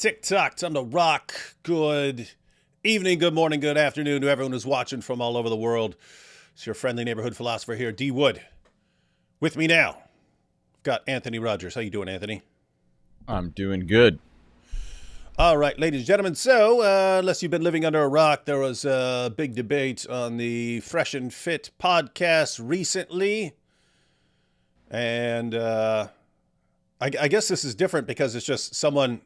TikTok, time to rock. Good evening, good morning, good afternoon to everyone who's watching from all over the world. It's your friendly neighborhood philosopher here, D. Wood. With me now, got Anthony Rogers. How you doing, Anthony? I'm doing good. All right, ladies and gentlemen. So, unless you've been living under a rock, there was a big debate on the Fresh and Fit podcast recently. And I guess this is different because it's just someone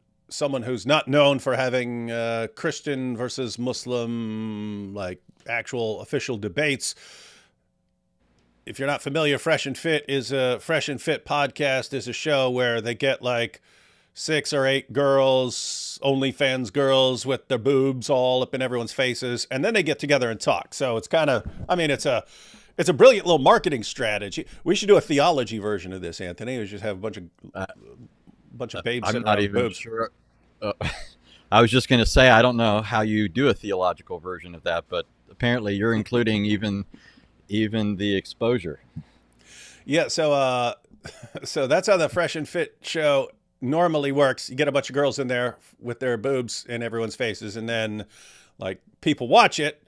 who's not known for having Christian versus Muslim, like actual official debates. If you're not familiar, Fresh and Fit podcast is a show where they get like 6 or 8 girls, OnlyFans girls with their boobs all up in everyone's faces, and then they get together and talk. So it's kind of, it's a brilliant little marketing strategy. We should do a theology version of this, Anthony. We just have a bunch of babes I'm sitting not around even boobs. sure. I was just going to say, I don't know how you do a theological version of that, but apparently you're including even the exposure. Yeah, so that's how the Fresh and Fit show normally works. You get a bunch of girls in there with their boobs in everyone's faces, and then like people watch it,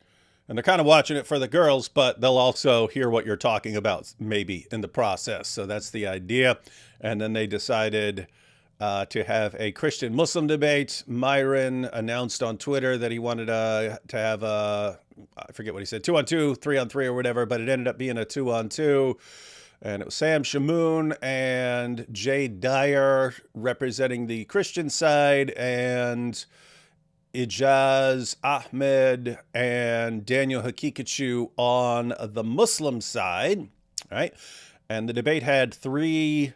and they're kind of watching it for the girls, but they'll also hear what you're talking about maybe in the process. So that's the idea. And then they decided to have a Christian Muslim debate. Myron announced on Twitter that he wanted to have I forget what he said, 2-on-2, 3-on-3 or whatever, but it ended up being a 2-on-2. And it was Sam Shamoon and Jay Dyer representing the Christian side, and Ijaz Ahmed and Daniel Hakikachu on the Muslim side, right? And the debate had three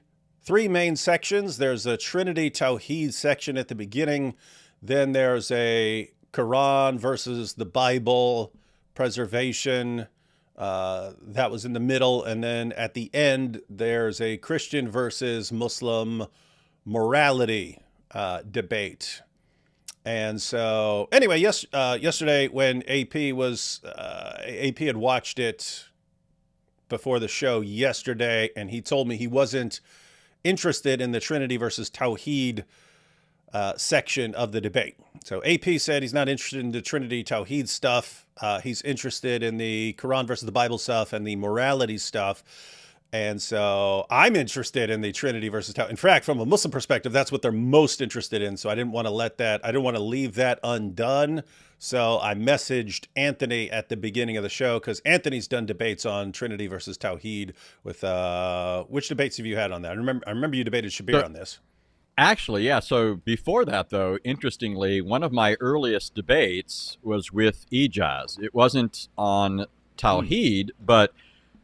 main sections. There's a Trinity Tawhid section at the beginning. Then there's a Quran versus the Bible preservation. That was in the middle. And then at the end, there's a Christian versus Muslim morality debate. And so anyway, yesterday when AP had watched it before the show yesterday, and he told me he wasn't interested in the Trinity versus Tawhid section of the debate. So AP said he's not interested in the Trinity Tawhid stuff. He's interested in the Quran versus the Bible stuff and the morality stuff. And so I'm interested in the Trinity versus Tawhid. In fact, from a Muslim perspective, that's what they're most interested in. So I didn't want to leave that undone. So I messaged Anthony at the beginning of the show because Anthony's done debates on Trinity versus Tawhid with, which debates have you had on that? I remember you debated Shabir on this. Actually, yeah. So before that, though, interestingly, one of my earliest debates was with Ijaz. It wasn't on Tawhid, but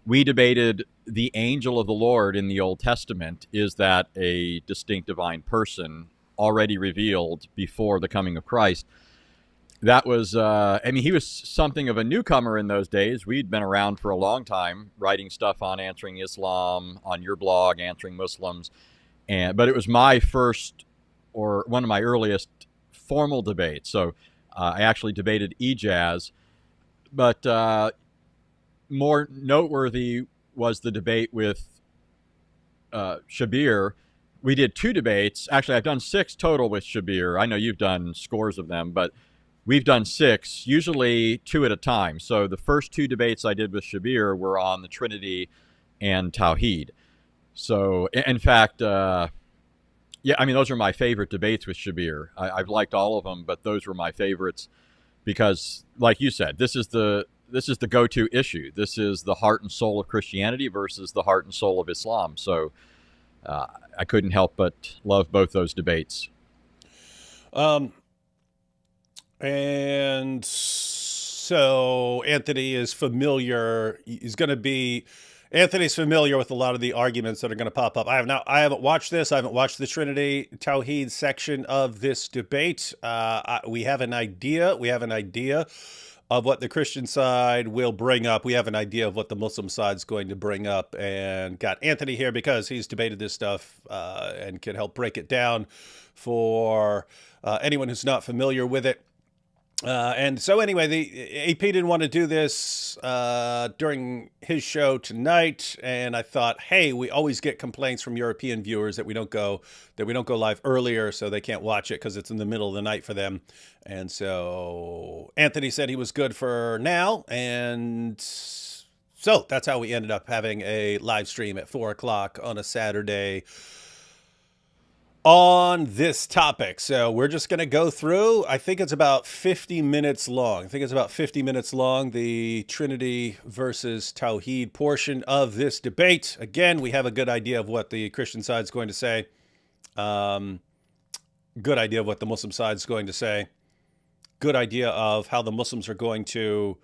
we debated the angel of the Lord in the Old Testament. Is that a distinct divine person already revealed before the coming of Christ? That was, he was something of a newcomer in those days. We'd been around for a long time, writing stuff on answering Islam, on your blog, answering Muslims. But it was my first, or one of my earliest, formal debates. So I actually debated Ijaz. But more noteworthy was the debate with Shabir. We did 2 debates. Actually, I've done 6 total with Shabir. I know you've done scores of them, but we've done 6, usually 2 at a time. So the first 2 debates I did with Shabir were on the Trinity and Tawhid. So, in fact, those are my favorite debates with Shabir. I've liked all of them, but those were my favorites because, like you said, this is the go-to issue. This is the heart and soul of Christianity versus the heart and soul of Islam. So I couldn't help but love both those debates. And so Anthony's familiar with a lot of the arguments that are going to pop up. I haven't watched this. I haven't watched the Trinity Tawhid section of this debate. We have an idea. We have an idea of what the Christian side will bring up. We have an idea of what the Muslim side's going to bring up, and got Anthony here because he's debated this stuff and can help break it down for anyone who's not familiar with it. And so anyway, the AP didn't want to do this during his show tonight, and I thought, hey, we always get complaints from European viewers that we don't go live earlier, so they can't watch it because it's in the middle of the night for them. And so Anthony said he was good for now, and so that's how we ended up having a live stream at 4 o'clock on a Saturday on this topic. So we're just going to go through, I think it's about 50 minutes long. The Trinity versus Tawhid portion of this debate. Again, we have a good idea of what the Christian side's going to say. Good idea of what the Muslim side's going to say. Good idea of how the Muslims are going to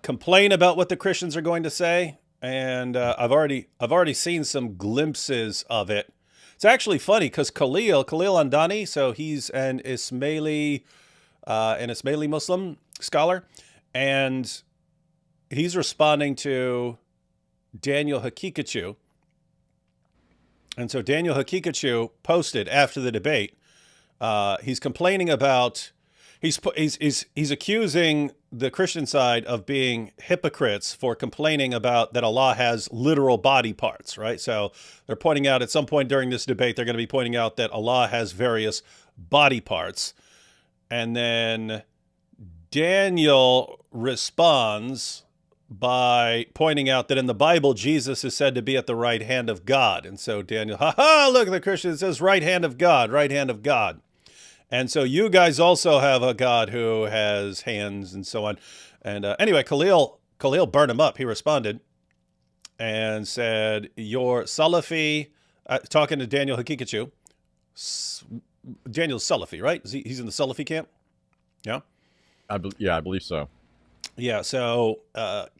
complain about what the Christians are going to say. And I've already seen some glimpses of it. It's actually funny because Khalil Andani, so he's an Ismaili Muslim scholar, and he's responding to Daniel Hakikachu. And so Daniel Hakikachu posted after the debate, he's complaining about, he's accusing the Christian side of being hypocrites for complaining about that Allah has literal body parts, right? So they're pointing out at some point during this debate, they're going to be pointing out that Allah has various body parts. And then Daniel responds by pointing out that in the Bible, Jesus is said to be at the right hand of God. And so Daniel, look at the Christian, it says right hand of God, right hand of God. And so you guys also have a God who has hands and so on. And anyway, Khalil burned him up. He responded and said, "You're Salafi," talking to Daniel Hakikachu. Daniel's Salafi, right? He's in the Salafi camp? Yeah? I believe so. Yeah, so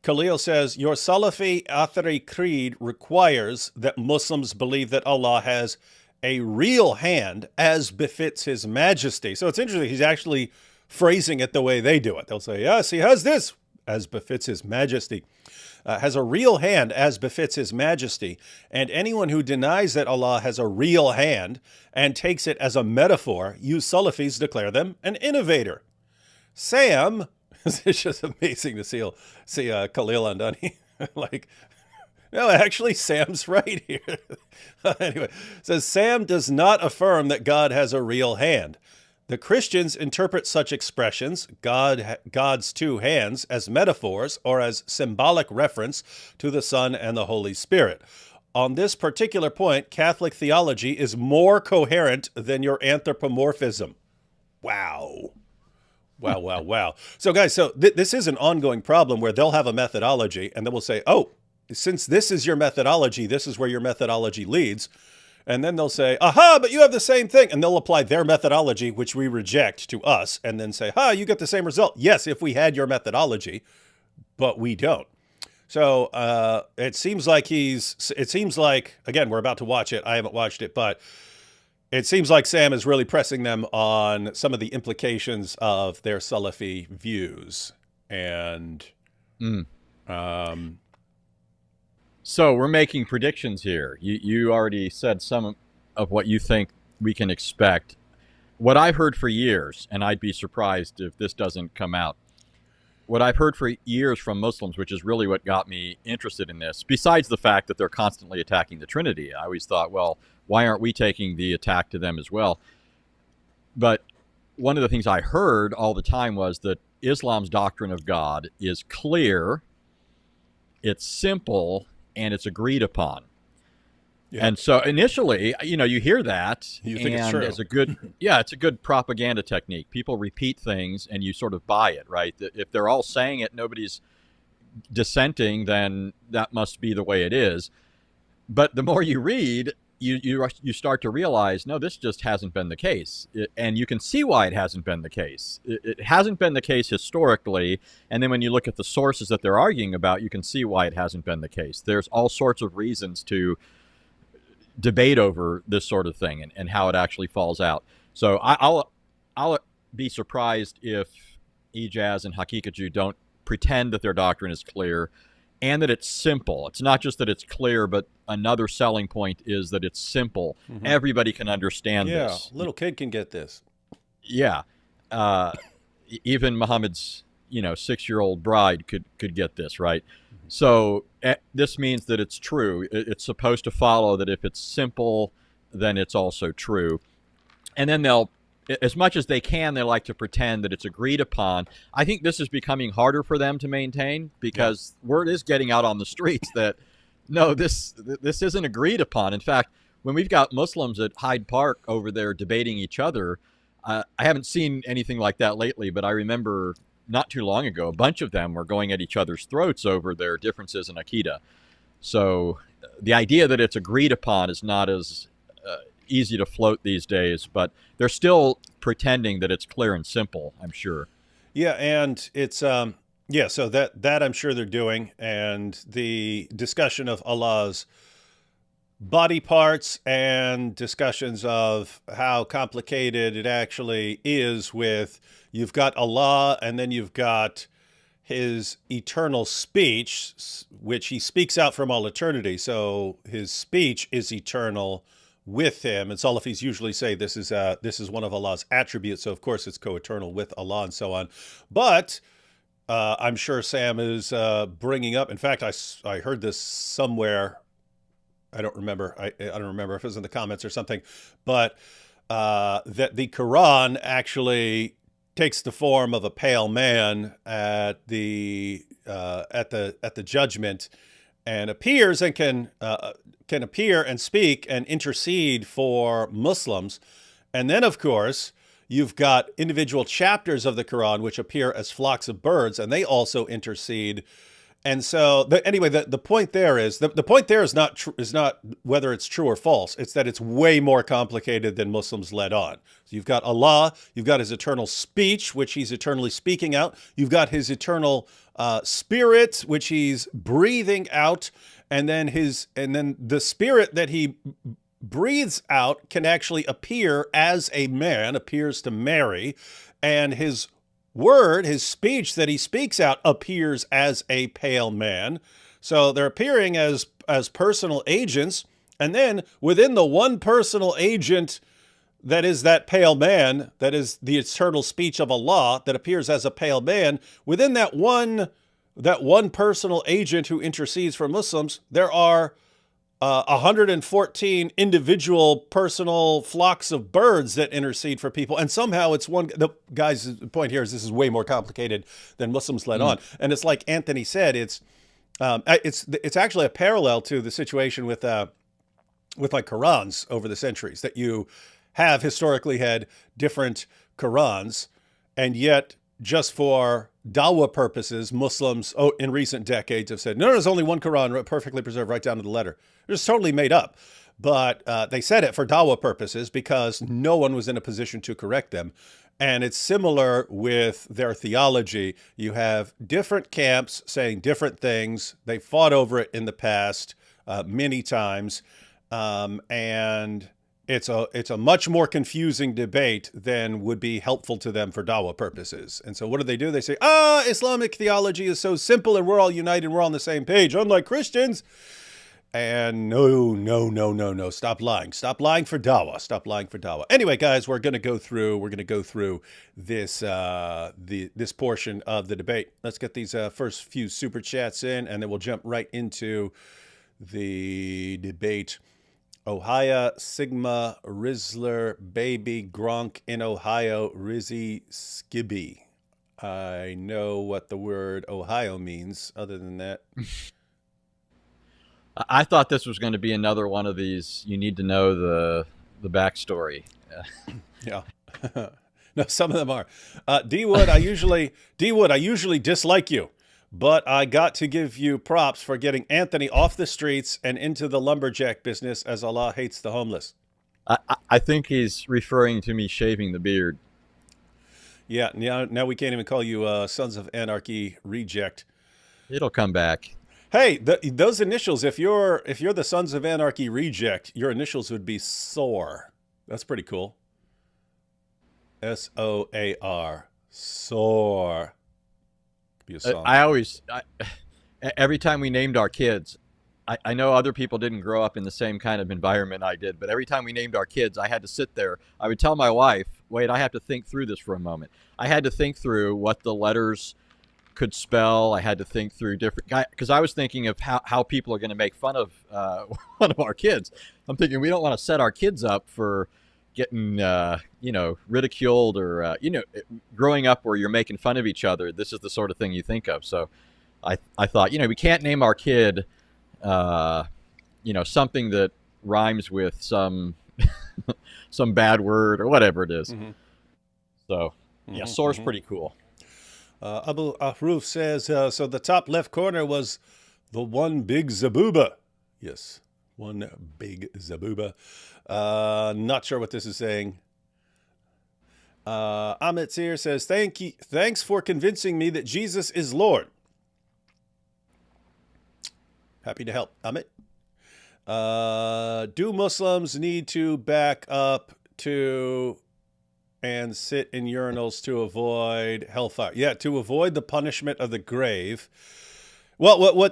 Khalil says, "Your Salafi Athari creed requires that Muslims believe that Allah has a real hand as befits his majesty." So it's interesting. He's actually phrasing it the way they do it. They'll say, yes, he has this as befits his majesty, has a real hand as befits his majesty. And anyone who denies that Allah has a real hand and takes it as a metaphor, you Salafis declare them an innovator. Sam, it's just amazing to see Khalil Andani like, no, actually, Sam's right here. Anyway, it says, Sam does not affirm that God has a real hand. The Christians interpret such expressions, God's two hands, as metaphors or as symbolic reference to the Son and the Holy Spirit. On this particular point, Catholic theology is more coherent than your anthropomorphism. Wow. Wow. So, guys, this is an ongoing problem where they'll have a methodology and then we'll say, oh, since this is your methodology, this is where your methodology leads. And then they'll say, aha, but you have the same thing. And they'll apply their methodology, which we reject, to us, and then say, you get the same result. Yes, if we had your methodology, but we don't. So it seems like, again, we're about to watch it. I haven't watched it, but it seems like Sam is really pressing them on some of the implications of their Salafi views. And so we're making predictions here. You already said some of what you think we can expect. What I've heard for years, and I'd be surprised if this doesn't come out, what I've heard for years from Muslims, which is really what got me interested in this, besides the fact that they're constantly attacking the Trinity, I always thought, well, why aren't we taking the attack to them as well? But one of the things I heard all the time was that Islam's doctrine of God is clear, it's simple, and it's agreed upon. Yeah. And so initially, you hear that, you think it's true. It's a good propaganda technique. People repeat things and you sort of buy it, right? If they're all saying it, nobody's dissenting, then that must be the way it is. But the more you read, you start to realize, no, this just hasn't been the case. And you can see why it hasn't been the case. It hasn't been the case historically. And then when you look at the sources that they're arguing about, you can see why it hasn't been the case. There's all sorts of reasons to debate over this sort of thing and how it actually falls out. So I'll be surprised if Ijaz and Hakikaju don't pretend that their doctrine is clear and that it's simple. It's not just that it's clear, but another selling point is that it's simple. Mm-hmm. Everybody can understand this. Yeah, little kid can get this. Yeah. uh, even Muhammad's 6-year-old bride could get this, right? So this means that it's true. It's supposed to follow that if it's simple, then it's also true. And then they'll, as much as they can, they like to pretend that it's agreed upon. I think this is becoming harder for them to maintain because word is getting out on the streets that no, this isn't agreed upon. In fact, when we've got Muslims at Hyde Park over there debating each other, I haven't seen anything like that lately, but I remember not too long ago, a bunch of them were going at each other's throats over their differences in Aqidah. So the idea that it's agreed upon is not as easy to float these days, but they're still pretending that it's clear and simple, I'm sure. Yeah, and it's so that I'm sure they're doing, and the discussion of Allah's body parts and discussions of how complicated it actually is with you've got Allah and then you've got his eternal speech, which he speaks out from all eternity. So his speech is eternal with him. And Salafis usually say this is one of Allah's attributes. So of course it's co-eternal with Allah and so on. But I'm sure Sam is bringing up. In fact, I heard this somewhere. I don't remember. I don't remember if it was in the comments or something. But that the Quran actually takes the form of a pale man at the judgment, and appears and can appear and speak and intercede for Muslims. And then, of course, you've got individual chapters of the Quran which appear as flocks of birds, and they also intercede. And so, anyway, the point there is the point there is not whether it's true or false. It's that it's way more complicated than Muslims let on. So you've got Allah, you've got his eternal speech, which he's eternally speaking out. You've got his eternal spirit, which he's breathing out, and then the spirit that he breathes out can actually appear as a man, appears to Mary, and his word, his speech that he speaks out, appears as a pale man. So they're appearing as personal agents, and then within the one personal agent that is that pale man, that is the eternal speech of Allah that appears as a pale man, within that one personal agent who intercedes for Muslims, there are 114 individual personal flocks of birds that intercede for people. And somehow it's one. The guy's point here is this is way more complicated than Muslims let on. And it's like Anthony said, it's actually a parallel to the situation with like Qurans over the centuries, that you have historically had different Qurans, and yet just for dawah purposes, Muslims in recent decades have said, no, there's only one Quran perfectly preserved right down to the letter. It's totally made up. But they said it for dawah purposes because no one was in a position to correct them. And it's similar with their theology. You have different camps saying different things. They fought over it in the past many times. And it's a much more confusing debate than would be helpful to them for dawah purposes. And so what do? They say, Islamic theology is so simple and we're all united, we're all on the same page, unlike Christians. And no. Stop lying. Stop lying for dawah. Stop lying for dawah. Anyway, guys, we're going to go through this this portion of the debate. Let's get these first few super chats in, and then we'll jump right into the debate. Ohio, Sigma, Rizzler, Baby, Gronk in Ohio, Rizzy, Skibby. I know what the word Ohio means. Other than that, I thought this was going to be another one of these. You need to know the backstory. Yeah. No, some of them are. D Wood, I usually dislike you, but I got to give you props for getting Anthony off the streets and into the lumberjack business, as Allah hates the homeless. I think he's referring to me shaving the beard. Yeah, now we can't even call you Sons of Anarchy reject. It'll come back. Hey, those initials, if you're the Sons of Anarchy reject, your initials would be SOAR. That's pretty cool. SOAR. SOAR. Be a song. Every time we named our kids, I know other people didn't grow up in the same kind of environment I did, but every time we named our kids, I had to sit there. I would tell my wife, wait, I have to think through this for a moment. I had to think through what the letters could spell. I had to think through different, because I was thinking of how people are going to make fun of one of our kids. I'm thinking we don't want to set our kids up for getting ridiculed, or growing up where you're making fun of each other. This is the sort of thing you think of. So I thought, we can't name our kid something that rhymes with some some bad word or whatever it is. Mm-hmm. So yeah, Soar's pretty cool. Abu Ahruf says, so the top left corner was the one big Zabuba. Yes, one big Zabuba. Not sure what this is saying. Amit here says, thanks for convincing me that Jesus is Lord. Happy to help, Amit. Do Muslims need to back up to and sit in urinals to avoid hellfire? Yeah, to avoid the punishment of the grave. Well,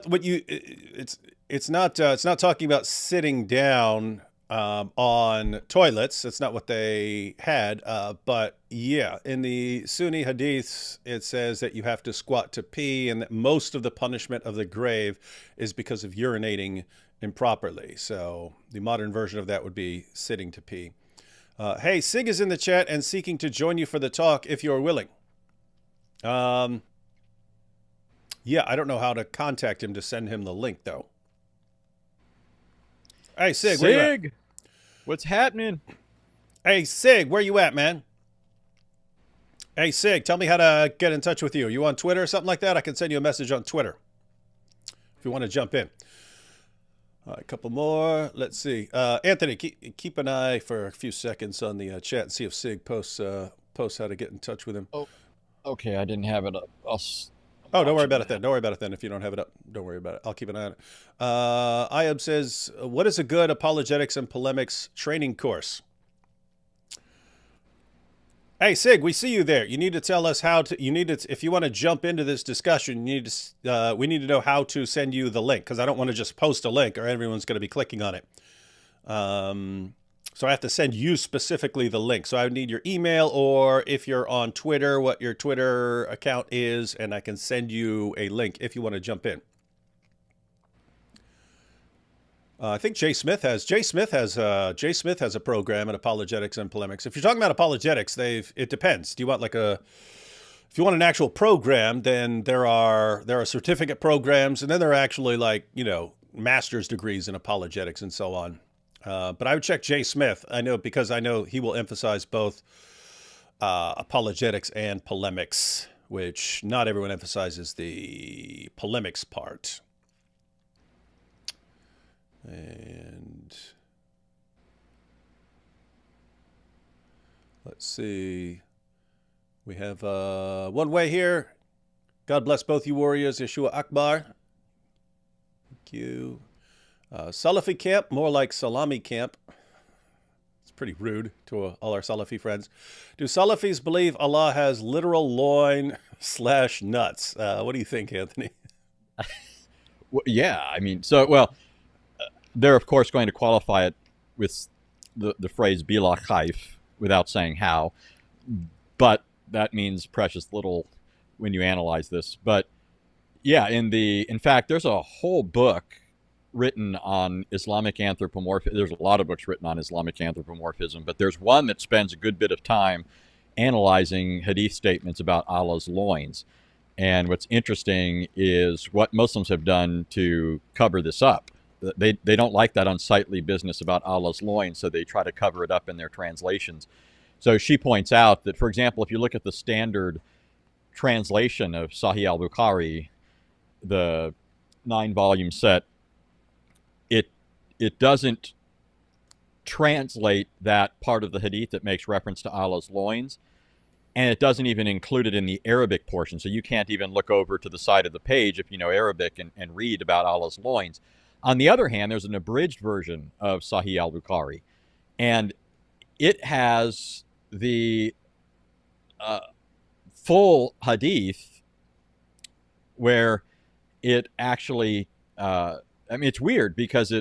it's not talking about sitting down on toilets. That's not what they had. But yeah, in the Sunni hadiths, it says that you have to squat to pee, and that most of the punishment of the grave is because of urinating improperly. So the modern version of that would be sitting to pee. Hey, Sig is in the chat and seeking to join you for the talk if you're willing. Yeah, I don't know how to contact him to send him the link, though. Hey, Sig, where you at? What's happening? Hey, Sig, where you at, man? Hey, Sig, tell me how to get in touch with you. You on Twitter or something like that? I can send you a message on Twitter if you want to jump in. All right, a couple more. Let's see. Anthony, keep an eye for a few seconds on the chat and see if Sig posts how to get in touch with him. Oh, okay. I didn't have it up. Don't worry about it then. Don't worry about it then. If you don't have it up, don't worry about it. I'll keep an eye on it. Ayub says, what is a good apologetics and polemics training course? Hey, Sig, we see you there. You need to tell us if you want to jump into this discussion, we need to know how to send you the link, because I don't want to just post a link or everyone's going to be clicking on it. So I have to send you specifically the link. So I would need your email, or if you're on Twitter, what your Twitter account is, and I can send you a link if you want to jump in. I think Jay Smith has a program in apologetics and polemics. If you're talking about apologetics, it depends. Do you want if you want an actual program, then there are certificate programs, and then there are actually master's degrees in apologetics and so on. But I would check Jay Smith. Because I know he will emphasize both apologetics and polemics, which not everyone emphasizes the polemics part. And let's see. We have one way here. God bless both you warriors. Yeshua Akbar. Thank you. Salafi camp, more like salami camp. It's pretty rude to all our Salafi friends. Do Salafis believe Allah has literal loin/nuts? What do you think, Anthony? Well, yeah, I mean, they're of course going to qualify it with the phrase bila khaif without saying how, but that means precious little when you analyze this. But yeah, in fact, there's a whole book written on Islamic anthropomorphism. There's a lot of books written on Islamic anthropomorphism, but there's one that spends a good bit of time analyzing hadith statements about Allah's loins. And what's interesting is what Muslims have done to cover this up. They don't like that unsightly business about Allah's loins, so they try to cover it up in their translations. So she points out that, for example, if you look at the standard translation of Sahih al-Bukhari, the 9-volume set, it doesn't translate that part of the hadith that makes reference to Allah's loins, and it doesn't even include it in the Arabic portion. So you can't even look over to the side of the page if you know Arabic and read about Allah's loins. On the other hand, there's an abridged version of Sahih al-Bukhari, and it has the full hadith where it actually, it's weird because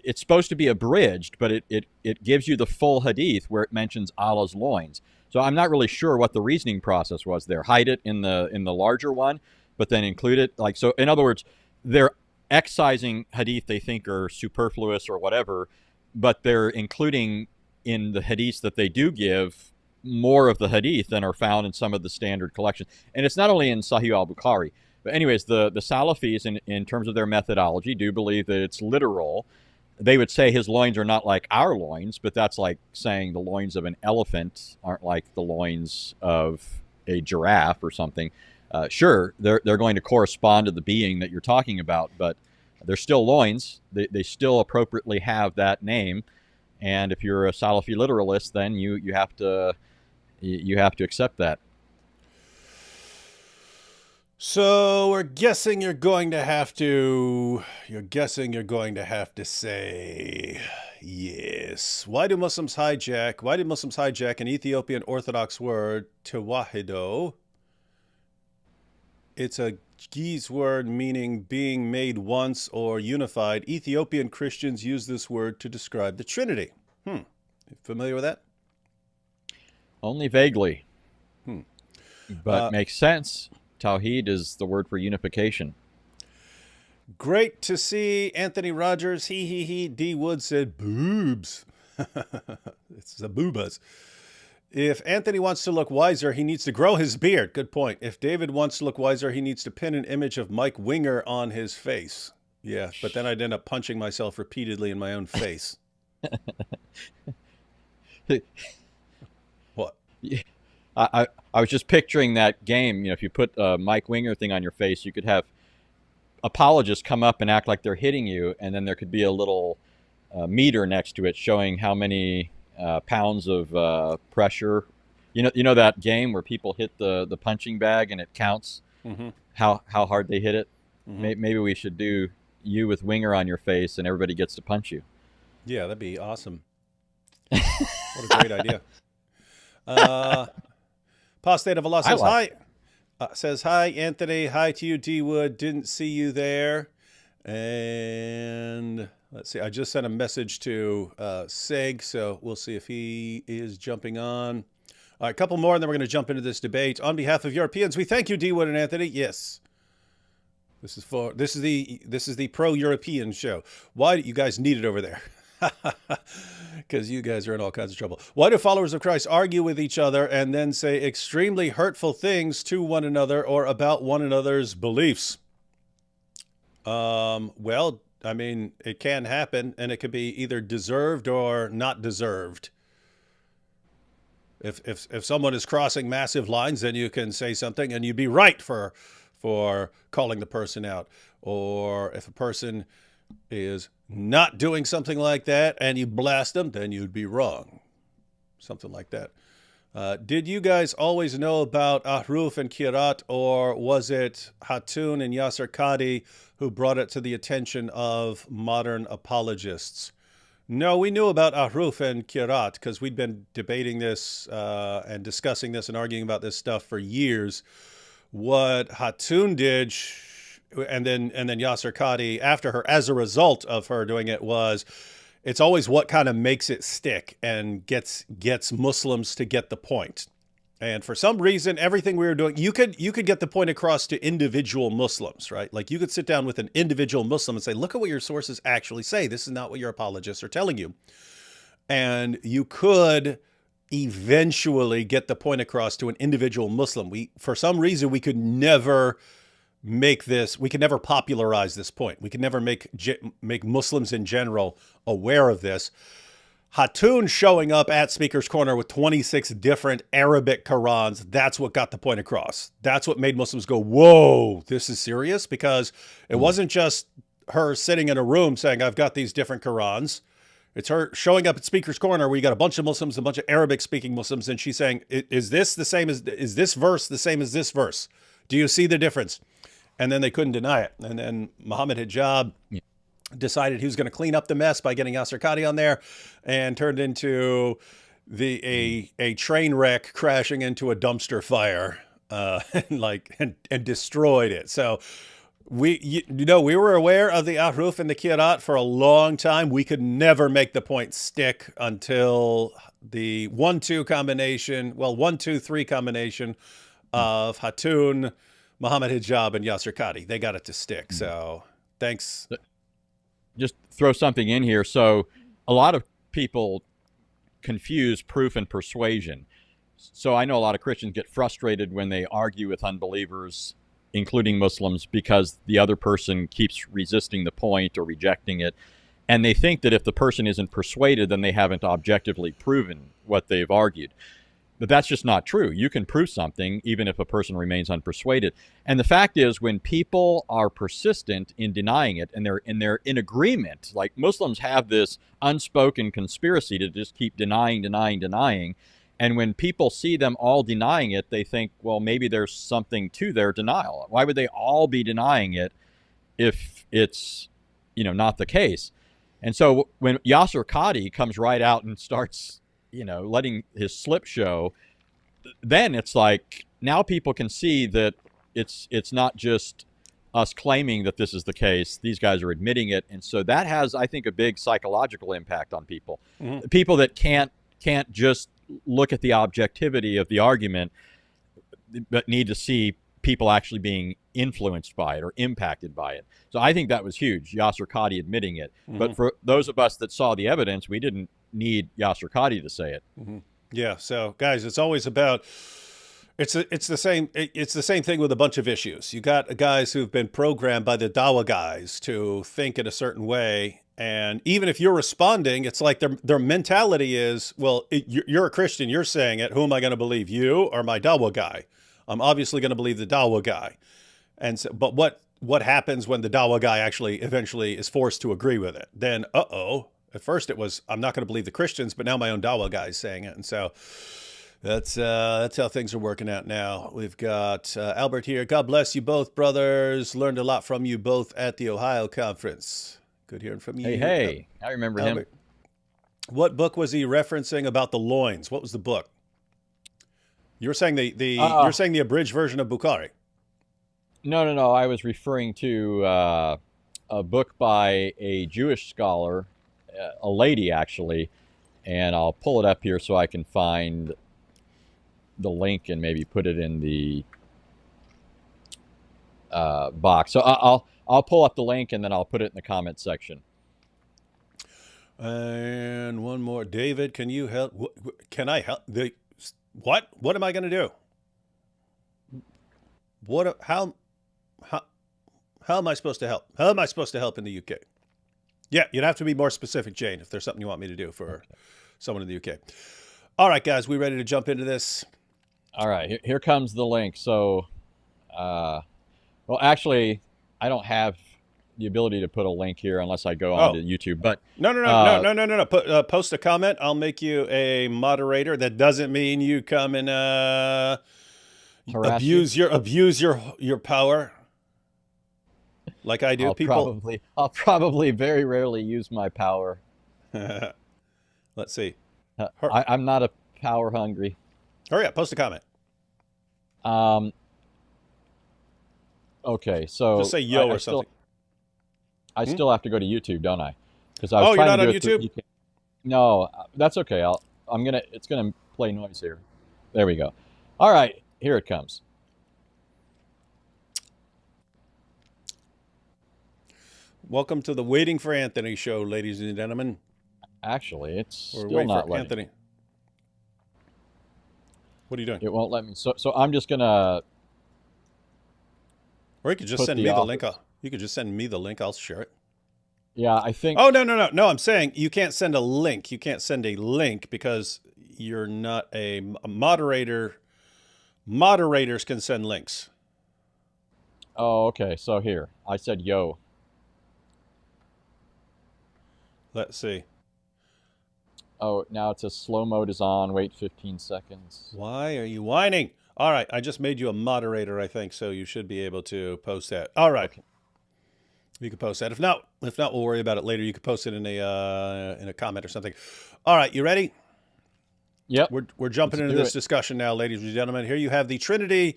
it's supposed to be abridged, but it gives you the full hadith where it mentions Allah's loins. So I'm not really sure what the reasoning process was there. Hide it in the larger one, but then include it. Like, so in other words, they're excising hadith they think are superfluous or whatever, but they're including in the hadiths that they do give more of the hadith than are found in some of the standard collections. And it's not only in Sahih al-Bukhari. But anyways, the Salafis, in terms of their methodology, do believe that it's literal. They would say his loins are not like our loins, but that's like saying the loins of an elephant aren't like the loins of a giraffe or something. Sure, they're going to correspond to the being that you're talking about, but they're still loins. They still appropriately have that name. And if you're a Salafi literalist, then you have to accept that. So we're guessing you're going to have to say yes. Why did Muslims hijack an Ethiopian Orthodox word, Tawhid? It's a Ge'ez word meaning being made once or unified. Ethiopian Christians use this word to describe the Trinity. You familiar with that? Only vaguely. But makes sense. Tawhid is the word for unification. Great to see Anthony Rogers. He. D. Wood said boobs. It's the boobas. If Anthony wants to look wiser, he needs to grow his beard. Good point. If David wants to look wiser, he needs to pin an image of Mike Winger on his face. Yeah, but then I'd end up punching myself repeatedly in my own face. What? I was just picturing that game. You know, if you put a Mike Winger thing on your face, you could have apologists come up and act like they're hitting you, and then there could be a little meter next to it showing how many pounds of pressure. You know that game where people hit the punching bag and it counts how hard they hit it. Maybe we should do you with Winger on your face, and everybody gets to punch you. Yeah, that'd be awesome. What a great idea. Apostate of Allah says hi. Says hi, Anthony. Hi to you, D. Wood. Didn't see you there. And let's see. I just sent a message to Seg, so we'll see if he is jumping on. All right, a couple more, and then we're going to jump into this debate. On behalf of Europeans, we thank you, D. Wood and Anthony. Yes. This is the pro-European show. Why do you guys need it over there? Because you guys are in all kinds of trouble. Why do followers of Christ argue with each other and then say extremely hurtful things to one another or about one another's beliefs? Well, I mean, it can happen, and it could be either deserved or not deserved. If someone is crossing massive lines, then you can say something, and you'd be right for calling the person out. Or if a person is not doing something like that and you blast them, then you'd be wrong. Something like that. Did you guys always know about Ahruf and Kirat, or was it Hatun and Yasser Qadi who brought it to the attention of modern apologists? No, we knew about Ahruf and Kirat because we'd been debating this and discussing this and arguing about this stuff for years. What Hatun did, and then Yasser Qadi after her, as a result of her doing it, was it's always what kind of makes it stick and gets Muslims to get the point. And for some reason, everything we were doing, you could get the point across to individual Muslims, right? Like you could sit down with an individual Muslim and say, look at what your sources actually say. This is not what your apologists are telling you. And you could eventually get the point across to an individual Muslim. For some reason, we could never popularize this point. We could never make Muslims in general aware of this. Hatun showing up at Speaker's Corner with 26 different Arabic Qurans, that's what got the point across. That's what made Muslims go, whoa, this is serious? Because it wasn't just her sitting in a room saying, I've got these different Qurans. It's her showing up at Speaker's Corner where you got a bunch of Muslims, a bunch of Arabic-speaking Muslims, and she's saying, is this verse the same as this verse? Do you see the difference? And then they couldn't deny it. And then Muhammad Hijab decided he was going to clean up the mess by getting Yasser Qadi on there, and turned into a train wreck crashing into a dumpster fire and destroyed it. So We were aware of the Ahruf and the Kirat for a long time. We could never make the point stick until the 1-2 combination, well, 1-2-3 combination of Hatun, Muhammad Hijab, and Yasser Qadi. They got it to stick. So thanks. Just throw something in here. So a lot of people confuse proof and persuasion. So I know a lot of Christians get frustrated when they argue with unbelievers, including Muslims, because the other person keeps resisting the point or rejecting it. And they think that if the person isn't persuaded, then they haven't objectively proven what they've argued. But that's just not true. You can prove something even if a person remains unpersuaded. And the fact is, when people are persistent in denying it and they're in agreement, like Muslims have this unspoken conspiracy to just keep denying. And when people see them all denying it, they think, well, maybe there's something to their denial. Why would they all be denying it if it's, not the case? And so when Yasser Qadi comes right out and starts, letting his slip show, then it's like now people can see that it's not just us claiming that this is the case. These guys are admitting it. And so that has, I think, a big psychological impact on people. Mm-hmm. People that can't just look at the objectivity of the argument, but need to see people actually being influenced by it or impacted by it. So I think that was huge, Yasser Qadi admitting it. Mm-hmm. But for those of us that saw the evidence, we didn't need Yasser Qadi to say it. Mm-hmm. Yeah. So guys, it's always about, it's the same thing with a bunch of issues. You got guys who've been programmed by the Dawah guys to think in a certain way. And even if you're responding, it's like their mentality is, well, you're a Christian, you're saying it. Who am I going to believe, you or my Dawah guy? I'm obviously going to believe the Dawah guy. And so, but what happens when the Dawah guy actually eventually is forced to agree with it? Then, at first it was, I'm not going to believe the Christians, but now my own Dawah guy is saying it. And so that's how things are working out now. We've got Albert here. God bless you both, brothers. Learned a lot from you both at the Ohio conference. Good hearing from you. Hey, I remember Albert. Him. What book was he referencing about the loins? What was the book? You were saying you're saying the abridged version of Bukhari. No. I was referring to a book by a Jewish scholar, a lady actually, and I'll pull it up here so I can find the link and maybe put it in the box. So I'll pull up the link and then I'll put it in the comment section. And one more, David, can you help? Can I help? What am I going to do? How am I supposed to help? How am I supposed to help in the UK? Yeah, you'd have to be more specific, Jane, if there's something you want me to do for someone in the UK. All right, guys, we ready to jump into this? All right, here comes the link. So, well, actually, I don't have the ability to put a link here unless I go on to YouTube. But no. Post a comment. I'll make you a moderator. That doesn't mean you come and abuse your power like I do. I'll probably very rarely use my power. Let's see. I'm not a power hungry. Hurry up! Post a comment. Okay, so just say yo or something. I still have to go to YouTube, don't I? Because I was you're not on YouTube? No, that's okay. It's gonna play noise here. There we go. All right, here it comes. Welcome to the Waiting for Anthony show, ladies and gentlemen. Actually, it's still not letting Anthony. What are you doing? It won't let me. So I'm just gonna. Or you could just send me the link. You could just send me the link. I'll share it. Yeah, I think. Oh, no. I'm saying you can't send a link. You can't send a link because you're not a moderator. Moderators can send links. Oh, okay. So here, I said yo. Let's see. Oh, now it says slow mode is on. Wait 15 seconds. Why are you whining? All right, I just made you a moderator, I think, so you should be able to post that. All right, okay. You can post that. If not, we'll worry about it later. You can post it in a comment or something. All right, you ready? Yep. We're jumping into this discussion now, ladies and gentlemen. Here you have the Trinity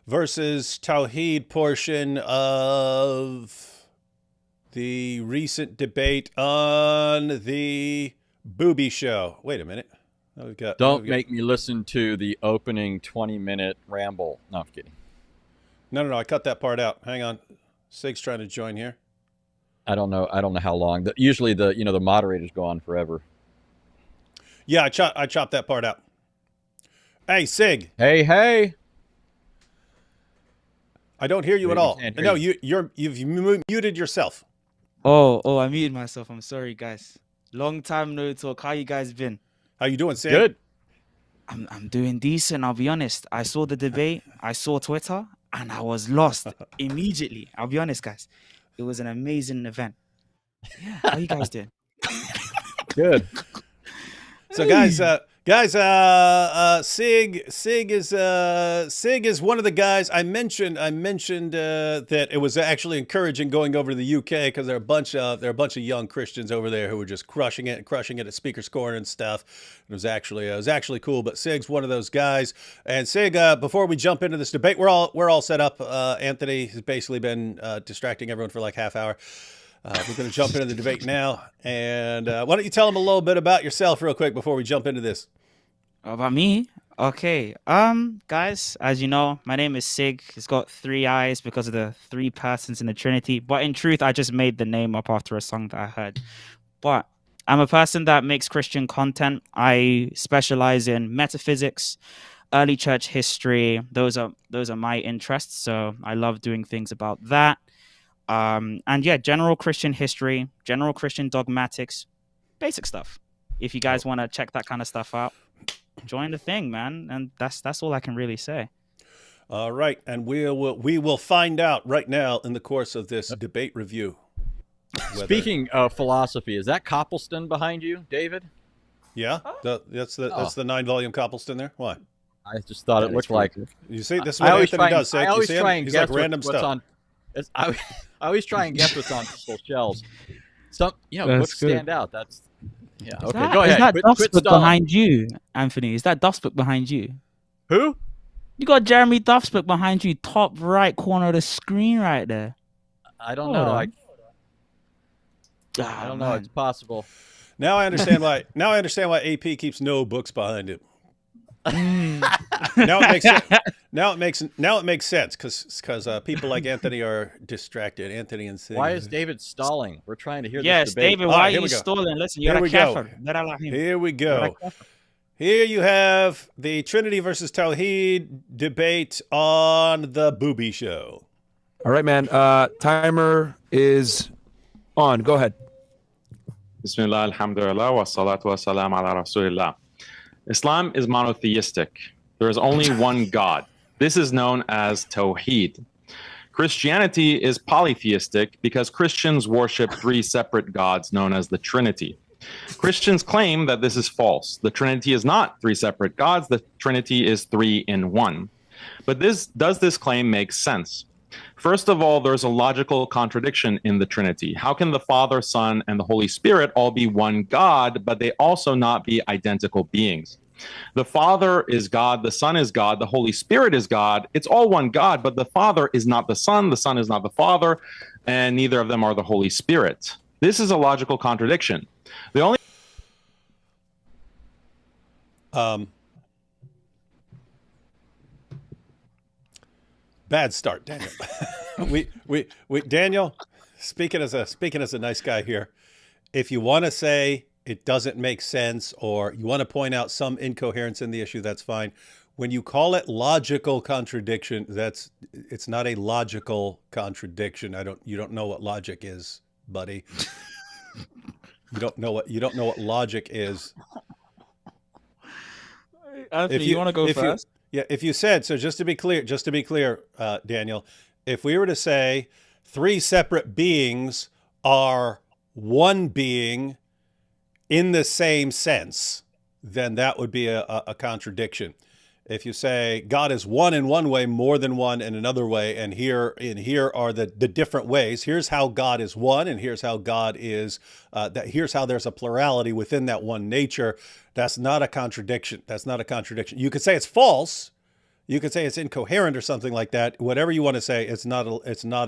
versus Tawhid portion of the recent debate on the Booby Show. Wait a minute. Don't make me listen to the opening 20-minute ramble. No, I'm kidding. No. I cut that part out. Hang on. Sig's trying to join here. I don't know how long. Usually the moderators go on forever. Yeah, I chopped that part out. Hey, Sig. Hey. I don't hear you at all. No, you've muted yourself. Oh, I muted myself. I'm sorry, guys. Long time no talk. How you guys been? How you doing, Sig? Good. I'm doing decent. I'll be honest. I saw the debate. I saw Twitter, and I was lost immediately. I'll be honest, guys. It was an amazing event. Yeah. How you guys doing? Good. So, guys, Sig is one of the guys I mentioned that it was actually encouraging going over to the UK because there are a bunch of young Christians over there who were just crushing it at Speaker's Corner and stuff. It was actually cool. But Sig's one of those guys. And Sig, before we jump into this debate, we're all set up. Anthony has basically been distracting everyone for like half hour. We're going to jump into the debate now. And why don't you tell them a little bit about yourself real quick before we jump into this? About me? Okay. Guys, as you know, my name is Sig. It's got 3 eyes because of the 3 persons in the Trinity. But in truth, I just made the name up after a song that I heard. But I'm a person that makes Christian content. I specialize in metaphysics, early church history. Those are my interests. So I love doing things about that. And yeah, general Christian history, general Christian dogmatics, basic stuff. If you guys want to check that kind of stuff out, join the thing, man. And that's all I can really say. All right, and we will find out right now in the course of this debate review. Speaking of philosophy, is that Copleston behind you, David? Yeah, that's the 9-volume Copleston there. Why? I just thought it looked like. You see, this is what Anthony does. I always try and He's guess like random what's stuff. on. I always try and guess what's on people's shelves. Some books stand out. That's okay. Go ahead. Is that Duff's book stalling. behind you, Anthony? Is that Duff's book behind you? Who? You got Jeremy Duff's book behind you, top right corner of the screen, right there. I don't know. I don't know. Man. It's possible. Now I understand why. Now I understand why AP keeps no books behind him. Now it makes sense. Now it makes sense because people like Anthony are distracted. Anthony and Sig. Why is David stalling? We're trying to hear Yes, this debate. David, why are you stalling? Listen, you gotta careful. Here we go. Here you have the Trinity versus Tawhid debate on the Booby Show. All right, man. Timer is on. Go ahead. Bismillah, alhamdulillah, wa salatu wa salam ala rasulillah. Islam is monotheistic. There is only one God. This is known as Tawhid. Christianity is polytheistic because Christians worship 3 separate gods known as the Trinity. Christians claim that this is false. The Trinity is not 3 separate gods. The Trinity is 3 in 1. But does this claim make sense? First of all, there's a logical contradiction in the Trinity. How can the Father, Son, and the Holy Spirit all be one God, but they also not be identical beings? The Father is God, the Son is God, the Holy Spirit is God. It's all one God, but the Father is not the Son is not the Father, and neither of them are the Holy Spirit. This is a logical contradiction. The only Bad start, Daniel. we Daniel, speaking as a nice guy here, if you want to say it doesn't make sense or you want to point out some incoherence in the issue, that's fine. When you call it logical contradiction, it's not a logical contradiction. You don't know what logic is, buddy. You don't know what logic is. Anthony, you want to go first? Yeah, if you said, so just to be clear, Daniel, if we were to say 3 separate beings are one being in the same sense, then that would be a contradiction. If you say God is one in one way, more than one in another way, and here are the different ways. Here's how God is one, and here's how God is here's how there's a plurality within that one nature. That's not a contradiction. You could say it's false. You could say it's incoherent or something like that. Whatever you want to say, it's not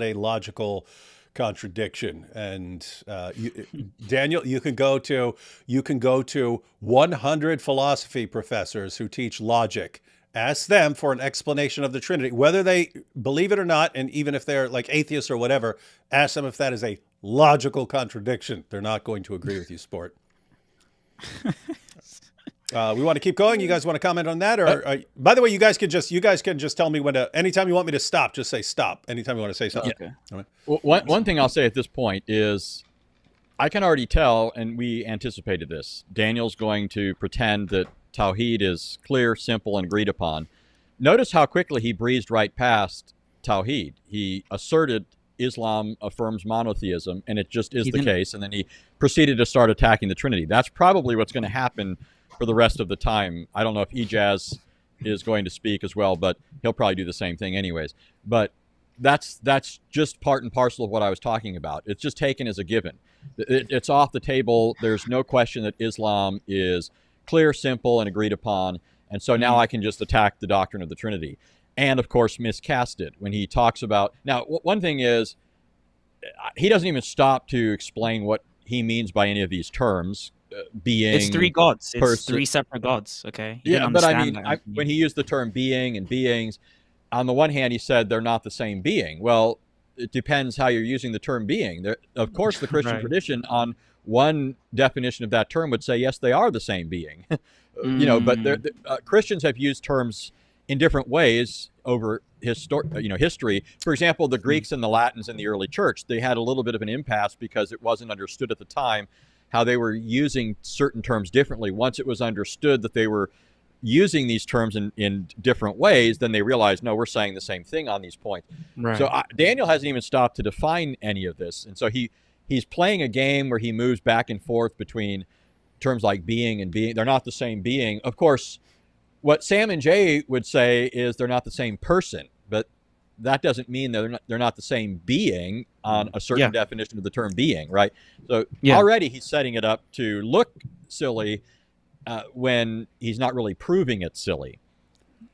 a logical contradiction. And Daniel, you can go to 100 philosophy professors who teach logic. Ask them for an explanation of the Trinity, whether they believe it or not, and even if they're like atheists or whatever. Ask them if that is a logical contradiction. They're not going to agree with you, sport. We want to keep going. You guys want to comment on that, or by the way, you guys can just tell me when to. Anytime you want me to stop, just say stop. Anytime you want to say something. Okay. Right. Well, one thing I'll say at this point is, I can already tell, and we anticipated this. Daniel's going to pretend that Tawhid is clear, simple, and agreed upon. Notice how quickly he breezed right past Tawhid. He asserted Islam affirms monotheism, and it just is the case. And then he proceeded to start attacking the Trinity. That's probably what's going to happen for the rest of the time. I don't know if Ijaz is going to speak as well, but he'll probably do the same thing anyways. But that's just part and parcel of what I was talking about. It's just taken as a given. It's off the table. There's no question that Islam is clear, simple, and agreed upon. And so now I can just attack the doctrine of the Trinity. And, of course, miscast it when he talks about... Now, one thing is, he doesn't even stop to explain what he means by any of these terms. Being, it's three gods. It's person. three separate gods. Okay. Yeah, but I mean, when he used the term being and beings, on the one hand, he said they're not the same being. Well, it depends how you're using the term being. Of course, the Christian tradition on one definition of that term would say, yes, they are the same being. But Christians have used terms in different ways over history. For example, the Greeks and the Latins in the early church, they had a little bit of an impasse because it wasn't understood at the time how they were using certain terms differently. Once it was understood that they were using these terms in different ways, then they realized, no, we're saying the same thing on these points. Right. So Daniel hasn't even stopped to define any of this. And so he's playing a game where he moves back and forth between terms like being and being. They're not the same being. Of course, what Sam and Jay would say is they're not the same person, but that doesn't mean that they're not the same being on a certain definition of the term being, right? So already he's setting it up to look silly when he's not really proving it silly.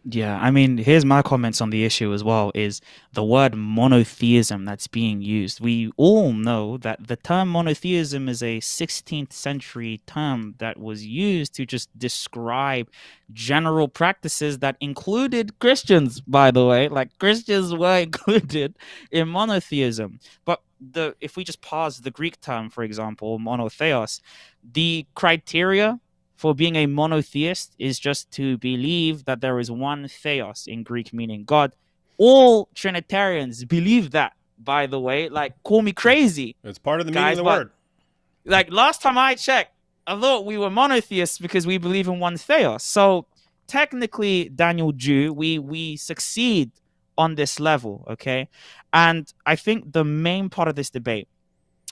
Yeah, I mean, here's my comments on the issue as well, is the word monotheism that's being used. We all know that the term monotheism is a 16th century term that was used to just describe general practices that included Christians, by the way. Like, Christians were included in monotheism. But if we just pause the Greek term, for example, monotheos, the criteria for being a monotheist is just to believe that there is one theos, in Greek meaning God. All Trinitarians believe that, by the way. Like, call me crazy. It's part of the meaning of the word. Like, last time I checked, I thought we were monotheists because we believe in one theos. So technically, Daniel Jew, we succeed on this level, okay? And I think the main part of this debate,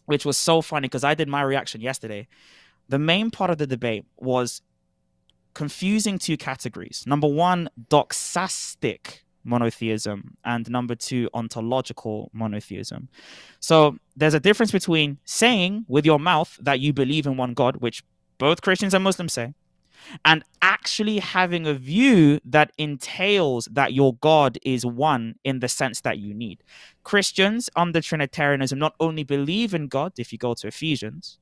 which was so funny because I did my reaction yesterday, the main part of the debate was confusing two categories. Number one, doxastic monotheism, and number two, ontological monotheism. So there's a difference between saying with your mouth that you believe in one God, which both Christians and Muslims say, and actually having a view that entails that your God is one in the sense that you need. Christians under Trinitarianism not only believe in God, if you go to Ephesians,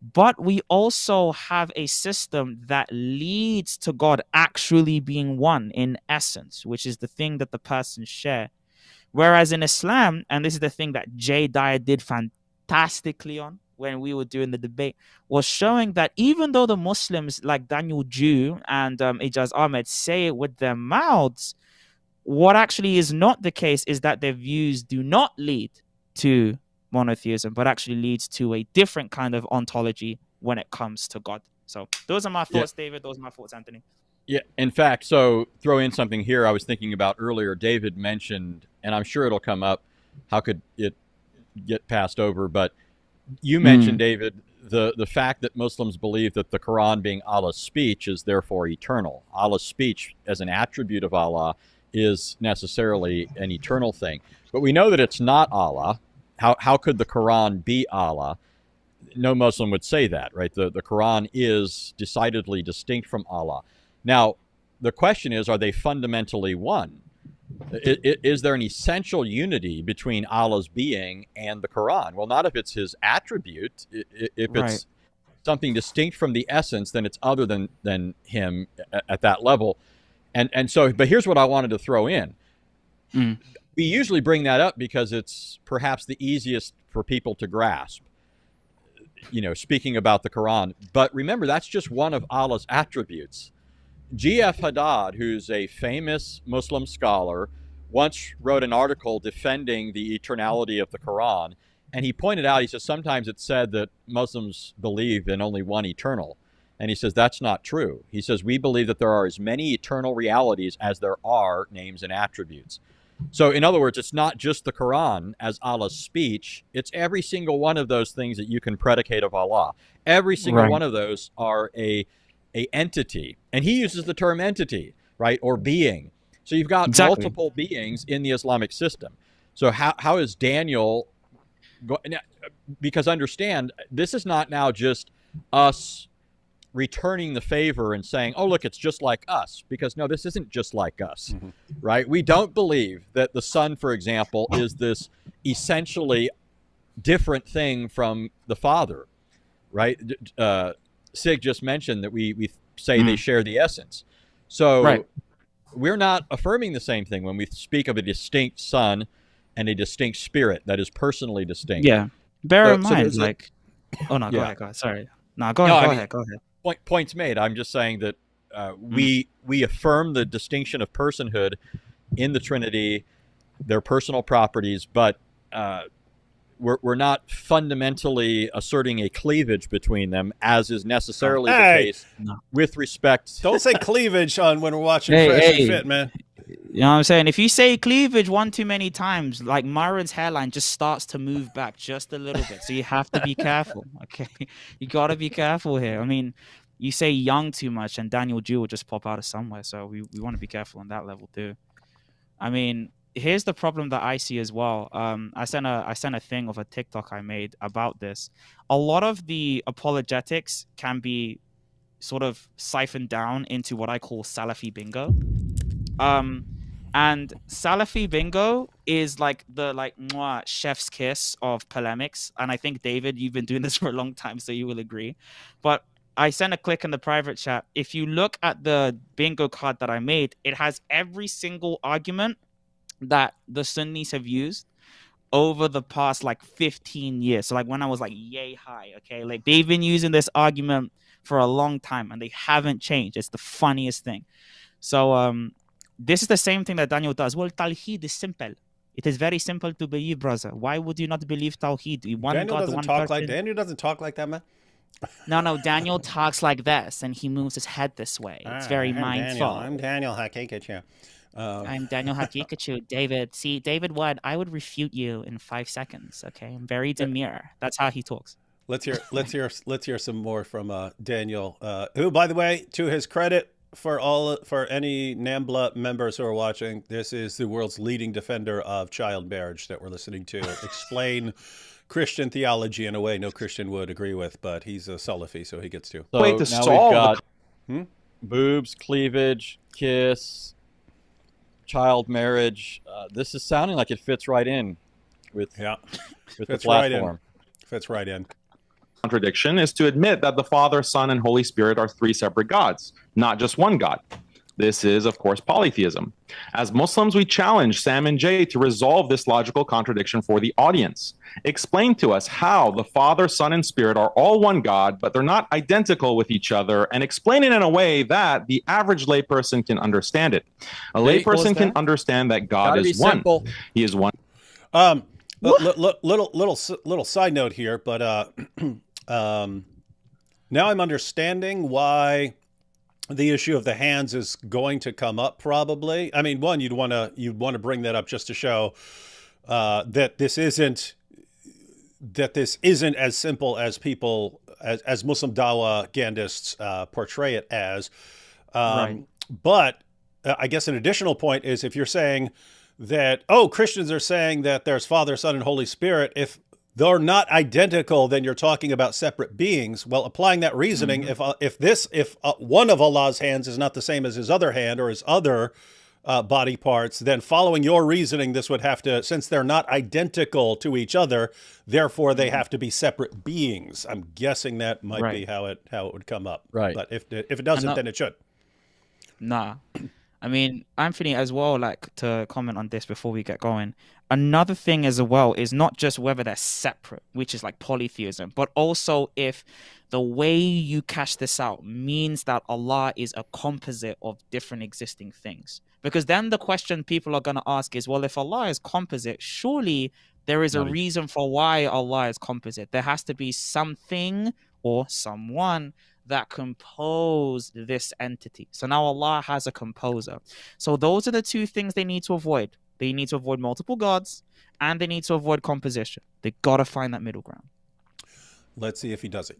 but we also have a system that leads to God actually being one in essence, which is the thing that the persons share. Whereas in Islam, and this is the thing that Jay Dyer did fantastically on when we were doing the debate, was showing that even though the Muslims like Daniel Jew and Ijaz Ahmed say it with their mouths, what actually is not the case is that their views do not lead to monotheism, but actually leads to a different kind of ontology when it comes to God. So those are my thoughts, David. Those are my thoughts, Anthony. Yeah, in fact, so throw in something here I was thinking about earlier. David mentioned, and I'm sure it'll come up, how could it get passed over, but you mentioned, David, the fact that Muslims believe that the Quran being Allah's speech is therefore eternal. Allah's speech as an attribute of Allah is necessarily an eternal thing. But we know that it's not Allah. How could the Quran be Allah? No Muslim would say that, right? The Quran is decidedly distinct from Allah. Now, the question is, are they fundamentally one? Is there an essential unity between Allah's being and the Quran? Well, not if it's his attribute. If it's something distinct from the essence, then it's other than him at that level. And so, but here's what I wanted to throw in. We usually bring that up because it's perhaps the easiest for people to grasp, speaking about the Quran. But remember, that's just one of Allah's attributes. G.F. Haddad, who's a famous Muslim scholar, once wrote an article defending the eternality of the Quran. And he pointed out, he says, sometimes it's said that Muslims believe in only one eternal. And he says, that's not true. He says, we believe that there are as many eternal realities as there are names and attributes. So in other words, it's not just the Quran as Allah's speech. It's every single one of those things that you can predicate of Allah. Every single one of those are a entity. And he uses the term entity, right? Or being. So you've got multiple beings in the Islamic system. So how is Daniel... Because understand, this is not now just us returning the favor and saying, oh, look, it's just like us. Because no, this isn't just like us, right? We don't believe that the sun, for example, is this essentially different thing from the Father, right? Sig just mentioned that we say they share the essence. So we're not affirming the same thing when we speak of a distinct son and a distinct spirit that is personally distinct. Yeah. Bear in mind, like... Oh, no, go ahead. Sorry. No, go ahead. Points made. I'm just saying that we affirm the distinction of personhood in the Trinity, their personal properties, but we're not fundamentally asserting a cleavage between them, as is necessarily the case with respect. Don't say cleavage on when we're watching Fresh and Fit, man. You know what I'm saying? If you say cleavage one too many times, like Myron's hairline just starts to move back just a little bit. So you have to be careful, okay? You got to be careful here. I mean, you say young too much and Daniel Jew will just pop out of somewhere. So we want to be careful on that level too. I mean, here's the problem that I see as well. I sent a thing of a TikTok I made about this. A lot of the apologetics can be sort of siphoned down into what I call Salafi bingo. And Salafi bingo is like the chef's kiss of polemics. And I think, David, you've been doing this for a long time, so you will agree. But I sent a click in the private chat. If you look at the bingo card that I made, it has every single argument that the Sunnis have used over the past 15 years. So when I was yay high, okay? They've been using this argument for a long time and they haven't changed. It's the funniest thing. So this is the same thing that Daniel does. Well, Tawhid is simple. It is very simple to believe, brother. Why would you not believe Tawhid? Daniel doesn't talk like that, man. No, Daniel talks like this and he moves his head this way. It's very mindful. I'm Daniel Hakikachu. I'm Daniel Hakikachu. David, see, David Wood, I would refute you in 5 seconds, okay? I'm very demure. That's how he talks. Let's hear some more from Daniel, who, by the way, to his credit, for any NAMBLA members who are watching, this is the world's leading defender of child marriage that we're listening to explain Christian theology in a way no Christian would agree with, but he's a Salafi, so he gets to. So now we've got boobs, cleavage, kiss, child marriage. This is sounding like it fits right in with the platform. Fits right in. Contradiction is to admit that the Father, Son, and Holy Spirit are three separate gods, not just one God. This is, of course, polytheism. As Muslims, we challenge Sam and Jay to resolve this logical contradiction for the audience. Explain to us how the Father, Son, and Spirit are all one God, but they're not identical with each other, and explain it in a way that the average layperson can understand it. A layperson can understand that God is one. Simple. He is one. Little side note here, but now I'm understanding why the issue of the hands is going to come up. Probably, I mean, one, you'd want to bring that up just to show that this isn't as simple as people as Muslim Dawa Gandists portray it as. But I guess an additional point is, if you're saying that, Christians are saying that there's Father, Son, and Holy Spirit, if they're not identical, then you're talking about separate beings. Well, applying that reasoning, if one of Allah's hands is not the same as his other hand or his other body parts, then following your reasoning, this would have to, since they're not identical to each other, therefore they have to be separate beings. I'm guessing that might be how it would come up. Right. But if it doesn't, then it should. Nah. I mean, Anthony, as well, like, to comment on this before we get going. Another thing as well is not just whether they're separate, which is like polytheism, but also if the way you cash this out means that Allah is a composite of different existing things. Because then the question people are going to ask is, well, if Allah is composite, surely there is a reason for why Allah is composite. There has to be something or someone that compose this entity. So now Allah has a composer. So those are the two things they need to avoid. They need to avoid multiple gods, and they need to avoid composition. They got to find that middle ground. Let's see if he does it.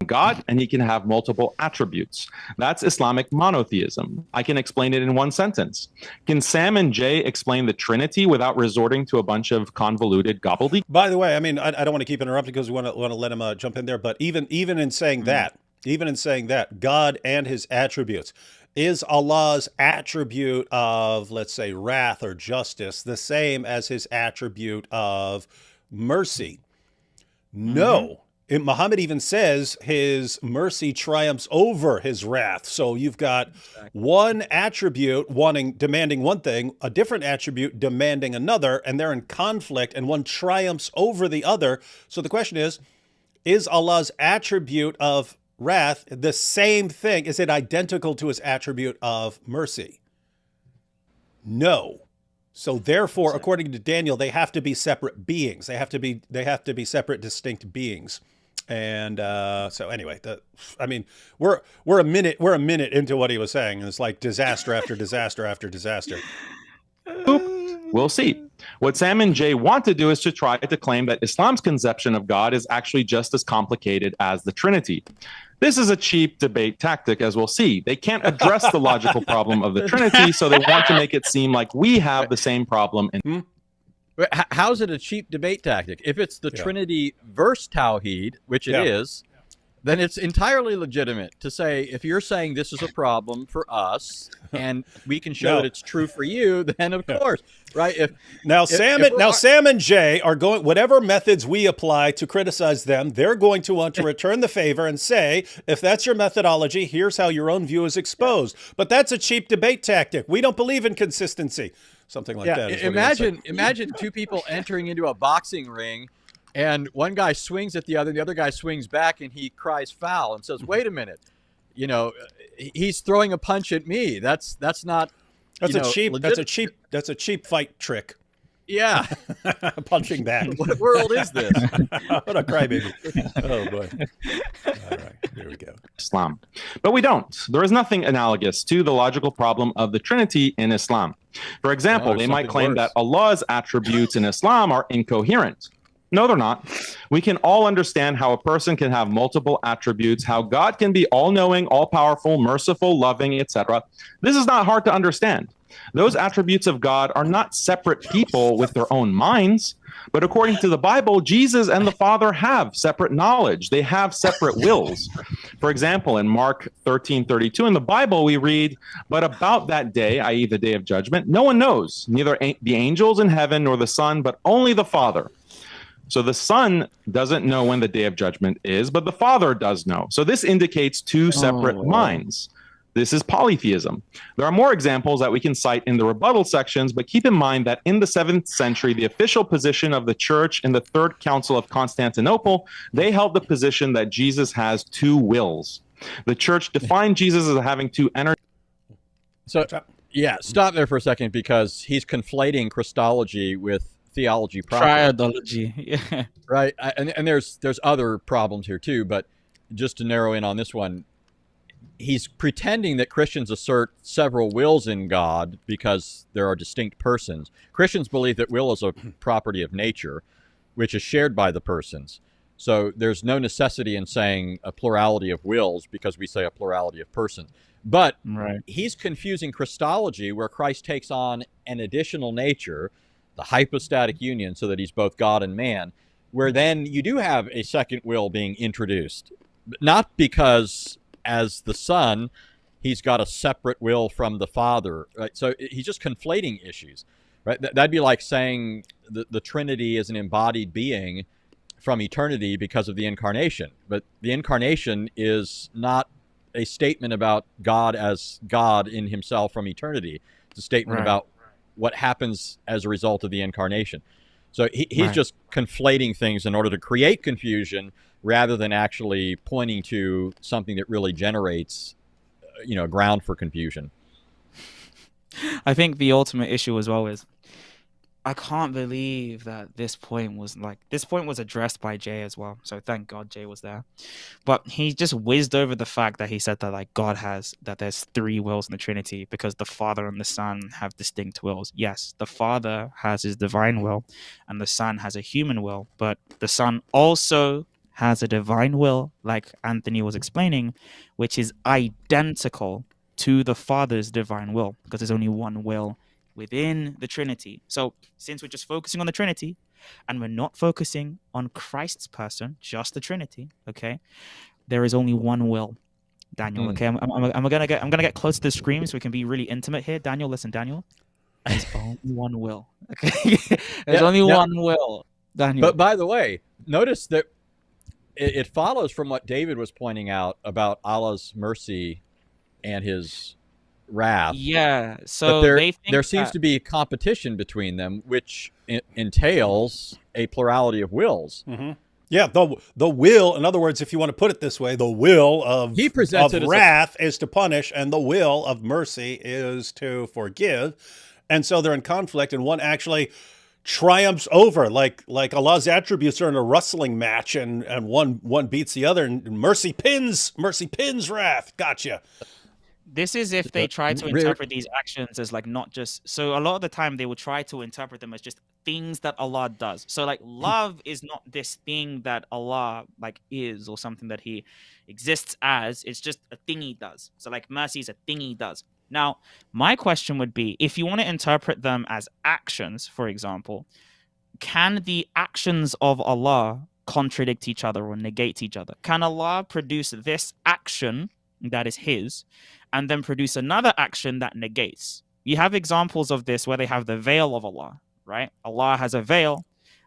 God, and he can have multiple attributes. That's Islamic monotheism. I can explain it in one sentence. Can Sam and Jay explain the Trinity without resorting to a bunch of convoluted gobbledygook? By the way, I mean, I don't want to keep interrupting because we want to let him jump in there. But even in saying that, God and his attributes, is Allah's attribute of, let's say, wrath or justice the same as his attribute of mercy? No. Muhammad even says his mercy triumphs over his wrath. So you've got one attribute demanding one thing, a different attribute demanding another, and they're in conflict, and one triumphs over the other. So the question is Allah's attribute of wrath the same thing? Is it identical to his attribute of mercy? No. So therefore, according to Daniel, they have to be separate beings. They have to be separate, distinct beings. And so anyway, I mean, we're a minute into what he was saying, and it's like disaster after disaster after disaster. We'll see. What Sam and Jay want to do is to try to claim that Islam's conception of God is actually just as complicated as the Trinity. This is a cheap debate tactic, as we'll see. They can't address the logical problem of the Trinity, so they want to make it seem like we have the same problem. How is it a cheap debate tactic? If it's the Trinity versus Tawhid, which it is, then it's entirely legitimate to say, if you're saying this is a problem for us and we can show that it's true for you, then of course, right? Sam and Jay are going, whatever methods we apply to criticize them, they're going to want to return the favor and say, if that's your methodology, here's how your own view is exposed. But that's a cheap debate tactic. We don't believe in consistency. Something like that. Imagine two people entering into a boxing ring, and one guy swings at the other, and the other guy swings back, and he cries foul and says, "Wait a minute, he's throwing a punch at me. That's not. That's a cheap fight trick." Yeah, punching back. What world is this? What a crybaby! Oh boy! All right, here we go. Islam, but we don't. There is nothing analogous to the logical problem of the Trinity in Islam. For example, they might claim that Allah's attributes in Islam are incoherent. No, they're not. We can all understand how a person can have multiple attributes, how God can be all-knowing, all-powerful, merciful, loving, etc. This is not hard to understand. Those attributes of God are not separate people with their own minds, but according to the Bible, Jesus and the Father have separate knowledge. They have separate wills. For example, in Mark 13:32 in the Bible, we read, "But about that day, i.e. the day of judgment, no one knows, neither the angels in heaven nor the Son, but only the Father." So the Son doesn't know when the day of judgment is, but the Father does know. So this indicates two separate minds. This is polytheism. There are more examples that we can cite in the rebuttal sections, but keep in mind that in the 7th century, the official position of the church in the Third Council of Constantinople, they held the position that Jesus has two wills. The church defined Jesus as having two energies. So, stop there for a second, because he's conflating Christology with theology proper. Triadology, yeah. Right, and there's other problems here too, but just to narrow in on this one, he's pretending that Christians assert several wills in God because there are distinct persons. Christians believe that will is a property of nature, which is shared by the persons. So there's no necessity in saying a plurality of wills because we say a plurality of persons. But he's confusing Christology, where Christ takes on an additional nature, the hypostatic union, so that he's both God and man, where then you do have a second will being introduced, not because as the Son he's got a separate will from the Father, right? So he's just conflating issues, right? That'd be like saying the Trinity is an embodied being from eternity because of the incarnation, but the incarnation is not a statement about God as God in himself from eternity. It's a statement about what happens as a result of the incarnation. So he's just conflating things in order to create confusion rather than actually pointing to something that really generates, ground for confusion. I think the ultimate issue as well is I can't believe that this point was addressed by Jay as well. So thank God Jay was there. But he just whizzed over the fact that he said that like that there's three wills in the Trinity because the Father and the Son have distinct wills. Yes, the Father has his divine will and the Son has a human will, but the Son also has a divine will, like Anthony was explaining, which is identical to the Father's divine will because there's only one will within the Trinity. So since we're just focusing on the Trinity and we're not focusing on Christ's person, just the Trinity, okay, there is only one will, Daniel. Okay, I'm gonna get close to the screen so we can be really intimate here. Daniel, listen, Daniel, there's only one will. Okay, there's only one will, Daniel. But by the way, notice that it follows from what David was pointing out about Allah's mercy and his wrath. Yeah, so there seems to be a competition between them, which entails a plurality of wills. Mm-hmm. Yeah, the will, in other words, if you want to put it this way, the will of wrath is to punish, and the will of mercy is to forgive. And so they're in conflict, and one actually triumphs over, like Allah's attributes are in a wrestling match, and one beats the other, and mercy pins wrath. Gotcha. This is if they try to interpret these actions as like not just, so a lot of the time they will try to interpret them as just things that Allah does. So like love is not this thing that Allah like is or something that he exists as. It's just a thing he does. So like mercy is a thing he does. Now, my question would be, if you want to interpret them as actions, for example, can the actions of Allah contradict each other or negate each other? Can Allah produce this action that is his and then produce another action that negates? You have examples of this where they have the veil of Allah, right? Allah has a veil,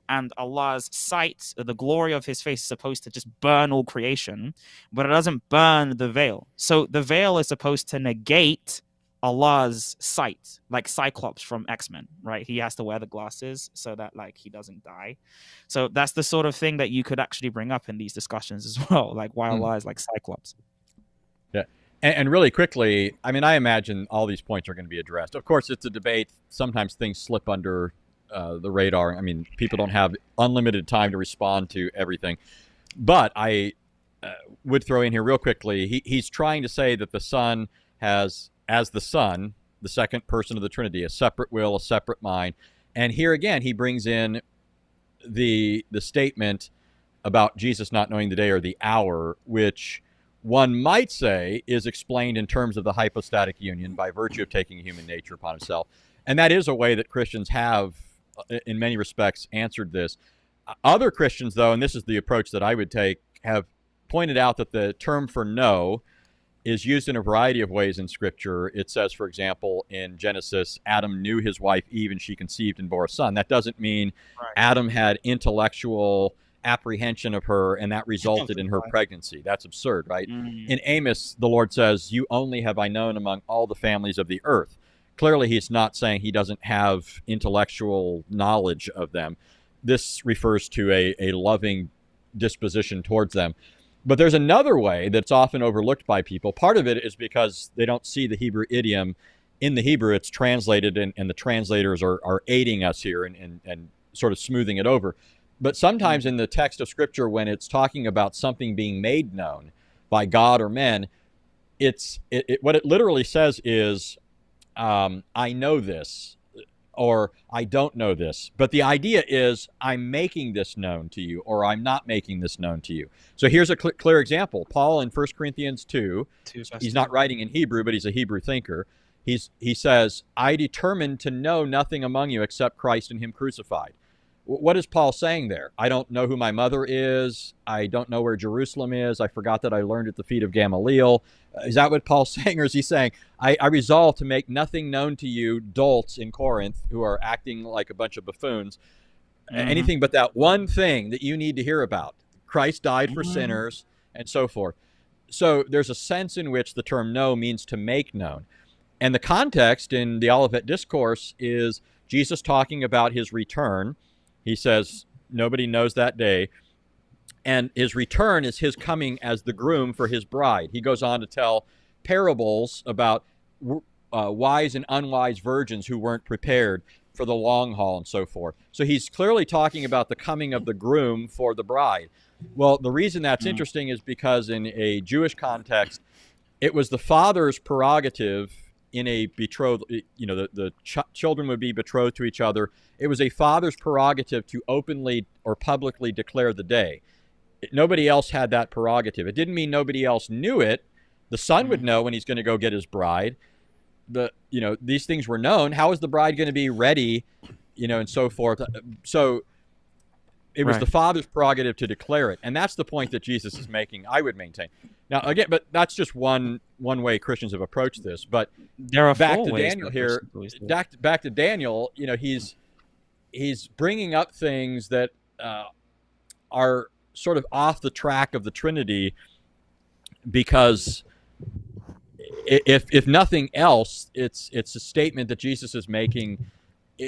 and Allah's sight, the glory of his face, is supposed to just burn all creation, but it doesn't burn the veil. So the veil is supposed to negate Allah's sight, like Cyclops from X-Men, right? He has to wear the glasses so that like he doesn't die. So that's the sort of thing that you could actually bring up in these discussions as well, like why Allah is like Cyclops. Yeah. And really quickly, I mean, I imagine all these points are going to be addressed. Of course, it's a debate. Sometimes things slip under the radar. I mean, people don't have unlimited time to respond to everything. But I would throw in here real quickly, he's trying to say that the Son has, as the Son, the second person of the Trinity, a separate will, a separate mind. And here again, he brings in the statement about Jesus not knowing the day or the hour, which one might say is explained in terms of the hypostatic union by virtue of taking human nature upon himself. And that is a way that Christians have, in many respects, answered this. Other Christians, though, and this is the approach that I would take, have pointed out that the term for know is used in a variety of ways in Scripture. It says, for example, in Genesis, Adam knew his wife Eve and she conceived and bore a son. That doesn't mean Adam had intellectual apprehension of her and that resulted in her pregnancy. That's absurd, right? In Amos, the Lord says, "You only have I known among all the families of the earth." Clearly, he's not saying he doesn't have intellectual knowledge of them. This refers to a loving disposition towards them. But there's another way that's often overlooked by people. Part of it is because they don't see the Hebrew idiom. In the Hebrew, it's translated, and the translators are aiding us here and sort of smoothing it over. But sometimes in the text of Scripture, when it's talking about something being made known by God or men, what it literally says is, I know this, or I don't know this. But the idea is, I'm making this known to you, or I'm not making this known to you. So here's a clear example. Paul in 1 Corinthians 2, he's not writing in Hebrew, but he's a Hebrew thinker. He says, I determined to know nothing among you except Christ and him crucified. What is Paul saying there? I don't know who my mother is. I don't know where Jerusalem is. I forgot that I learned at the feet of Gamaliel. Is that what Paul's saying? Or is he saying, I resolve to make nothing known to you, dolts in Corinth, who are acting like a bunch of buffoons, anything but that one thing that you need to hear about. Christ died for sinners and so forth. So there's a sense in which the term know means to make known. And the context in the Olivet Discourse is Jesus talking about his return. He says, nobody knows that day. And his return is his coming as the groom for his bride. He goes on to tell parables about wise and unwise virgins who weren't prepared for the long haul and so forth. So he's clearly talking about the coming of the groom for the bride. Well, the reason that's interesting is because in a Jewish context, it was the father's prerogative in a betrothal, the children would be betrothed to each other. It was a father's prerogative to openly or publicly declare the day. Nobody else had that prerogative. It didn't mean nobody else knew it. The son would know when he's going to go get his bride. These things were known. How is the bride going to be ready, and so forth? So it was the father's prerogative to declare it. And that's the point that Jesus is making, I would maintain. Now, again, but that's just one way Christians have approached this. But there are back to Daniel here. Back to Daniel, he's bringing up things that are sort of off the track of the Trinity, because if nothing else, it's a statement that Jesus is making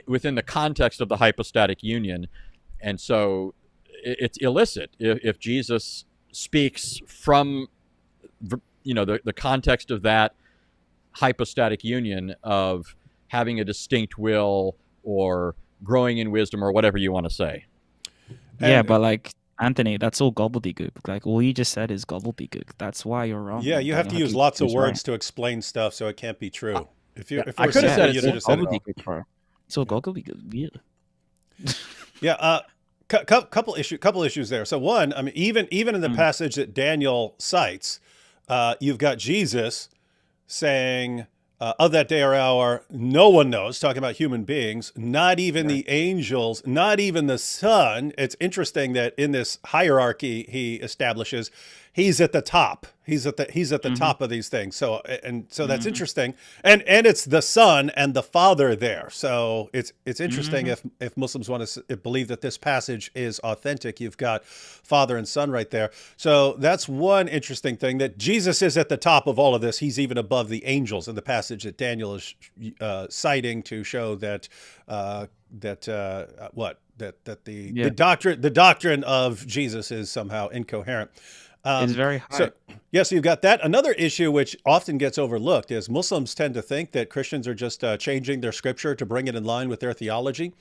within the context of the hypostatic union, and so it's illicit if Jesus speaks from the context of that hypostatic union of having a distinct will or growing in wisdom or whatever you want to say. Yeah, but like, Anthony, that's all gobbledygook. Like, all you just said is gobbledygook. That's why you're wrong. Yeah, you have to use lots of words to explain stuff, so it can't be true. I could have said it's all gobbledygook. It's all gobbledygook. Yeah. Yeah. Couple issues there. So one, I mean, even in the passage that Daniel cites, you've got Jesus saying, of that day or hour, no one knows, talking about human beings, not even the angels, not even the Son. It's interesting that in this hierarchy he establishes, he's at the top. He's at the top of these things. So that's interesting. And it's the Son and the Father there. So it's interesting if Muslims want to believe that this passage is authentic. You've got Father and Son right there. So that's one interesting thing, that Jesus is at the top of all of this. He's even above the angels in the passage that Daniel is citing to show that the doctrine of Jesus is somehow incoherent. It's very high. So you've got that. Another issue which often gets overlooked is Muslims tend to think that Christians are just changing their scripture to bring it in line with their theology.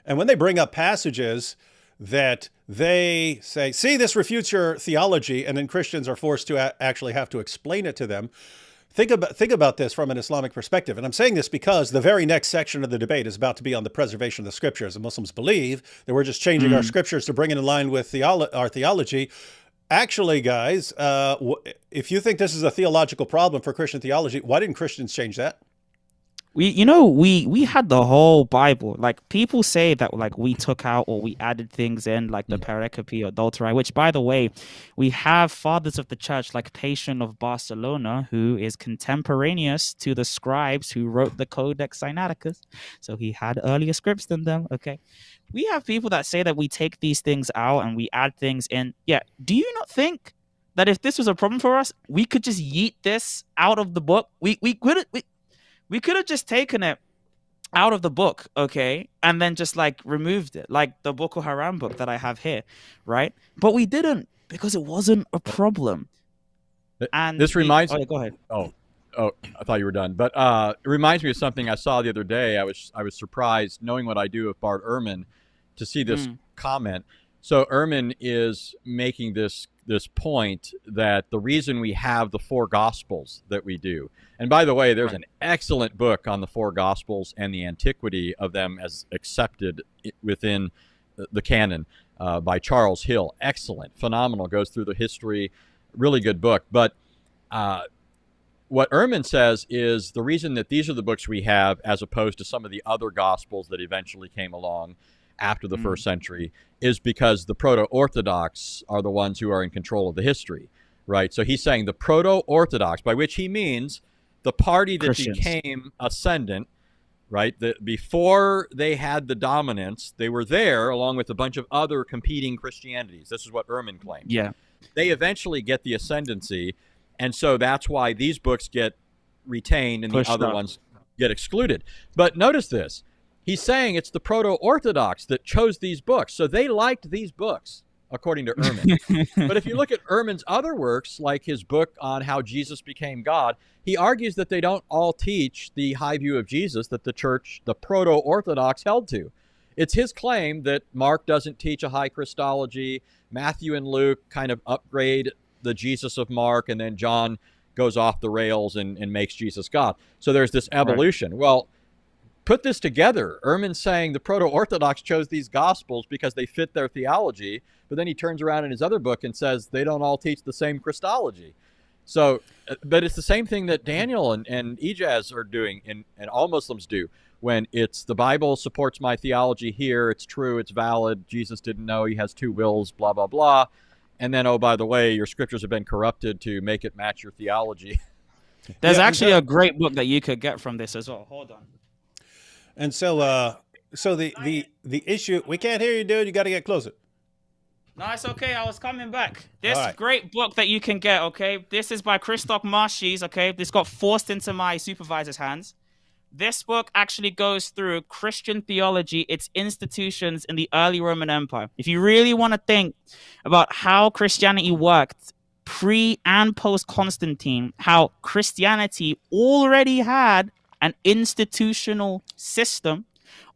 And when they bring up passages that they say, see, this refutes your theology, and then Christians are forced to actually have to explain it to them. Think about this from an Islamic perspective. And I'm saying this because the very next section of the debate is about to be on the preservation of the scriptures. And Muslims believe that we're just changing our scriptures to bring it in line with our theology. Actually, guys, if you think this is a theological problem for Christian theology, why didn't Christians change that? We had the whole Bible. Like, people say that like we took out or we added things in, like the pericope or adultery, which, by the way, we have fathers of the church like Pacian of Barcelona, who is contemporaneous to the scribes who wrote the Codex Sinaiticus. So he had earlier scripts than them. Okay. We have people that say that we take these things out and we add things in. Yeah. Do you not think that if this was a problem for us, we could just yeet this out of the book? We could have just taken it out of the book, okay, and then just like removed it, like the Boko Haram book that I have here, right? But we didn't, because it wasn't a problem. And this reminds me. Go ahead. Oh, I thought you were done. But it reminds me of something I saw the other day. I was surprised, knowing what I do with Bart Ehrman, to see this comment. So Ehrman is making this point that the reason we have the four Gospels that we do, and by the way, there's an excellent book on the four Gospels and the antiquity of them as accepted within the canon by Charles Hill. Excellent, phenomenal, goes through the history, really good book. But what Ehrman says is the reason that these are the books we have as opposed to some of the other Gospels that eventually came along after the first century is because the proto-Orthodox are the ones who are in control of the history, right? So he's saying the proto-Orthodox, by which he means the party that Christians. became ascendant, right? Before they had the dominance, they were there along with a bunch of other competing Christianities. This is what Ehrman claims. Yeah. They eventually get the ascendancy, and so that's why these books get retained and Pushed the other up. ones get excluded. But notice this. He's saying it's the proto-Orthodox that chose these books. So they liked these books, according to Ehrman. But if you look at Ehrman's other works, like his book on how Jesus became God, he argues that they don't all teach the high view of Jesus that the church, the proto-Orthodox, held to. It's his claim that Mark doesn't teach a high Christology, Matthew and Luke kind of upgrade the Jesus of Mark, and then John goes off the rails and makes Jesus God. So there's this evolution. Right. Well, put this together. Ehrman's saying the proto-Orthodox chose these Gospels because they fit their theology, but then he turns around in his other book and says they don't all teach the same Christology. So, but it's the same thing that Daniel and Ijaz are doing, and all Muslims do. When it's the Bible supports my theology here, it's true, it's valid, Jesus didn't know he has two wills, blah, blah, blah. And then, oh, by the way, your scriptures have been corrupted to make it match your theology. There's actually a great book that you could get from this as well. Hold on. And so, so the issue, we can't hear you, dude. You got to get closer. No, it's okay. I was coming back. This great book that you can get, okay? This is by Christoph Marschis, okay? This got forced into my supervisor's hands. This book actually goes through Christian theology, its institutions in the early Roman Empire. If you really want to think about how Christianity worked pre and post Constantine, how Christianity already had an institutional system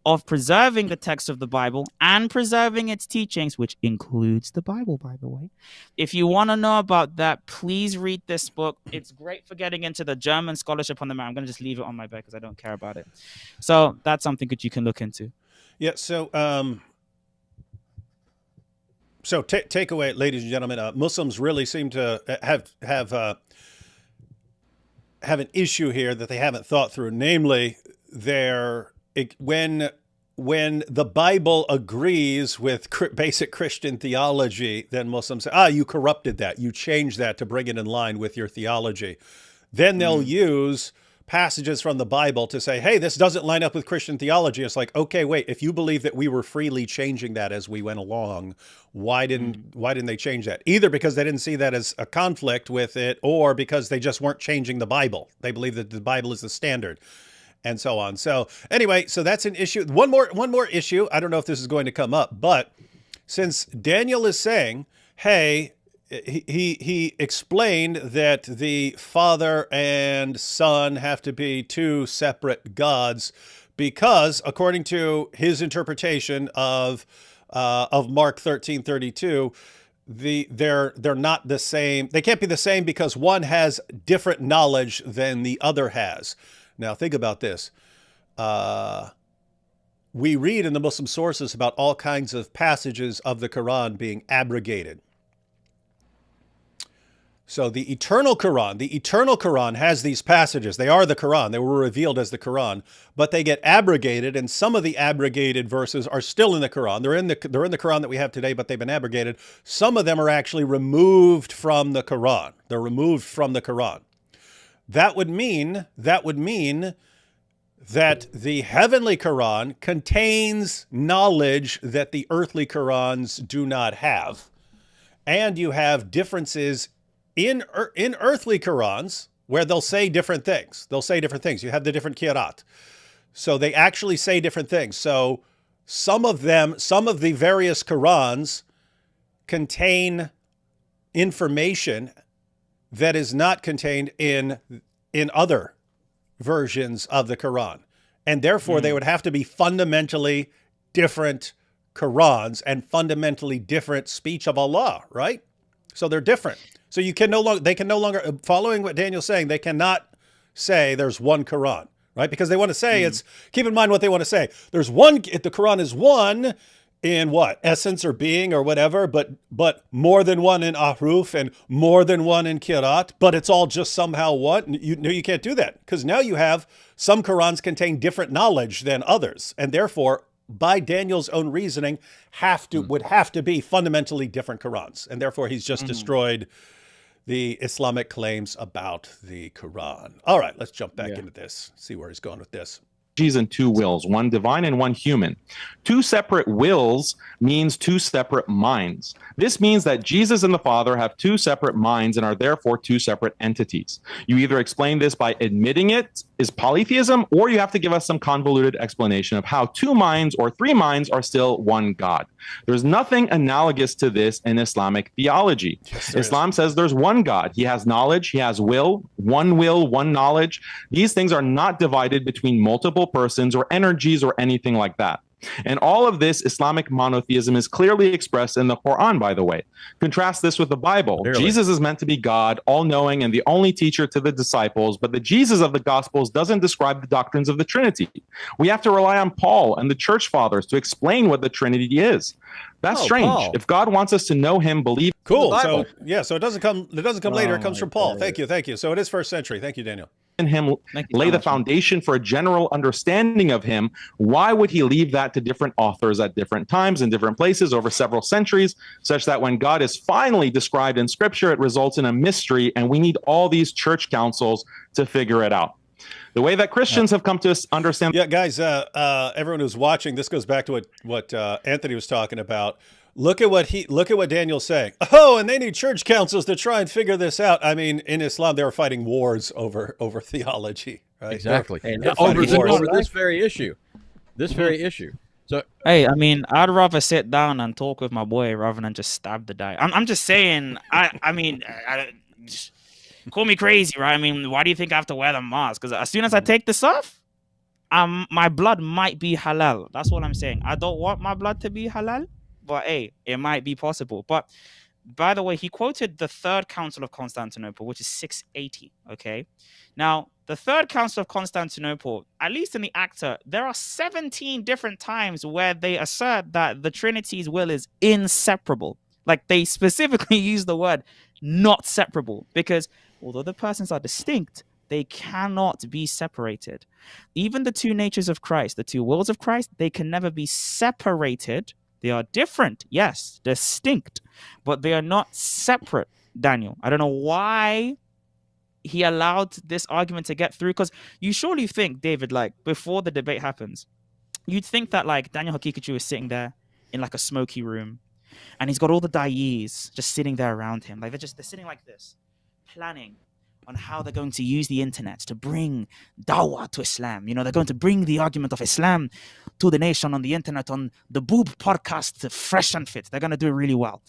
of preserving the text of the Bible and preserving its teachings, which includes the Bible, by the way. If you want to know about that, please read this book. It's great for getting into the German scholarship on the matter. I'm going to just leave it on my bed because I don't care about it. So that's something that you can look into. Yeah. So, take away, ladies and gentlemen, Muslims really seem to have an issue here that they haven't thought through. Namely, when the Bible agrees with basic Christian theology, then Muslims say, you corrupted that. You changed that to bring it in line with your theology. Then they'll use passages from the Bible to say, hey, this doesn't line up with Christian theology. It's like, okay, wait, if you believe that we were freely changing that as we went along, why didn't they change that? Either because they didn't see that as a conflict with it, or because they just weren't changing the Bible. They believe that the Bible is the standard, and so on. So anyway, so that's an issue. One more issue. I don't know if this is going to come up, but since Daniel is saying, hey, he explained that the Father and Son have to be two separate gods because, according to his interpretation of Mark 13:32, they're not the same. They can't be the same because one has different knowledge than the other has. Now, think about this. We read in the Muslim sources about all kinds of passages of the Quran being abrogated. So the eternal Quran has these passages. They are the Quran. They were revealed as the Quran, but they get abrogated, and some of the abrogated verses are still in the Quran. They're in the Quran that we have today, but they've been abrogated. Some of them are actually removed from the Quran. They're removed from the Quran. That would mean that the heavenly Quran contains knowledge that the earthly Qurans do not have. And you have differences in earthly Qurans where they'll say different things. You have the different qira'at. So they actually say different things. So some of the various Qurans contain information that is not contained in other versions of the Quran. And therefore, they would have to be fundamentally different Qurans and fundamentally different speech of Allah, right? So they're different. So they can no longer, following what Daniel's saying, they cannot say there's one Quran, right? Because they want to say keep in mind what they want to say. There's one, the Quran is one in what? Essence or being or whatever, but more than one in ahruf and more than one in kirat, but it's all just somehow what? You can't do that because now you have some Qurans contain different knowledge than others, and therefore by Daniel's own reasoning, would have to be fundamentally different Qurans. And therefore, he's just destroyed the Islamic claims about the Quran. All right, let's jump back into this, see where he's going with this. And two wills, one divine and one human. Two separate wills means two separate minds. This means that Jesus and the Father have two separate minds and are therefore two separate entities. You either explain this by admitting it is polytheism, or you have to give us some convoluted explanation of how two minds or three minds are still one God. There's nothing analogous to this in Islamic theology. Yes, Islam says there's one God. He has knowledge, he has will, one knowledge. These things are not divided between multiple persons or energies or anything like that. And all of this Islamic monotheism is clearly expressed in the Quran, by the way. Contrast this with the Bible. Clearly. Jesus is meant to be God, all-knowing, and the only teacher to the disciples, but the Jesus of the Gospels doesn't describe the doctrines of the Trinity. We have to rely on Paul and the church fathers to explain what the Trinity is. That's strange. Paul. If God wants us to know him, believe. Cool. So it doesn't come later. It comes from Paul. Thank you. So it is first century. Thank you, Daniel. In him, lay the foundation for a general understanding of him. Why would he leave that to different authors at different times and different places over several centuries, such that when God is finally described in Scripture, it results in a mystery, and we need all these church councils to figure it out. The way that Christians have come to understand. Yeah, guys, everyone who's watching, this goes back to what Anthony was talking about. Look at what Daniel's saying. Oh, and they need church councils to try and figure this out. I mean, in Islam, they were fighting wars over theology, right? Exactly. Over this very issue. So, hey, I mean, I'd rather sit down and talk with my boy rather than just stab the guy. I'm just saying. Call me crazy, right? I mean, why do you think I have to wear the mask? Because as soon as I take this off, my blood might be halal. That's what I'm saying. I don't want my blood to be halal. But hey, it might be possible. But by the way, he quoted the Third Council of Constantinople, which is 680. Okay. Now, the Third Council of Constantinople, at least in the Acta, there are 17 different times where they assert that the Trinity's will is inseparable. Like they specifically use the word not separable, because although the persons are distinct, they cannot be separated. Even the two natures of Christ, the two wills of Christ, they can never be separated. They are different, yes, distinct, but they are not separate, Daniel. I don't know why he allowed this argument to get through, because you surely think, David, like, before the debate happens, you'd think that, like, Daniel Hakikachu is sitting there in, like, a smoky room, and he's got all the da'is just sitting there around him. Like, they're sitting like this, planning on how they're going to use the internet to bring dawah to Islam. You know, they're going to bring the argument of Islam to the nation on the internet, on the Boob podcast, Fresh and Fit. They're going to do it really well.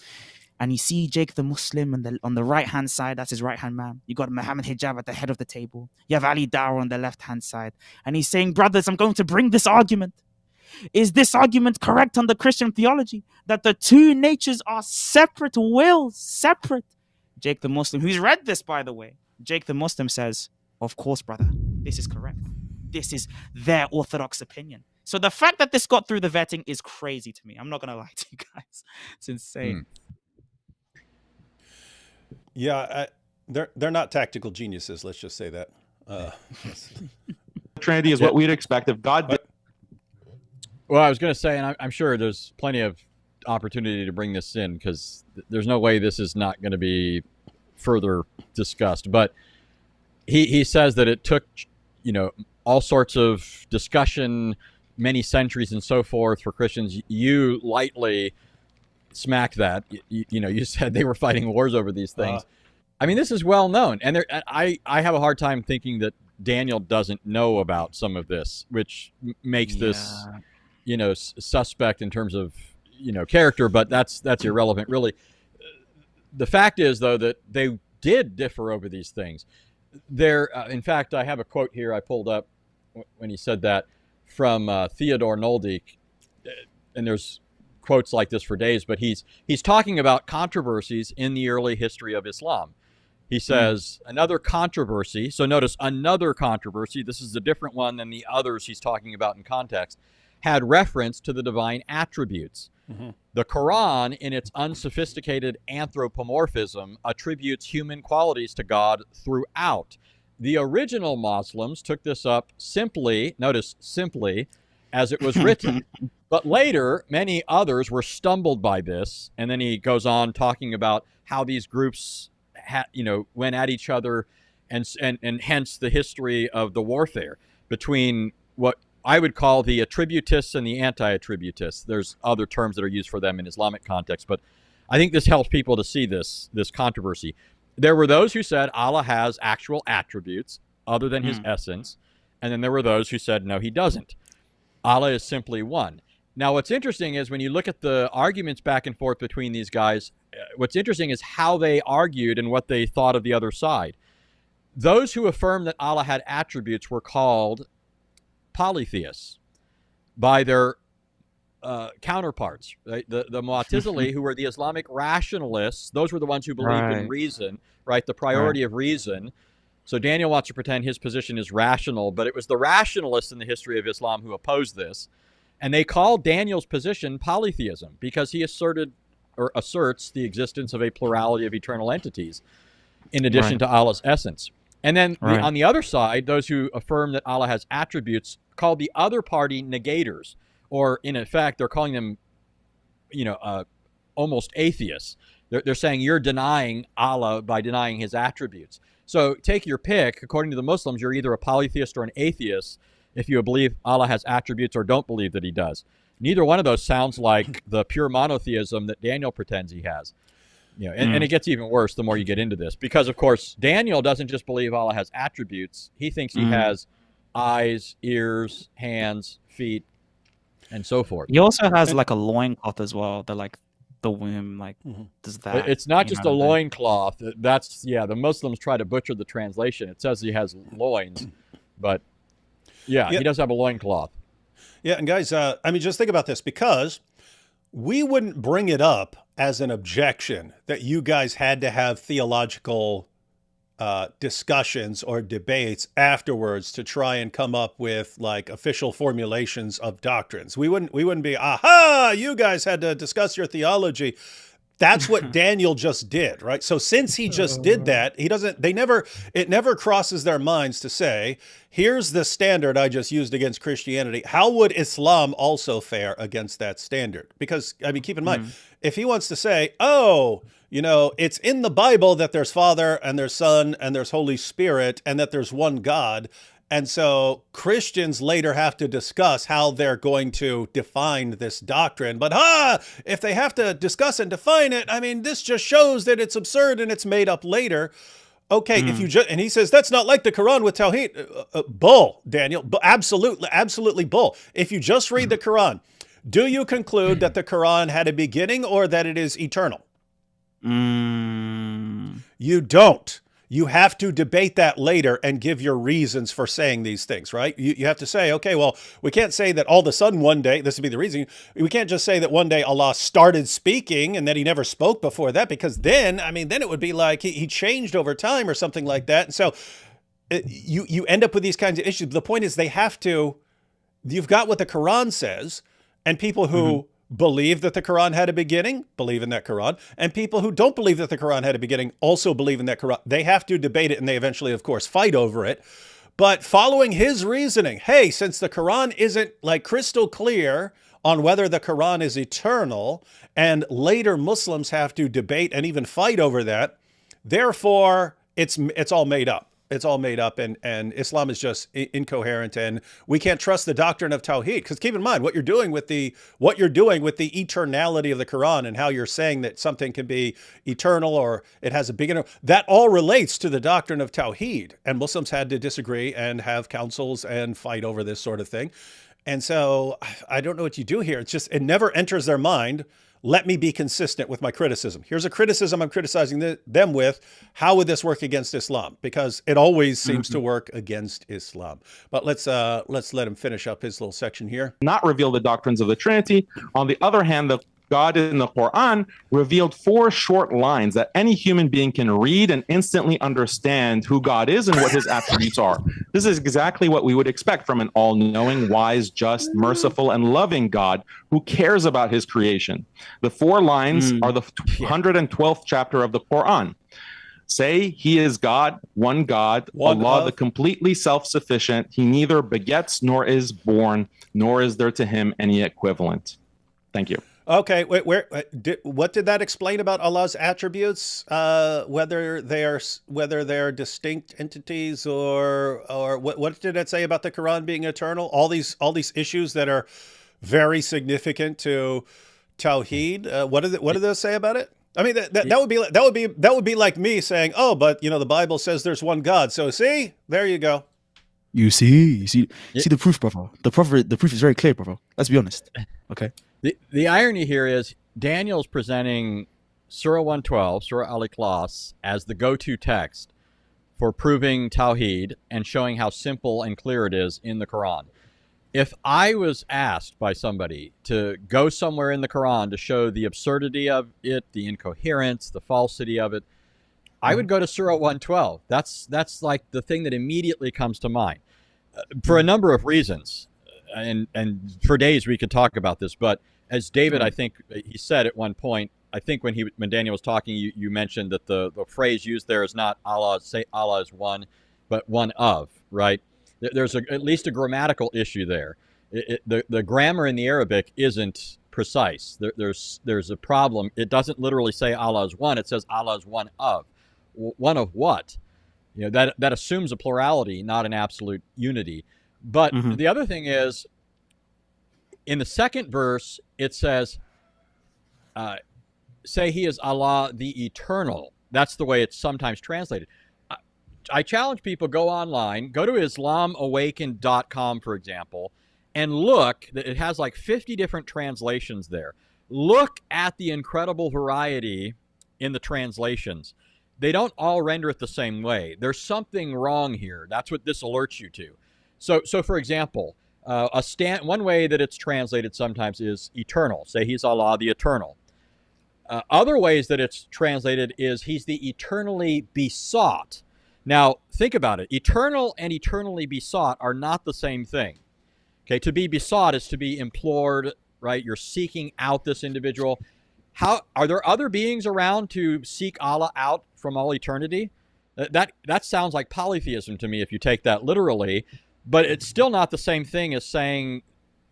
And you see Jake the Muslim on the right-hand side. That's his right-hand man. You got Muhammad Hijab at the head of the table. You have Ali Dawah on the left-hand side. And he's saying, brothers, I'm going to bring this argument. Is this argument correct on the Christian theology? That the two natures are separate wills, separate. Jake the Muslim, who's read this, by the way, Jake the Muslim says, of course, brother, this is correct. This is their orthodox opinion. So the fact that this got through the vetting is crazy to me. I'm not going to lie to you guys. It's insane. Yeah, they're not tactical geniuses. Let's just say that. Trinity is what we'd expect if God did. Well, I was going to say, and I'm sure there's plenty of opportunity to bring this in, because there's no way this is not going to be further discussed, but he says that it took, all sorts of discussion, many centuries and so forth for Christians. You lightly smacked that. You said they were fighting wars over these things. I mean, this is well known, and I have a hard time thinking that Daniel doesn't know about some of this, which makes this, suspect in terms of character. But that's irrelevant, really. The fact is, though, that they did differ over these things. In fact, I have a quote here I pulled up when he said that from Theodore Noldik, and there's quotes like this for days, but he's talking about controversies in the early history of Islam. He says, another controversy, so notice another controversy, this is a different one than the others he's talking about in context, had reference to the divine attributes. The Quran, in its unsophisticated anthropomorphism, attributes human qualities to God throughout. The original Muslims took this up simply, notice simply, as it was written, But later, many others were stumbled by this, and then he goes on talking about how these groups, went at each other, and hence the history of the warfare between what I would call the attributists and the anti-attributists. There's other terms that are used for them in Islamic context, but I think this helps people to see this controversy. There were those who said Allah has actual attributes other than his essence, and then there were those who said no, he doesn't. Allah is simply one. Now, what's interesting is when you look at the arguments back and forth between these guys, what's interesting is how they argued and what they thought of the other side. Those who affirmed that Allah had attributes were called polytheists by their counterparts. Right? The Mu'tazili, who were the Islamic rationalists, those were the ones who believed in reason, right? The priority of reason. So Daniel wants to pretend his position is rational, but it was the rationalists in the history of Islam who opposed this. And they called Daniel's position polytheism because he asserts the existence of a plurality of eternal entities in addition to Allah's essence. And then on the other side, those who affirm that Allah has attributes called the other party negators, or in effect, they're calling them, almost atheists. They're saying you're denying Allah by denying his attributes. So take your pick. According to the Muslims, you're either a polytheist or an atheist if you believe Allah has attributes or don't believe that he does. Neither one of those sounds like the pure monotheism that Daniel pretends he has. And it gets even worse the more you get into this, because of course Daniel doesn't just believe Allah has attributes. He thinks he has eyes, ears, hands, feet, and so forth. He also has like a loincloth as well. The womb, does that? It's not just a loincloth. That's the Muslims try to butcher the translation. It says he has loins, but he does have a loincloth. Yeah, and guys, just think about this, because we wouldn't bring it up as an objection that you guys had to have theological discussions or debates afterwards to try and come up with like official formulations of doctrines. We wouldn't be, aha, you guys had to discuss your theology. That's what Daniel just did, right? So since he just did that, it never crosses their minds to say, here's the standard I just used against Christianity. How would Islam also fare against that standard? Because, keep in mind, if he wants to say, it's in the Bible that there's Father and there's Son and there's Holy Spirit and that there's one God, and so Christians later have to discuss how they're going to define this doctrine. But if they have to discuss and define it, this just shows that it's absurd and it's made up later. Okay, if you and he says that's not like the Quran with Tawhid. Bull, Daniel. Absolutely bull. If you just read the Quran, do you conclude that the Quran had a beginning or that it is eternal? You don't. You have to debate that later and give your reasons for saying these things, right? You have to say, okay, well, we can't say that all of a sudden one day, this would be the reason, we can't just say that one day Allah started speaking and that he never spoke before that, because then it would be like he changed over time or something like that. And so you end up with these kinds of issues. The point is you've got what the Quran says, and people who believe that the Quran had a beginning, believe in that Quran, and people who don't believe that the Quran had a beginning also believe in that Quran. They have to debate it, and they eventually, of course, fight over it. But following his reasoning, hey, since the Quran isn't like crystal clear on whether the Quran is eternal, and later Muslims have to debate and even fight over that, therefore it's all made up. It's all made up, and Islam is just incoherent, and we can't trust the doctrine of Tawhid. Because keep in mind what you're doing with the eternality of the Quran, and how you're saying that something can be eternal or it has a beginning. That all relates to the doctrine of Tawhid, and Muslims had to disagree and have councils and fight over this sort of thing. And so I don't know what you do here. It never enters their mind. Let me be consistent with my criticism. Here's a criticism I'm criticizing them with. How would this work against Islam? Because it always seems to work against Islam. But let's let him finish up his little section here. Not reveal the doctrines of the Trinity. On the other hand, the God in the Quran revealed 4 short lines that any human being can read and instantly understand who God is and what his attributes are. This is exactly what we would expect from an all-knowing, wise, just, merciful, and loving God who cares about his creation. The 4 lines are the 112th chapter of the Quran. Say he is God, one God, One Allah, of? the completely self-sufficient. He neither begets nor is born, nor is there to him any equivalent. Thank you. Okay, wait, what did that explain about Allah's attributes? Whether they are distinct entities, or what did it say about the Quran being eternal? All these issues that are very significant to Tawhid. What did those say about it? I mean, that would be like me saying, oh, but the Bible says there's one God. So see, there you go. You see the proof, brother. The proof is very clear, brother. Let's be honest. Okay. The irony here is Daniel's presenting Surah 112, Surah Al-Ikhlas, as the go-to text for proving Tawhid and showing how simple and clear it is in the Quran. If I was asked by somebody to go somewhere in the Quran to show the absurdity of it, the incoherence, the falsity of it, I would go to Surah 112. That's like the thing that immediately comes to mind for a number of reasons. And for days we could talk about this, but as David, I think he said at one point, I think when Daniel was talking, you mentioned that the phrase used there is not Allah, say Allah is one, but one of, right? There's at least a grammatical issue there. The grammar in the Arabic isn't precise. There's a problem. It doesn't literally say Allah is one. It says Allah is one of. One of what? That assumes a plurality, not an absolute unity. But the other thing is, in the second verse, it says, say he is Allah the Eternal. That's the way it's sometimes translated. I challenge people, go online, go to islamawakened.com, for example, and look. It has like 50 different translations there. Look at the incredible variety in the translations. They don't all render it the same way. There's something wrong here. That's what this alerts you to. So for example, one way that it's translated sometimes is eternal. Say he's Allah the Eternal. Other ways that it's translated is he's the eternally besought. Now, think about it. Eternal and eternally besought are not the same thing. Okay, to be besought is to be implored, right? You're seeking out this individual. Are there other beings around to seek Allah out from all eternity? That sounds like polytheism to me if you take that literally. But it's still not the same thing as saying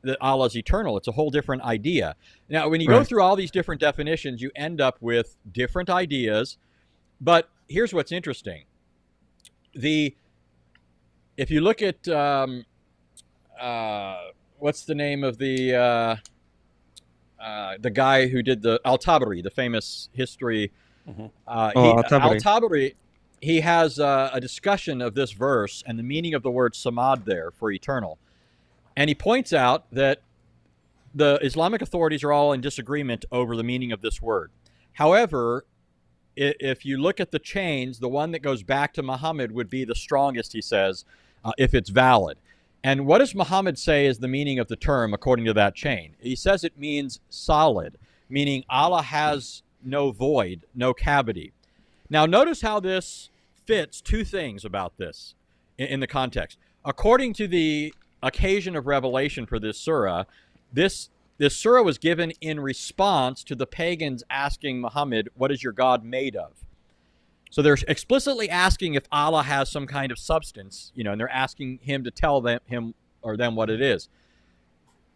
that Allah is eternal. It's a whole different idea. Now, when you go through all these different definitions, you end up with different ideas. But here's what's interesting. If you look at what's the name of the guy who did the Al-Tabari, the famous history. Al-Tabari. He has a discussion of this verse and the meaning of the word samad there for eternal. And he points out that the Islamic authorities are all in disagreement over the meaning of this word. However, if you look at the chains, the one that goes back to Muhammad would be the strongest, he says, if it's valid. And what does Muhammad say is the meaning of the term according to that chain? He says it means solid, meaning Allah has no void, no cavity. Now, notice how this fits two things about this in the context. According to the occasion of revelation for this surah, this surah was given in response to the pagans asking Muhammad, what is your God made of? So they're explicitly asking if Allah has some kind of substance, and they're asking him to tell them what it is.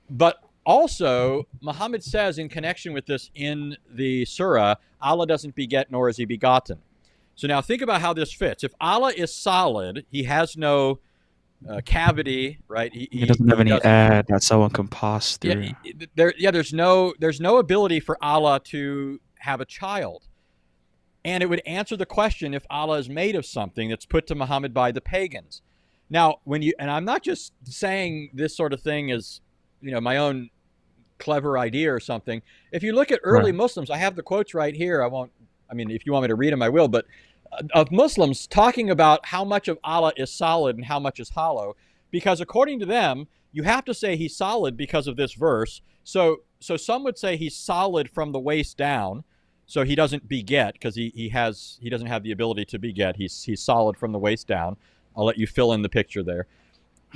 But also, Muhammad says in connection with this in the surah, Allah doesn't beget nor is he begotten. So now think about how this fits. If Allah is solid, he has no cavity, right? He doesn't have any air that someone can pass through. There's no ability for Allah to have a child. And it would answer the question if Allah is made of something that's put to Muhammad by the pagans. Now, and I'm not just saying this sort of thing as, my own clever idea or something. If you look at early Muslims, I have the quotes right here. If you want me to read them, I will. But of Muslims talking about how much of Allah is solid and how much is hollow, because according to them, you have to say he's solid because of this verse. So some would say he's solid from the waist down, so he doesn't beget because he doesn't have the ability to beget. He's solid from the waist down. I'll let you fill in the picture there.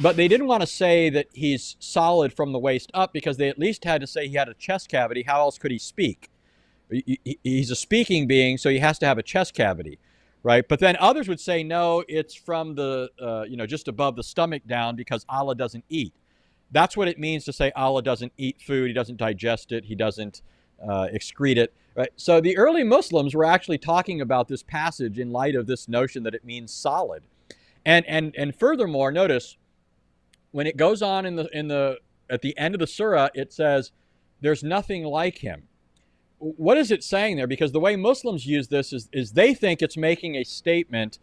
But they didn't want to say that he's solid from the waist up because they at least had to say he had a chest cavity. How else could he speak? He's a speaking being, so he has to have a chest cavity. right? But then others would say, no, it's from the, just above the stomach down because Allah doesn't eat. That's what it means to say Allah doesn't eat food. He doesn't digest it. He doesn't excrete it. Right? So the early Muslims were actually talking about this passage in light of this notion that it means solid. And furthermore, notice when it goes on at the end of the surah, it says, there's nothing like him. What is it saying there? Because the way Muslims use this is they think it's making a statement,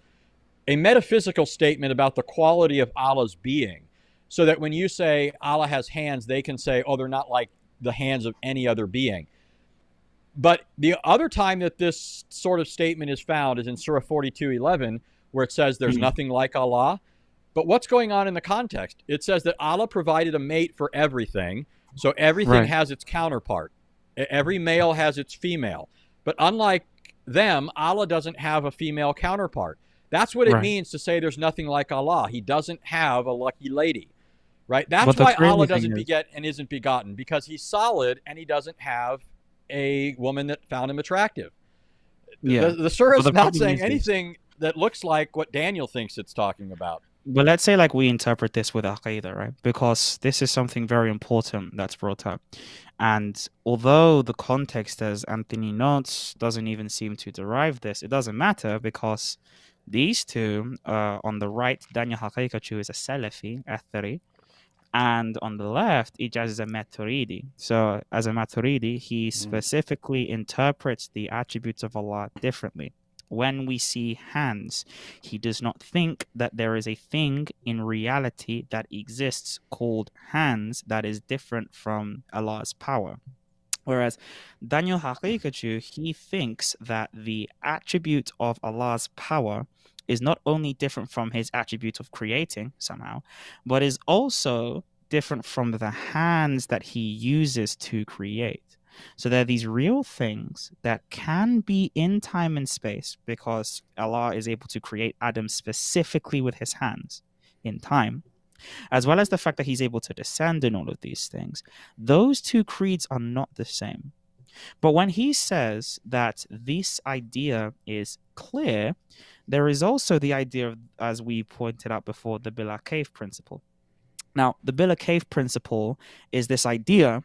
a metaphysical statement about the quality of Allah's being. So that when you say Allah has hands, they can say, oh, they're not like the hands of any other being. But the other time that this sort of statement is found is in Surah 42:11, where it says there's nothing like Allah. But what's going on in the context? It says that Allah provided a mate for everything, so everything has its counterpart. Every male has its female. But unlike them, Allah doesn't have a female counterpart. That's what it means to say there's nothing like Allah. He doesn't have a lucky lady, right? That's why Allah doesn't beget and isn't begotten, because he's solid and he doesn't have a woman that found him attractive. The surah is not saying anything that looks like what Daniel thinks it's talking about. But let's say like we interpret this with Aqidah, right? Because this is something very important that's brought up. And although the context, as Anthony notes, doesn't even seem to derive this, it doesn't matter because these two, on the right, Daniel Haqiqatjou is a Salafi, Athari, and on the left, Ijaz is a Maturidi. So as a Maturidi, he specifically interprets the attributes of Allah differently. When we see hands, he does not think that there is a thing in reality that exists called hands that is different from Allah's power. Whereas Daniel Haqiqatjou, he thinks that the attribute of Allah's power is not only different from his attribute of creating somehow, but is also different from the hands that he uses to create. So there are these real things that can be in time and space because Allah is able to create Adam specifically with his hands in time, as well as the fact that he's able to descend in all of these things. Those two creeds are not the same. But when he says that this idea is clear, there is also the idea of, as we pointed out before, the Bila Cave principle. Now, the Bila Cave principle is this idea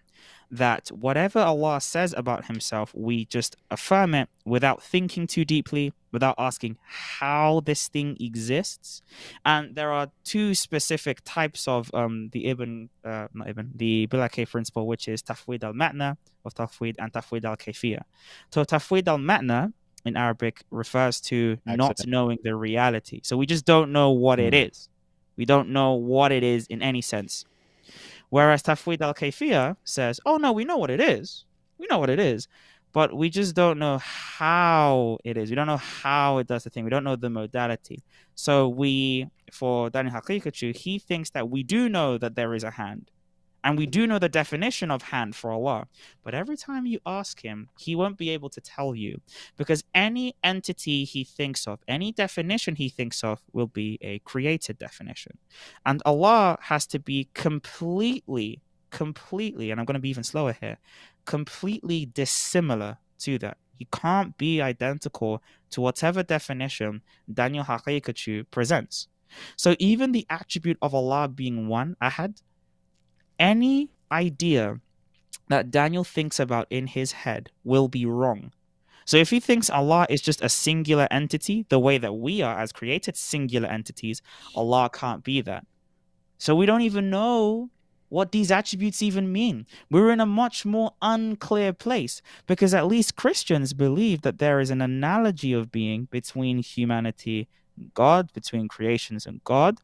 that whatever Allah says about himself, we just affirm it without thinking too deeply, without asking how this thing exists. And there are two specific types of the Bila Cave principle, which is Tawhid al-Ma'na of Tawhid and Tawhid al-Kayfiyya. So Tawhid al-Ma'na in Arabic refers to not knowing the reality. So we just don't know what it is. We don't know what it is in any sense. Whereas Tawhid al-Kayfiyya says, oh no, we know what it is. We know what it is. But we just don't know how it is. We don't know how it does the thing. We don't know the modality. So for Daniel Haqiqatjou, he thinks that we do know that there is a hand. And we do know the definition of hand for Allah. But every time you ask him, he won't be able to tell you. Because any entity he thinks of, any definition he thinks of will be a created definition. And Allah has to be completely, and I'm going to be even slower here, completely dissimilar to that. He can't be identical to whatever definition Daniel Haqiqatjou presents. So even the attribute of Allah being one, Ahad, any idea that Daniel thinks about in his head will be wrong. So if he thinks Allah is just a singular entity, the way that we are as created singular entities, Allah can't be that. So we don't even know what these attributes even mean. We're in a much more unclear place because at least Christians believe that there is an analogy of being between humanity and God, between creations and God.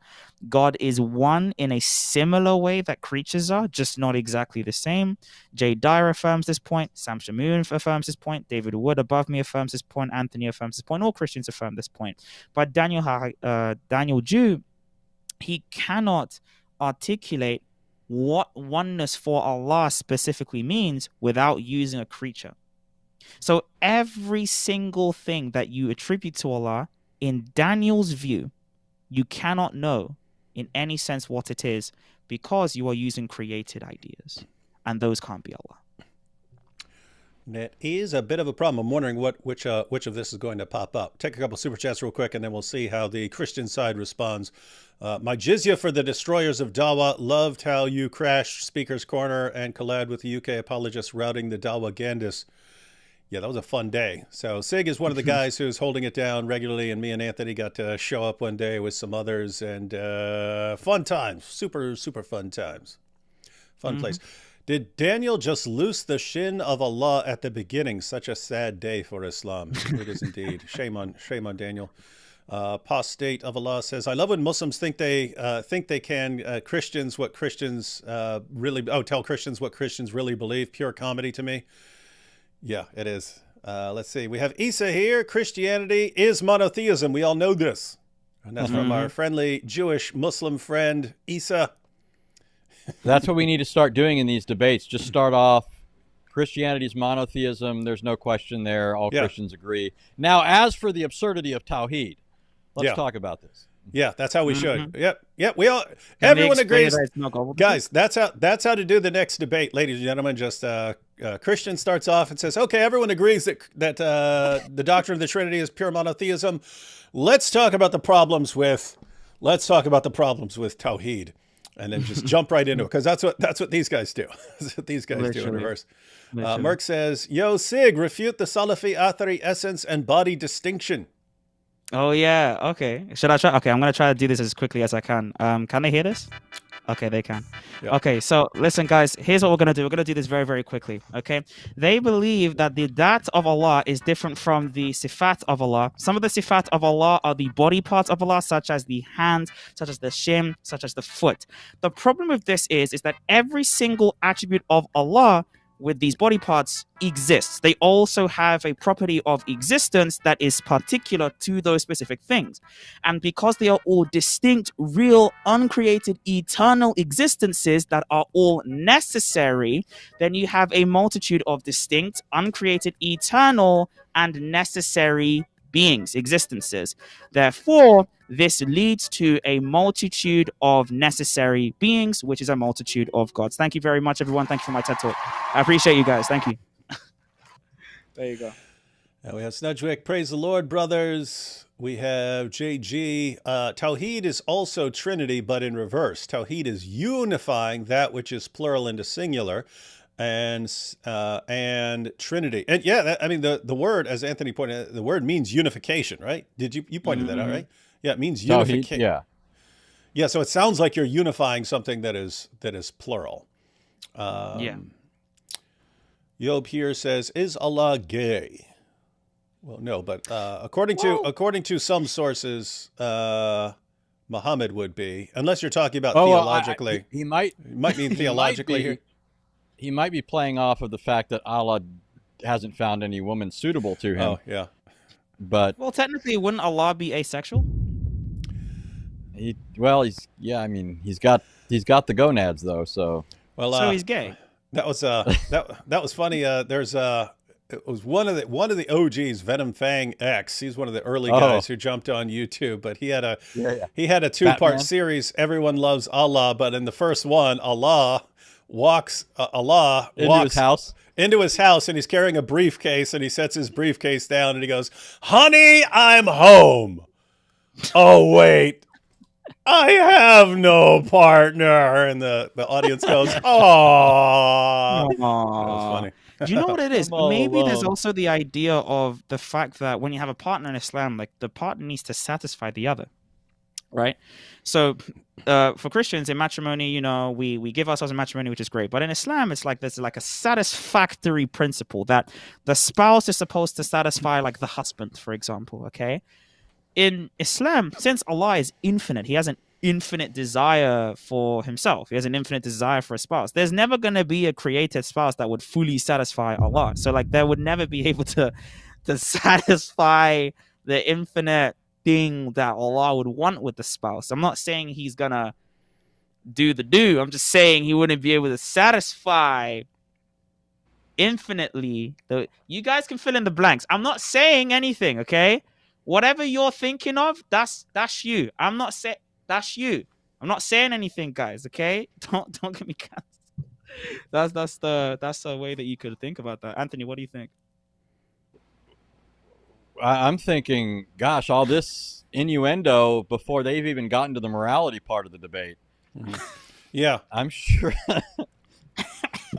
God is one in a similar way that creatures are, just not exactly the same. Jay Dyer affirms this point. Sam Shamoon affirms this point. David Wood above me affirms this point. Anthony affirms this point. All Christians affirm this point. But Daniel Jew, he cannot articulate what oneness for Allah specifically means without using a creature. So every single thing that you attribute to Allah, in Daniel's view, you cannot know in any sense what it is because you are using created ideas. And those can't be Allah. It is a bit of a problem. I'm wondering which of this is going to pop up. Take a couple super chats real quick, and then we'll see how the Christian side responds. My jizya for the destroyers of Dawa. Loved how you crashed Speaker's Corner and collabed with the UK apologists routing the Dawa Gandis. Yeah, that was a fun day. So Sig is one of the guys who's holding it down regularly, and me and Anthony got to show up one day with some others, and fun times. Super, super fun times. Fun place. Did Daniel just loose the shin of Allah at the beginning? Such a sad day for Islam. It is indeed. Shame on Daniel. Apostate of Allah says, I love when Muslims think they can Christians what Christians tell Christians what Christians really believe. Pure comedy to me. Yeah, it is. Let's see. We have Isa here. Christianity is monotheism. We all know this. And that's from our friendly Jewish Muslim friend, Isa. That's what we need to start doing in these debates. Just start off, Christianity's monotheism. There's no question there. All Christians agree. Now, as for the absurdity of Tawhid, let's talk about this. Yeah, that's how we should. Yep. We all, everyone agrees. Guys, that's how to do the next debate, ladies and gentlemen. Just Christian starts off and says, okay, everyone agrees that the doctrine of the Trinity is pure monotheism. Let's talk about the problems with Tawhid. And then just jump right into it, because that's what these guys do. That's what these guys do in reverse. Merck says, yo, Sig, refute the Salafi Athari essence and body distinction. Oh, yeah. Okay. Should I try? Okay, I'm going to try to do this as quickly as I can. Can they hear this? Okay, they can. Yep. Okay, so listen, guys. Here's what we're going to do. We're going to do this very, very quickly. Okay? They believe that the Dhat of Allah is different from the Sifat of Allah. Some of the Sifat of Allah are the body parts of Allah, such as the hand, such as the shin, such as the foot. The problem with this is that every single attribute of Allah with these body parts exists. They also have a property of existence that is particular to those specific things. And because they are all distinct, real, uncreated, eternal existences that are all necessary, then you have a multitude of distinct, uncreated, eternal, and necessary beings, existences. Therefore, this leads to a multitude of necessary beings, which is a multitude of gods. Thank you very much, everyone. Thank you for my TED Talk. I appreciate you guys. Thank you. There you go. Now we have Snudgewick. Praise the Lord, brothers. We have JG. Tawhid is also Trinity, but in reverse. Tawhid is unifying that which is plural into singular. And Trinity, and the word, as Anthony pointed out, the word means unification, right? You pointed that out, right? Yeah, it means unification. Yeah. So it sounds like you're unifying something that is plural. Yob here says, "Is Allah gay?" Well, no, but according to some sources, Muhammad would be, unless you're talking about theologically. He might mean theologically here. He might be playing off of the fact that Allah hasn't found any woman suitable to him. Oh, yeah. But technically, wouldn't Allah be asexual? He's got the gonads though, so. Well, so he's gay. That was funny. It was one of the OGs, Venom Fang X. He's one of the early guys who jumped on YouTube, but he had a 2-part series. Everyone loves Allah, but in the first one, Allah walks into his house, and he's carrying a briefcase, and he sets his briefcase down, and he goes, "Honey, I'm home. Oh wait, I have no partner." And the audience goes, "Aww." That was funny. Do you know what it is? Maybe there's also the idea of the fact that when you have a partner in Islam, like the partner needs to satisfy the other, right? So for Christians in matrimony, we give ourselves in matrimony, which is great. But in Islam, it's like there's like a satisfactory principle that the spouse is supposed to satisfy like the husband, for example, okay? In Islam, since Allah is infinite, he has an infinite desire for himself. He has an infinite desire for a spouse. There's never going to be a created spouse that would fully satisfy Allah. So like there would never be able to satisfy the infinite thing that Allah would want with the spouse. I'm not saying he's gonna do the do. I'm just saying he wouldn't be able to satisfy infinitely. You guys can fill in the blanks. I'm not saying anything, okay? Whatever you're thinking of, that's you. That's you. I'm not saying anything, guys, okay? Don't get me cancelled. that's the way that you could think about that. Anthony, what do you think? I'm thinking, gosh, all this innuendo before they've even gotten to the morality part of the debate. Yeah. I'm sure.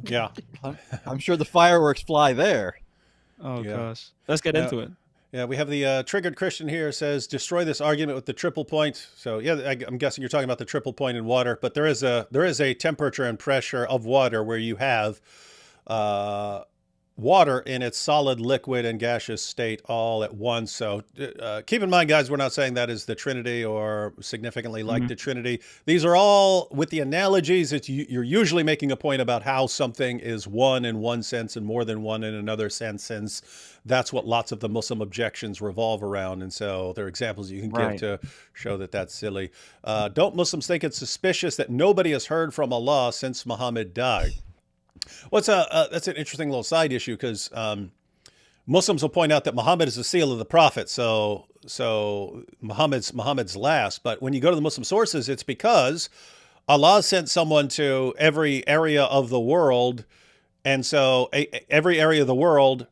Yeah. I'm sure the fireworks fly there. Oh Yeah. gosh, let's get into it. Yeah, we have the triggered Christian here says, destroy this argument with the triple point. So yeah, I'm guessing you're talking about the triple point in water, but there is a temperature and pressure of water where you have water in its solid, liquid, and gaseous state all at once. So keep in mind, guys, we're not saying that is the Trinity or significantly like the Trinity. These are all, with the analogies, you're usually making a point about how something is one in one sense and more than one in another sense, since that's what lots of the Muslim objections revolve around. And so there are examples you can give to show that that's silly. Don't Muslims think it's suspicious that nobody has heard from Allah since Muhammad died? Well, that's an interesting little side issue, because Muslims will point out that Muhammad is the seal of the prophet, so Muhammad's last. But when you go to the Muslim sources, it's because Allah sent someone to every area of the world, and so every area of the world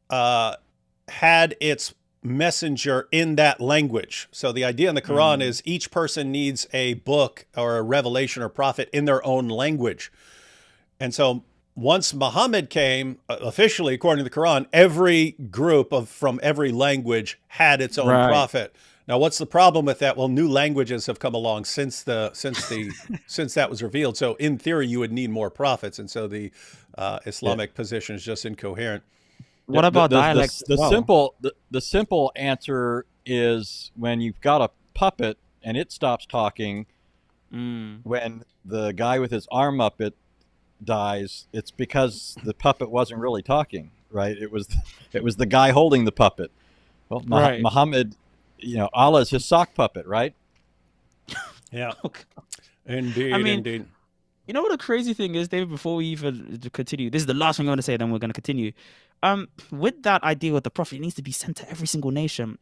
had its messenger in that language. So the idea in the Quran is each person needs a book or a revelation or prophet in their own language. And so once Muhammad came, officially, according to the Quran, every group from every language had its own prophet. Now, what's the problem with that? Well, new languages have come along since that was revealed. So in theory, you would need more prophets. And so the Islamic position is just incoherent. What about dialects? The simple answer is when you've got a puppet and it stops talking, when the guy with his arm up it dies, it's because the puppet wasn't really talking, right? It was the guy holding the puppet. Well, Muhammad, Allah is his sock puppet, right? Yeah. Okay. Indeed, indeed. You know what the crazy thing is, David, before we even continue, this is the last thing I'm going to say, then we're going to continue. With that idea with the prophet, it needs to be sent to every single nation.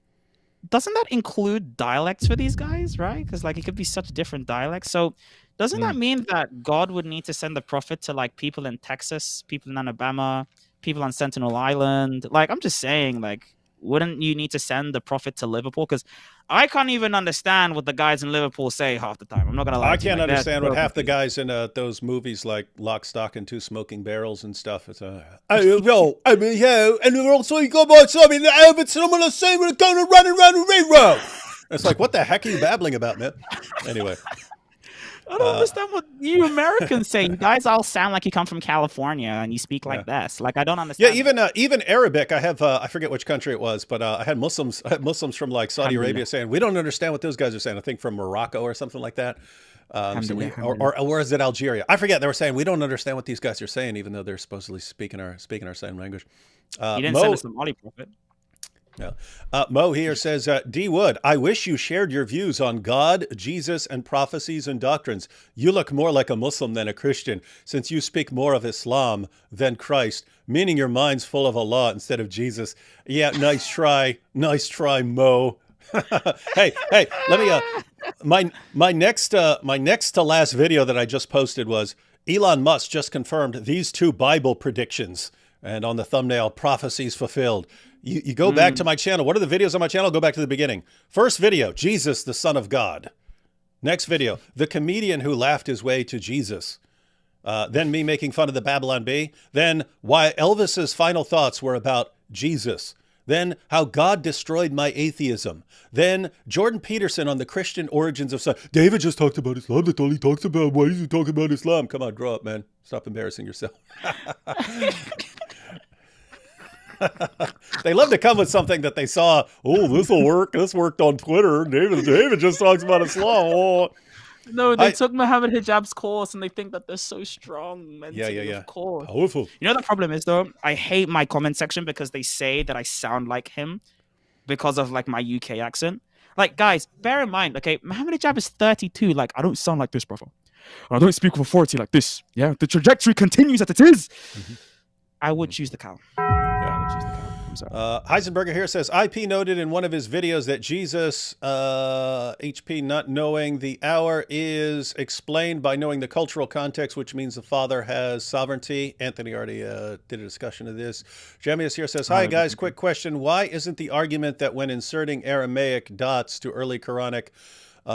Doesn't that include dialects for these guys, right? Because it could be such different dialects. So doesn't that mean that God would need to send the prophet to people in Texas, people in Alabama, people on Sentinel Island? I'm just saying, wouldn't you need to send the prophet to Liverpool? Because I can't even understand what the guys in Liverpool say half the time. I'm not going to lie. I can't understand what half the guys in those movies like Lock, Stock, and Two Smoking Barrels and stuff. It's and also you got my son in the Albert, and I'm going to say we're going to run around the railroad. It's like, what the heck are you babbling about, man? Anyway. I don't understand what you Americans say. You guys all sound like you come from California and you speak like this. I don't understand. Yeah, even Arabic. I have I forget which country it was, but I had Muslims from Saudi Arabia saying we don't understand what those guys are saying. I think from Morocco or something like that. Or is it Algeria? I forget. They were saying we don't understand what these guys are saying, even though they're supposedly speaking our same language. You didn't send us the Mali prophet. Yeah. Mo here says, D. Wood, I wish you shared your views on God, Jesus, and prophecies and doctrines. You look more like a Muslim than a Christian, since you speak more of Islam than Christ, meaning your mind's full of Allah instead of Jesus. Yeah, nice try. Nice try, Mo. hey, let me, my next to last video that I just posted was Elon Musk just confirmed these two Bible predictions. And on the thumbnail, prophecies fulfilled. You go back to my channel. What are the videos on my channel? Go back to the beginning. First video, Jesus, the Son of God. Next video, the comedian who laughed his way to Jesus. Then me making fun of the Babylon Bee. Then why Elvis's final thoughts were about Jesus. Then how God destroyed my atheism. Then Jordan Peterson on the Christian origins of science. David just talked about Islam. That's all he talks about. Why is he talking about Islam? Come on, grow up, man. Stop embarrassing yourself. They love to come with something that they saw. Oh, this will work. This worked on Twitter. David just talks about Islam. Oh. No, they took Muhammad Hijab's course and they think that they're so strong mentally. Yeah. Of course. Powerful. You know the problem is though, I hate my comment section because they say that I sound like him because of my UK accent. Guys, bear in mind, okay, Muhammad Hijab is 32. I don't sound like this, brother. I don't speak with authority like this. Yeah, the trajectory continues as it is. I would choose the cow. I'm sorry. Heisenberger here says, IP noted in one of his videos that Jesus, HP not knowing the hour is explained by knowing the cultural context, which means the Father has sovereignty. Anthony already did a discussion of this. Jemius here says, hi guys, quick question. Why isn't the argument that when inserting Aramaic dots to early Quranic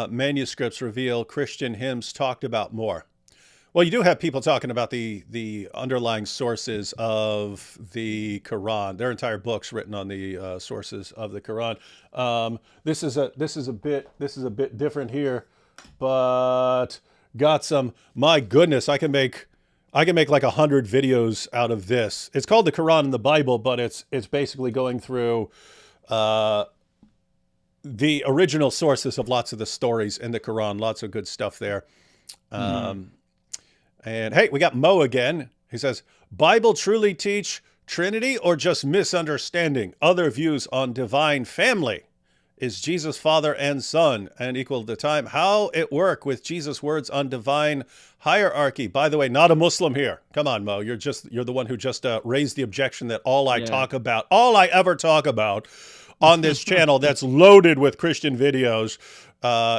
manuscripts reveal Christian hymns talked about more? Well, you do have people talking about the underlying sources of the Quran. There are entire books written on the sources of the Quran. This is a bit different here, but got some. My goodness, I can make like 100 videos out of this. It's called the Quran and the Bible, but it's basically going through the original sources of lots of the stories in the Quran. Lots of good stuff there. And hey, we got Mo again. He says, Bible truly teach Trinity or just misunderstanding? Other views on divine family? Is Jesus Father and Son and equal to time? How it work with Jesus' words on divine hierarchy? By the way, not a Muslim here. Come on, Mo. You're the one who just raised the objection that all I ever talk about on this channel that's loaded with Christian videos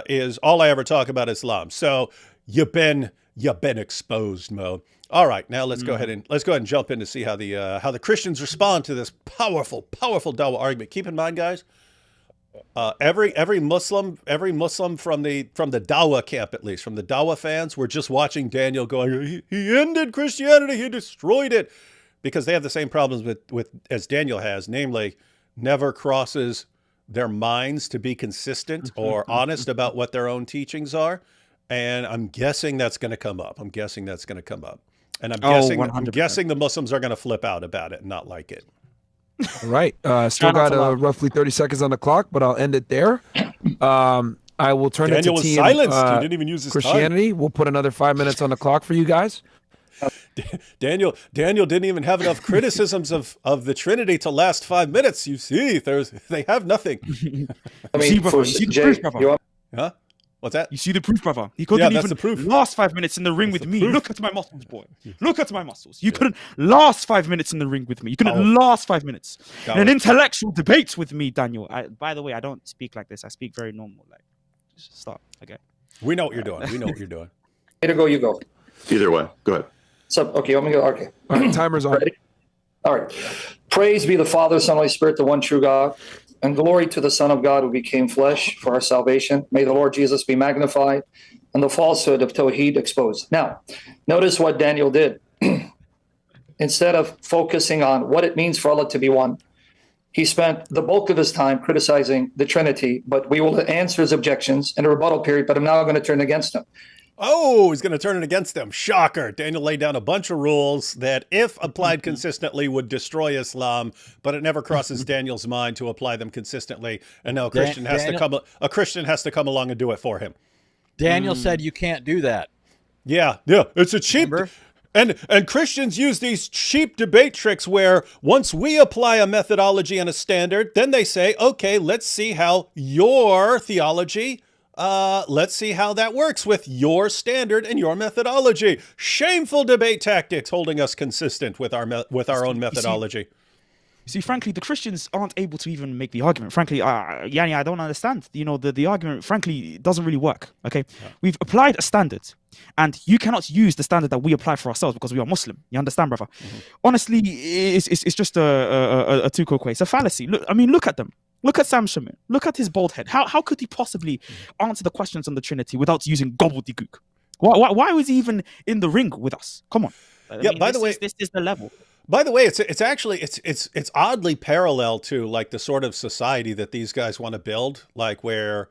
is all I ever talk about Islam. So you've been exposed, Mo. All right, now let's go ahead and jump in to see how the Christians respond to this powerful Dawah argument. Keep in mind, guys, every Muslim from the Dawah camp, at least from the Dawah fans, were just watching Daniel going, he ended Christianity, he destroyed it, because they have the same problems with as Daniel has, namely, never crosses their minds to be consistent or honest about what their own teachings are. And I'm guessing that's going to come up. And I'm guessing the Muslims are going to flip out about it and not like it. All right. Still got roughly 30 seconds on the clock, but I'll end it there. I will turn Daniel it to was team silenced. He didn't even use his Christianity. time. We'll put another 5 minutes on the clock for you guys. Daniel didn't even have enough criticisms of the Trinity to last 5 minutes. You see, they have nothing. I mean, Huh? What's that? You see the proof, brother. He couldn't that's even the proof. last 5 minutes in the ring with me. Look at my muscles, boy. Look at my muscles. You couldn't last 5 minutes in the ring with me. You couldn't last 5 minutes in an intellectual debate with me, Daniel. By the way, I don't speak like this. I speak very normal. Like, just stop. Okay. We know what you're doing. Way to go, you go. Either way, go ahead. So, okay, let me go. Okay. All right, timer's on. Ready? All right. Praise be the Father, Son, Holy Spirit, the one true God. And glory to the Son of God who became flesh for our salvation. May the Lord Jesus be magnified and the falsehood of Tawhid exposed. Now, notice what Daniel did. Instead of focusing on what it means for Allah to be one, he spent the bulk of his time criticizing the Trinity, but we will answer his objections in a rebuttal period, but I'm now going to turn against him. Oh, he's going to turn it against them. Shocker. Daniel laid down a bunch of rules that, if applied consistently, would destroy Islam, but it never crosses Daniel's mind to apply them consistently. And now a Christian has to come along and do it for him. Daniel said you can't do that. Yeah, it's a cheap... And Christians use these cheap debate tricks where once we apply a methodology and a standard, then they say, okay, let's see how your theology... let's see how that works with your standard and your methodology. Shameful debate tactics holding us consistent with our own methodology. You see, frankly, the Christians aren't able to even make the argument. Frankly, Yanni, I don't understand. You know, the argument, frankly, doesn't really work. Okay, we've applied a standard, and you cannot use the standard that we apply for ourselves because we are Muslim. You understand, brother? Honestly, it's just a tukok. It's a fallacy. Look at them. Look at Sam Shamin. Look at his bald head. How could he possibly answer the questions on the Trinity without using gobbledygook? Why was he even in the ring with us? Come on. By the way, this is the level. By the way, it's actually oddly parallel to like the sort of society that these guys want to build, like where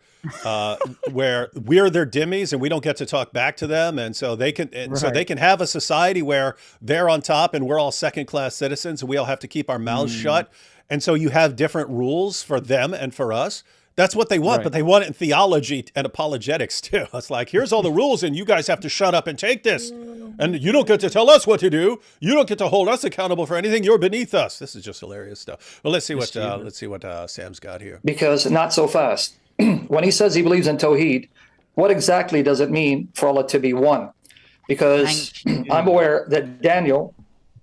we're their dhimmis and we don't get to talk back to them, and so they can have a society where they're on top and we're all second-class citizens and we all have to keep our mouths shut. And so you have different rules for them and for us. That's what they want, but they want it in theology and apologetics too. It's like, here's all the rules and you guys have to shut up and take this. And you don't get to tell us what to do. You don't get to hold us accountable for anything. You're beneath us. This is just hilarious stuff. Well, let's see what Sam's got here. Because not so fast. When he says he believes in Tawhid, what exactly does it mean for Allah to be one? Because I'm aware that Daniel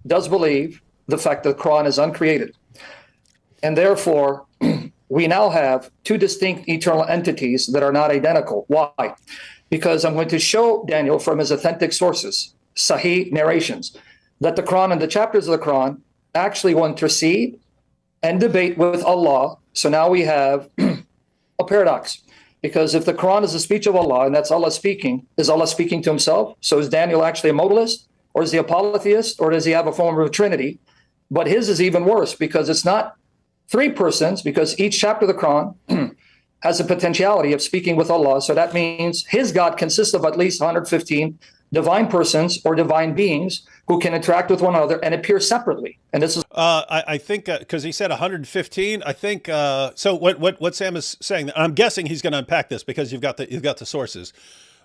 does believe the fact that the Quran is uncreated. And therefore, we now have two distinct eternal entities that are not identical. Why? Because I'm going to show Daniel from his authentic sources, Sahih narrations, that the Quran and the chapters of the Quran actually will intercede and debate with Allah. So now we have a paradox. Because if the Quran is the speech of Allah and that's Allah speaking, is Allah speaking to himself? So is Daniel actually a modalist? Or is he a polytheist? Or does he have a form of Trinity? But his is even worse because it's not three persons, because each chapter of the Quran has a potentiality of speaking with Allah. So that means his God consists of at least 115 divine persons or divine beings who can interact with one another and appear separately. And this is I think because he said 115. I think so. What Sam is saying, I'm guessing he's going to unpack this because you've got the sources.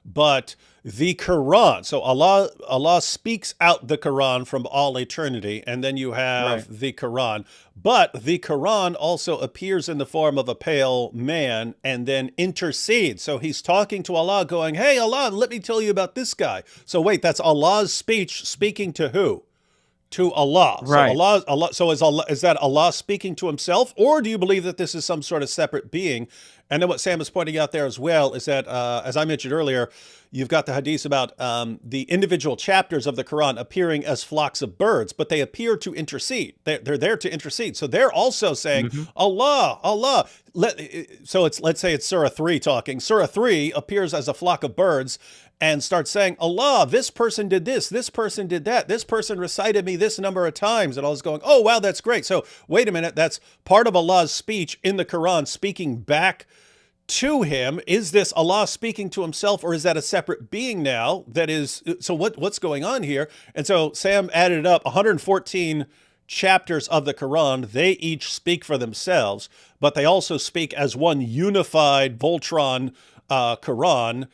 But the Quran, so Allah speaks out the Quran from all eternity, and then you have the Quran. But the Quran also appears in the form of a pale man and then intercedes. So he's talking to Allah going, hey, Allah, let me tell you about this guy. So wait, that's Allah's speech speaking to who? To Allah. Right. So Allah. So is that Allah speaking to himself, or do you believe that this is some sort of separate being? And then what Sam is pointing out there as well is that, as I mentioned earlier, you've got the hadith about the individual chapters of the Quran appearing as flocks of birds, but they appear to intercede. They're there to intercede. So they're also saying, Allah, Allah. Let's say it's Surah 3 talking. Surah 3 appears as a flock of birds and starts saying, Allah, this person did this person did that, this person recited me this number of times. And Allah's going, oh, wow, that's great. So wait a minute, that's part of Allah's speech in the Quran speaking back to him. Is this Allah speaking to himself, or is that a separate being now that is, so what's going on here? And so Sam added it up, 114 chapters of the Quran, they each speak for themselves, but they also speak as one unified Voltron Quran,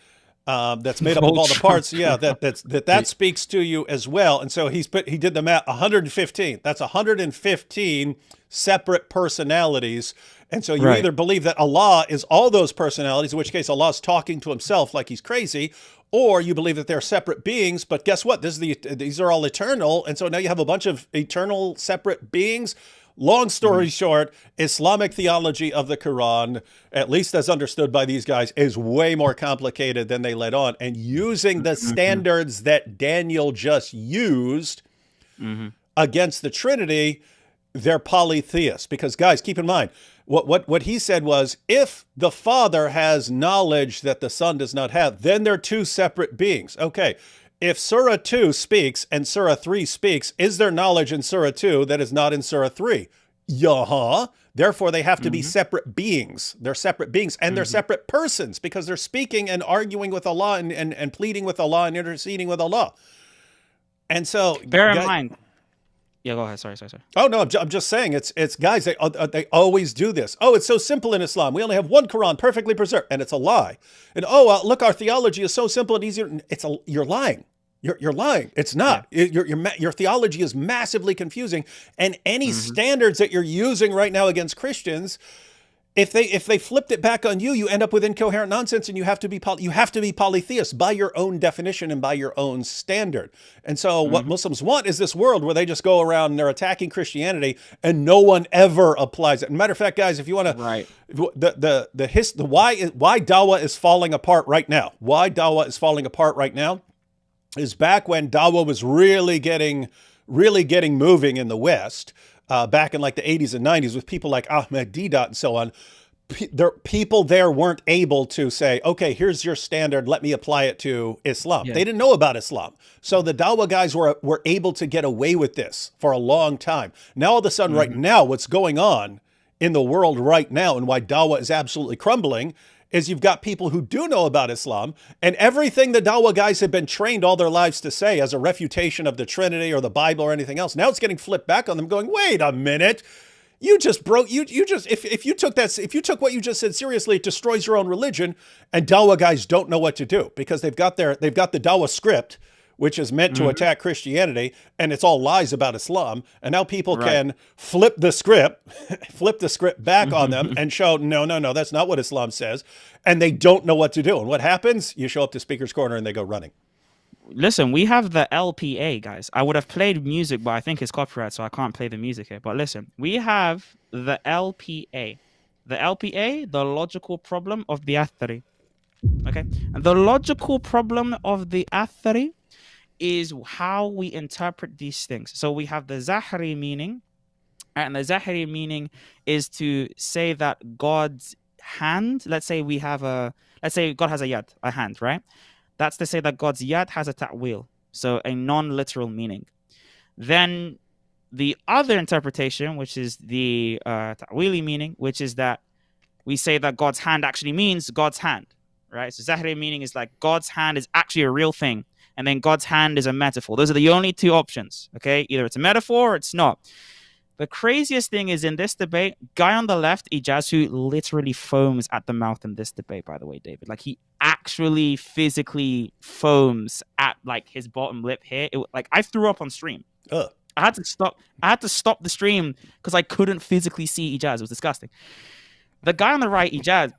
that's made up of all the parts. Yeah, that speaks to you as well. And so he did the math, 115. That's 115 separate personalities. And so you either believe that Allah is all those personalities, in which case Allah's talking to himself like he's crazy, or you believe that they're separate beings. But guess what? These are all eternal. And so now you have a bunch of eternal separate beings. Long story short, Islamic theology of the Quran, at least as understood by these guys, is way more complicated than they let on. And using the standards that Daniel just used against the Trinity, they're polytheists. Because guys, keep in mind, what he said was, if the Father has knowledge that the Son does not have, then they're two separate beings. Okay. If Surah 2 speaks and Surah 3 speaks, is there knowledge in Surah 2 that is not in Surah 3? Yeah. Therefore, they have to be separate beings. They're separate beings, and they're separate persons because they're speaking and arguing with Allah and pleading with Allah and interceding with Allah. And so, bear in mind. Yeah, go ahead. Sorry. Oh no, I'm just saying it's guys. They always do this. Oh, it's so simple in Islam. We only have one Quran, perfectly preserved, and it's a lie. And look, our theology is so simple and easier. You're lying. You're lying. It's not. Your theology is massively confusing, and any standards that you're using right now against Christians, if they flipped it back on you, you end up with incoherent nonsense, and you have to be polytheist by your own definition and by your own standard. And so what Muslims want is this world where they just go around and they're attacking Christianity and no one ever applies it. And matter of fact, guys, if you want to, why Dawah is falling apart right now? Why Dawah is falling apart right now is back when Dawah was really getting moving in the West. Back in like the 80s and 90s with people like Ahmed Deedat and so on, people there weren't able to say, okay, here's your standard, let me apply it to Islam. They didn't know about Islam. So the Dawah guys were able to get away with this for a long time. Now all of a sudden right now, what's going on in the world right now and why Dawah is absolutely crumbling is you've got people who do know about Islam, and everything the Dawah guys have been trained all their lives to say as a refutation of the Trinity or the Bible or anything else, now it's getting flipped back on them going, wait a minute, if you took what you just said seriously, it destroys your own religion. And Dawah guys don't know what to do because they've got the Dawah script, which is meant to attack Christianity, and it's all lies about Islam. And now people can flip the script back on them and show, no, that's not what Islam says. And they don't know what to do. And what happens? You show up to Speaker's Corner and they go running. listen, we have the LPA, guys. I would have played music, but I think it's copyright, so I can't play the music here. But listen, we have the LPA. The LPA, the logical problem of the Athari. Okay? And the logical problem of the Athari is how we interpret these things. So we have the Zahiri meaning, and the Zahiri meaning is to say that God's hand, let's say God has a yad, a hand, right? That's to say that God's yad has a ta'wil, so a non-literal meaning. Then the other interpretation, which is the ta'wili meaning, which is that we say that God's hand actually means God's hand, right? So Zahiri meaning is like God's hand is actually a real thing, and then God's hand is a metaphor. Those are the only two options, okay? Either it's a metaphor or it's not. The craziest thing is in this debate, guy on the left, Ijaz, who literally foams at the mouth in this debate, by the way, David. Like, he actually physically foams at, like, his bottom lip here. Like, I threw up on stream. I had to stop the stream because I couldn't physically see Ijaz. It was disgusting. The guy on the right, Ijaz, on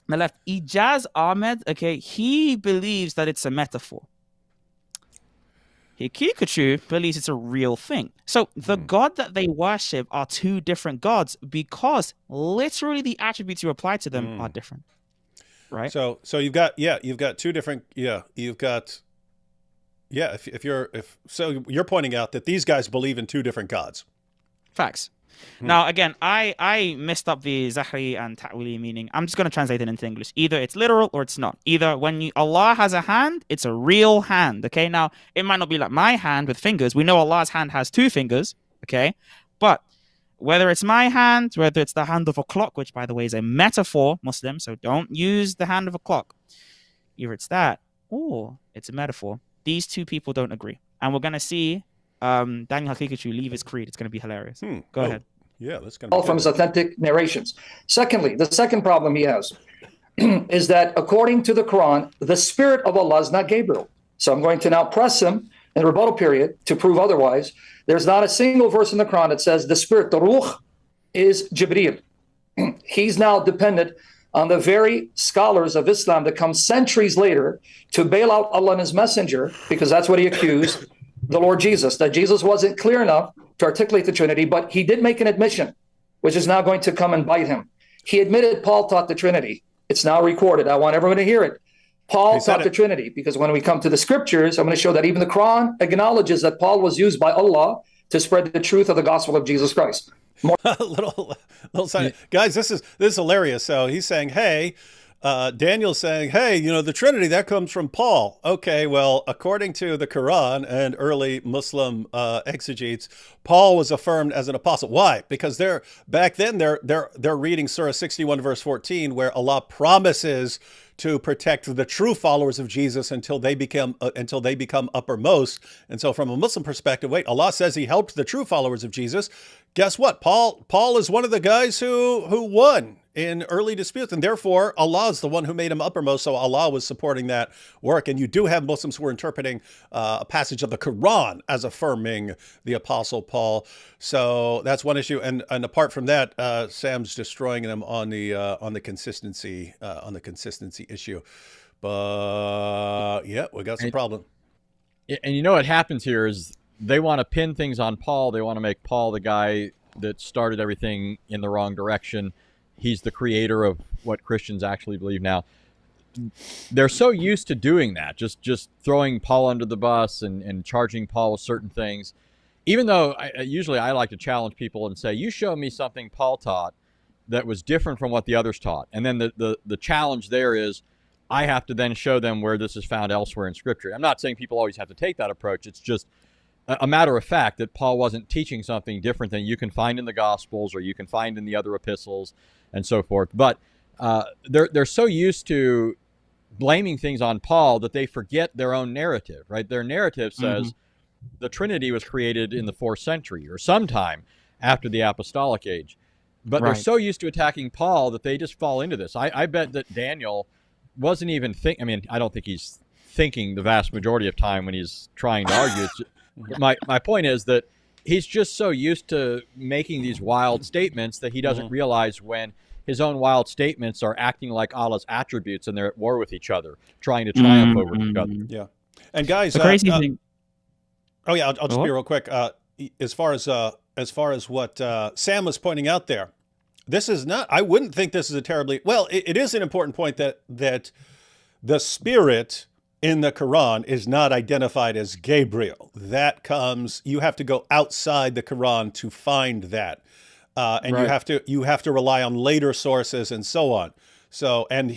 the left, Ijaz Ahmed, okay, he believes that it's a metaphor. Hikikachu believes it's a real thing. So the God that they worship are two different gods because literally the attributes you apply to them are different. Right? So you've got two different so you're pointing out that these guys believe in two different gods. Facts. Now, again, I messed up the Zahiri and Ta'wili meaning. I'm just going to translate it into English. Either it's literal or it's not. Either when Allah has a hand, it's a real hand, okay? Now, it might not be like my hand with fingers. We know Allah's hand has two fingers, okay? But whether it's my hand, whether it's the hand of a clock, which, by the way, is a metaphor, Muslim, so don't use the hand of a clock. Either it's that or it's a metaphor. These two people don't agree. And we're going to see Daniel Hakikachu leave his creed. It's going to be hilarious. Go ahead. Yeah, that's going to be from his authentic narrations. Secondly, the second problem he has is that according to the Quran, the spirit of Allah is not Gabriel. So I'm going to now press him in the rebuttal period to prove otherwise. There's not a single verse in the Quran that says the spirit, the ruh, is Jibreel. He's now dependent on the very scholars of Islam that come centuries later to bail out Allah and his messenger, because that's what he accused the Lord Jesus, that Jesus wasn't clear enough to articulate the Trinity, but he did make an admission, which is now going to come and bite him. He admitted Paul taught the Trinity. It's now recorded. I want everyone to hear it. Paul taught the Trinity, because when we come to the scriptures, I'm going to show that even the Quran acknowledges that Paul was used by Allah to spread the truth of the gospel of Jesus Christ. little sign. Guys, this is hilarious. So he's saying, hey, Daniel's saying, hey, the Trinity, that comes from Paul. Okay, well, according to the Quran and early Muslim exegetes, Paul was affirmed as an apostle. Why? Because back then they're reading Surah 61 verse 14, where Allah promises to protect the true followers of Jesus until they become uppermost. And so from a Muslim perspective, wait, Allah says he helped the true followers of Jesus. Guess what? Paul is one of the guys who won in early disputes, and therefore Allah is the one who made him uppermost. So Allah was supporting that work. And you do have Muslims who are interpreting a passage of the Quran as affirming the Apostle Paul. So that's one issue. And apart from that, Sam's destroying them on the consistency issue. But yeah, we got some problem. And what happens here is they want to pin things on Paul. They want to make Paul the guy that started everything in the wrong direction. He's the creator of what Christians actually believe now. They're so used to doing that, just throwing Paul under the bus and charging Paul with certain things. Even though usually I like to challenge people and say, you show me something Paul taught that was different from what the others taught. And then the challenge there is I have to then show them where this is found elsewhere in Scripture. I'm not saying people always have to take that approach. It's just a matter of fact that Paul wasn't teaching something different than you can find in the Gospels or you can find in the other epistles and so forth. But they're so used to blaming things on Paul that they forget their own narrative, right? Their narrative says the Trinity was created in the 4th century or sometime after the Apostolic Age. But they're so used to attacking Paul that they just fall into this. I bet that Daniel wasn't even I don't think he's thinking the vast majority of time when he's trying to argue. It's just, my point is that he's just so used to making these wild statements that he doesn't realize when his own wild statements are acting like Allah's attributes and they're at war with each other, trying to triumph over each other. Yeah. And guys, The crazy thing. Oh yeah, I'll just be real quick. As far as what Sam was pointing out there, this is not. I wouldn't think this is a terribly well. It is an important point that the spirit in the Quran is not identified as Gabriel. That comes. You have to go outside the Quran to find that, and you have to rely on later sources and so on. So and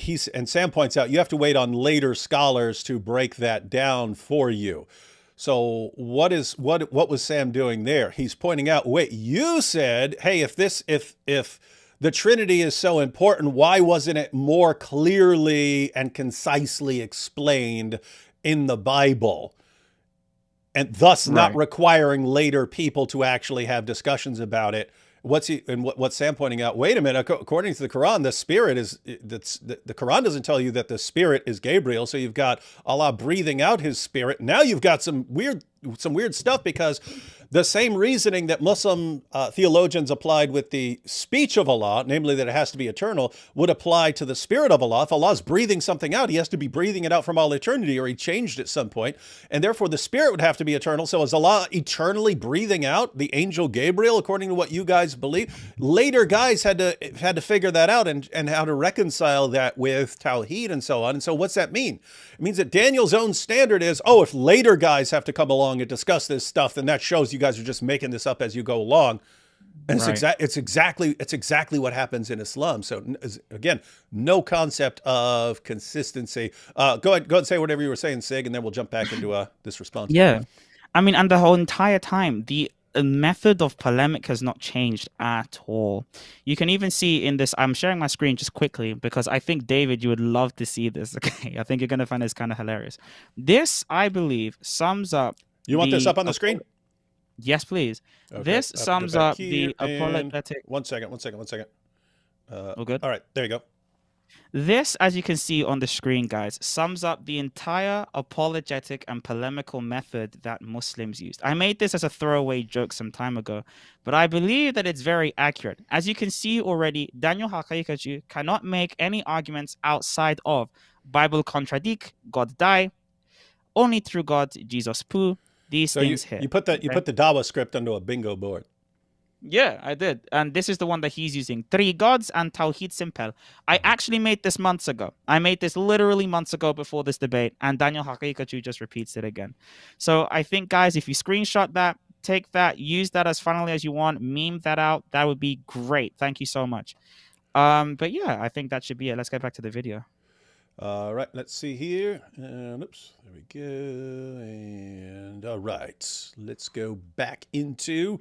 Sam points out you have to wait on later scholars to break that down for you. So what was Sam doing there? He's pointing out, wait, you said, hey, if the Trinity is so important, why wasn't it more clearly and concisely explained in the Bible? And thus not requiring later people to actually have discussions about it. What's Sam pointing out? Wait a minute. According to the Quran, the spirit is the Quran doesn't tell you that the spirit is Gabriel. So you've got Allah breathing out His spirit. Now you've got some weird stuff because the same reasoning that Muslim theologians applied with the speech of Allah, namely that it has to be eternal, would apply to the spirit of Allah. If Allah's breathing something out, He has to be breathing it out from all eternity, or He changed at some point, and therefore the spirit would have to be eternal. So is Allah eternally breathing out the angel Gabriel, according to what you guys believe? Later guys had to figure that out and how to reconcile that with Tawhid and so on. And so what's that mean? It means that Daniel's own standard is, oh, if later guys have to come along and discuss this stuff, then that shows you guys are just making this up as you go along. And it's exactly what happens in Islam. So again, no concept of consistency. Go ahead and say whatever you were saying, Sig, and then we'll jump back into this response. Yeah, I mean, and the whole entire time, the method of polemic has not changed at all. You can even see in this, I'm sharing my screen just quickly because I think, David, you would love to see this. Okay, I think you're going to find this kind of hilarious. This, I believe, sums up. You want this up on the screen? Yes, please. Okay, this sums up the apologetic. One second. All good? All right, there you go. This, as you can see on the screen, guys, sums up the entire apologetic and polemical method that Muslims used. I made this as a throwaway joke some time ago, but I believe that it's very accurate. As you can see already, Daniel Haqiqatju cannot make any arguments outside of Bible contradict, God die, only through God, Jesus poo, these things here. You put the Dawa script onto a bingo board. Yeah, I did. And this is the one that he's using. 3 gods and Tawhid Simpel. I actually made this months ago. I made this literally months ago before this debate. And Daniel Haqiqatju just repeats it again. So I think, guys, if you screenshot that, take that, use that as funnily as you want, meme that out, that would be great. Thank you so much. But yeah, I think that should be it. Let's get back to the video. All right, let's see here. And oops, there we go. And all right, let's go back into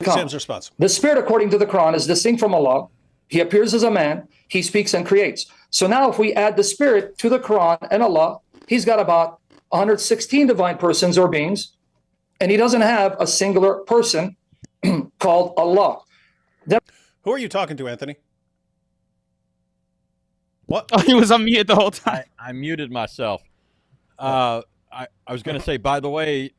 Sam's response. The spirit, according to the Quran, is distinct from Allah. He appears as a man. He speaks and creates. So now if we add the spirit to the Quran and Allah, He's got about 116 divine persons or beings, and He doesn't have a singular person called Allah. Who are you talking to, Anthony? What? Oh, he was unmuted the whole time. I muted myself. I was going to say, by the way,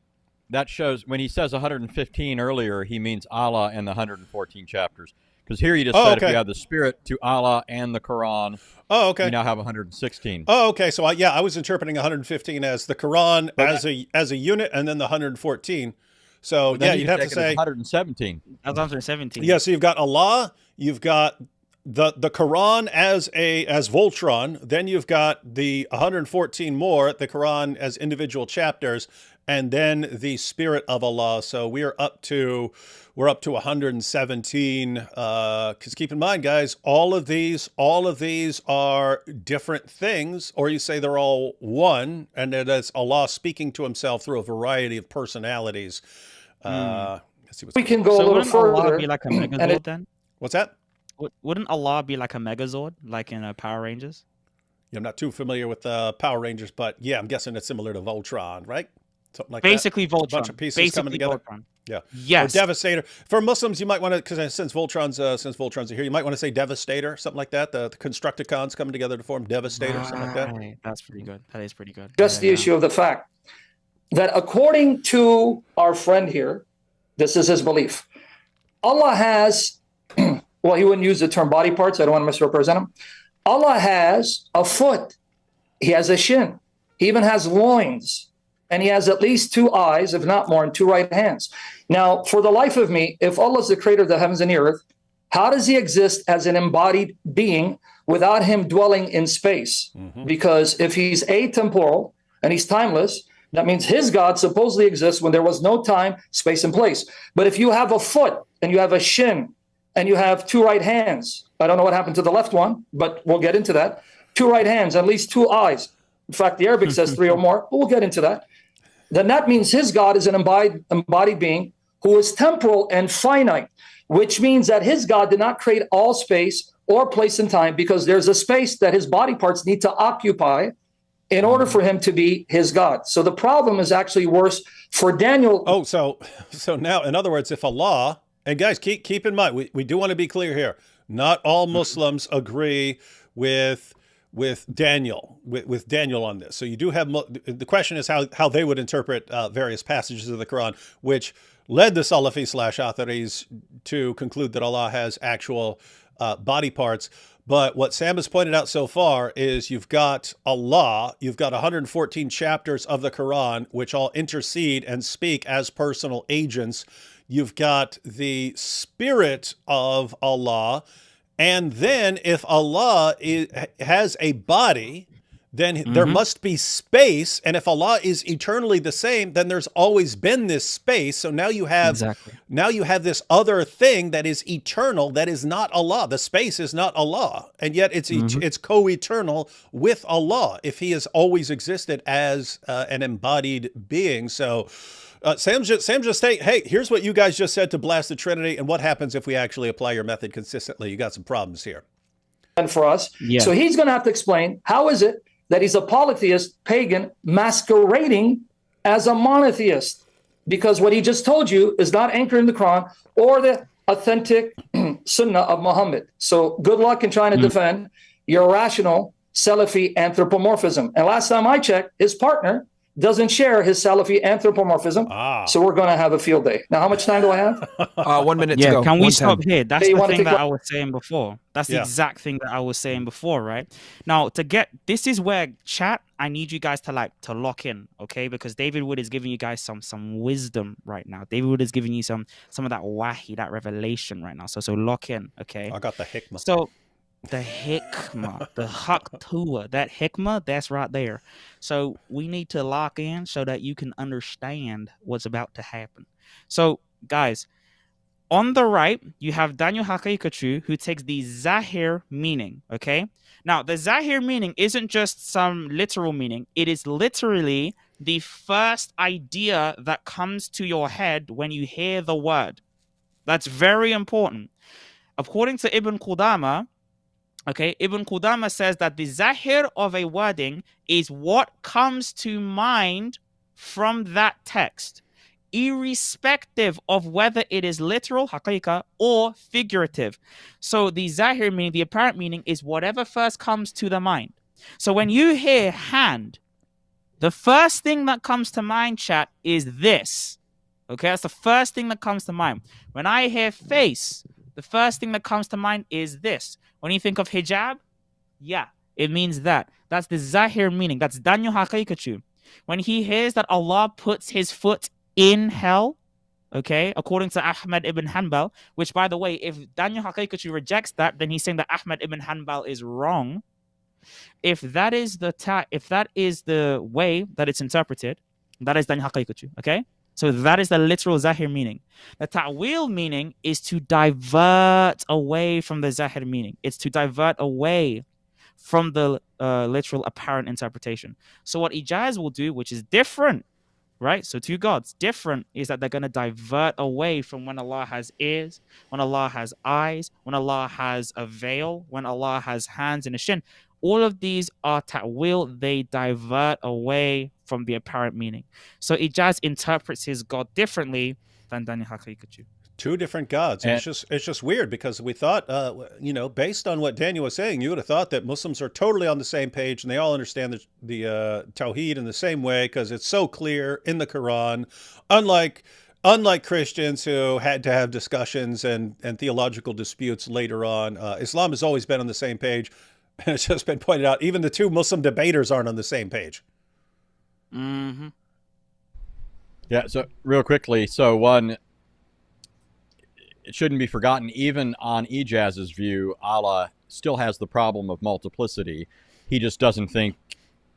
that shows when he says 115 earlier, he means Allah and the 114 chapters. Because here you just said if you have the spirit to Allah and the Quran, you now have 116. Oh, okay. So I was interpreting 115 as the Quran as a unit, and then the 114. So yeah, you'd have to say 117. That's 117. Yeah, so you've got Allah, you've got the Quran as Voltron, then you've got the 114 more, the Quran as individual chapters, and then the spirit of Allah. So we're up to 117. Because keep in mind, guys, all of these are different things, or you say they're all one, and that is Allah speaking to Himself through a variety of personalities. Let's see we can go a little further. Allah be like a Megazord then? What's that? Wouldn't Allah be like a Megazord, like in Power Rangers? Yeah, I'm not too familiar with Power Rangers, but yeah, I'm guessing it's similar to Voltron, right? Something like basically that. Voltron. A bunch of pieces coming together. Voltron. Yeah. Yes. Or Devastator. For Muslims, you might want to, because since Voltron's are here, you might want to say Devastator, something like that. The Constructicons coming together to form Devastator, something like that. That's pretty good. That is pretty good. Just the issue of the fact that according to our friend here, this is his belief. Allah has, well, he wouldn't use the term body parts. I don't want to misrepresent him. Allah has a foot. He has a shin. He even has loins, and he has at least 2 eyes, if not more, and 2 right hands. Now, for the life of me, if Allah is the creator of the heavens and the earth, how does he exist as an embodied being without him dwelling in space? Because if he's atemporal and he's timeless, that means his God supposedly exists when there was no time, space, and place. But if you have a foot and you have a shin and you have 2 right hands, I don't know what happened to the left one, but we'll get into that. 2 right hands, at least 2 eyes. In fact, the Arabic says 3 or more, but we'll get into that. Then that means his God is an embodied being who is temporal and finite, which means that his God did not create all space or place and time, because there's a space that his body parts need to occupy in order for him to be his God. So the problem is actually worse for Daniel. Oh, so now, in other words, if Allah, and guys, keep in mind, we do want to be clear here. Not all Muslims agree with Daniel, with Daniel on this. So you do have, the question is how they would interpret various passages of the Quran, which led the Salafi/Atharis to conclude that Allah has actual body parts. But what Sam has pointed out so far is you've got Allah, you've got 114 chapters of the Quran, which all intercede and speak as personal agents. You've got the spirit of Allah. And then if Allah has a body, then there must be space. And if Allah is eternally the same, then there's always been this space. So now you have this other thing that is eternal, that is not Allah. The space is not Allah. And yet it's co-eternal with Allah if he has always existed as an embodied being. So Sam's just saying, hey, here's what you guys just said to blast the Trinity, and what happens if we actually apply your method consistently? You got some problems here. And for us. Yeah. So he's going to have to explain, how is it that he's a polytheist, pagan, masquerading as a monotheist? Because what he just told you is not anchored in the Quran or the authentic Sunnah of Muhammad. So good luck in trying to defend your rational Salafi anthropomorphism. And last time I checked, his partner doesn't share his Salafi anthropomorphism. So we're going to have a field day. Now, how much time do I have? 1 minute to go. Can we stop here? That's the thing that I was saying before. That's the Yeah. exact thing that I was saying before, right? Now, this is where chat, I need you guys to lock in, okay? Because David Wood is giving you guys some wisdom right now. David Wood is giving you some of that wahi, that revelation right now. So lock in, okay? I got the hikmah. So the hikmah, the haktua, that hikmah, that's right there. So we need to lock in so that you can understand what's about to happen. So guys, on the right, you have Daniel Hakikachu, who takes the Zahir meaning, okay? Now, the Zahir meaning isn't just some literal meaning. It is literally the first idea that comes to your head when you hear the word. That's very important. According to Ibn Qudama, okay, Ibn Qudama says that the Zahir of a wording is what comes to mind from that text, irrespective of whether it is literal, haqiqa, or figurative. So the Zahir meaning, the apparent meaning, is whatever first comes to the mind. So when you hear hand, the first thing that comes to mind, chat, is this. Okay, that's the first thing that comes to mind. When I hear face, the first thing that comes to mind is this. When you think of hijab, yeah, it means that. That's the Zahir meaning. That's Daniel Hakikachu. When he hears that Allah puts his foot in hell, okay, according to Ahmad ibn Hanbal, which, by the way, if Daniel Hakikachu rejects that, then he's saying that Ahmad ibn Hanbal is wrong. If that is the way that it's interpreted, that is Daniel Hakikachu, okay? So that is the literal Zahir meaning. The Ta'wil meaning is to divert away from the Zahir meaning. It's to divert away from the literal apparent interpretation. So what Ijaz will do, which is different, right? So two gods, different, is that they're going to divert away from when Allah has ears, when Allah has eyes, when Allah has a veil, when Allah has hands and a shin. All of these are ta'wil. They divert away from the apparent meaning. So Ijaz interprets his God differently than Daniel Hakikachu. Two different gods. And it's just weird, because we thought, based on what Daniel was saying, you would have thought that Muslims are totally on the same page and they all understand the Tawhid in the same way, because it's so clear in the Quran. Unlike Christians who had to have discussions and theological disputes later on, Islam has always been on the same page. And it's just been pointed out, even the two Muslim debaters aren't on the same page. Mm-hmm. Yeah, so real quickly, so one, it shouldn't be forgotten, even on Ijaz's view, Allah still has the problem of multiplicity. He just doesn't think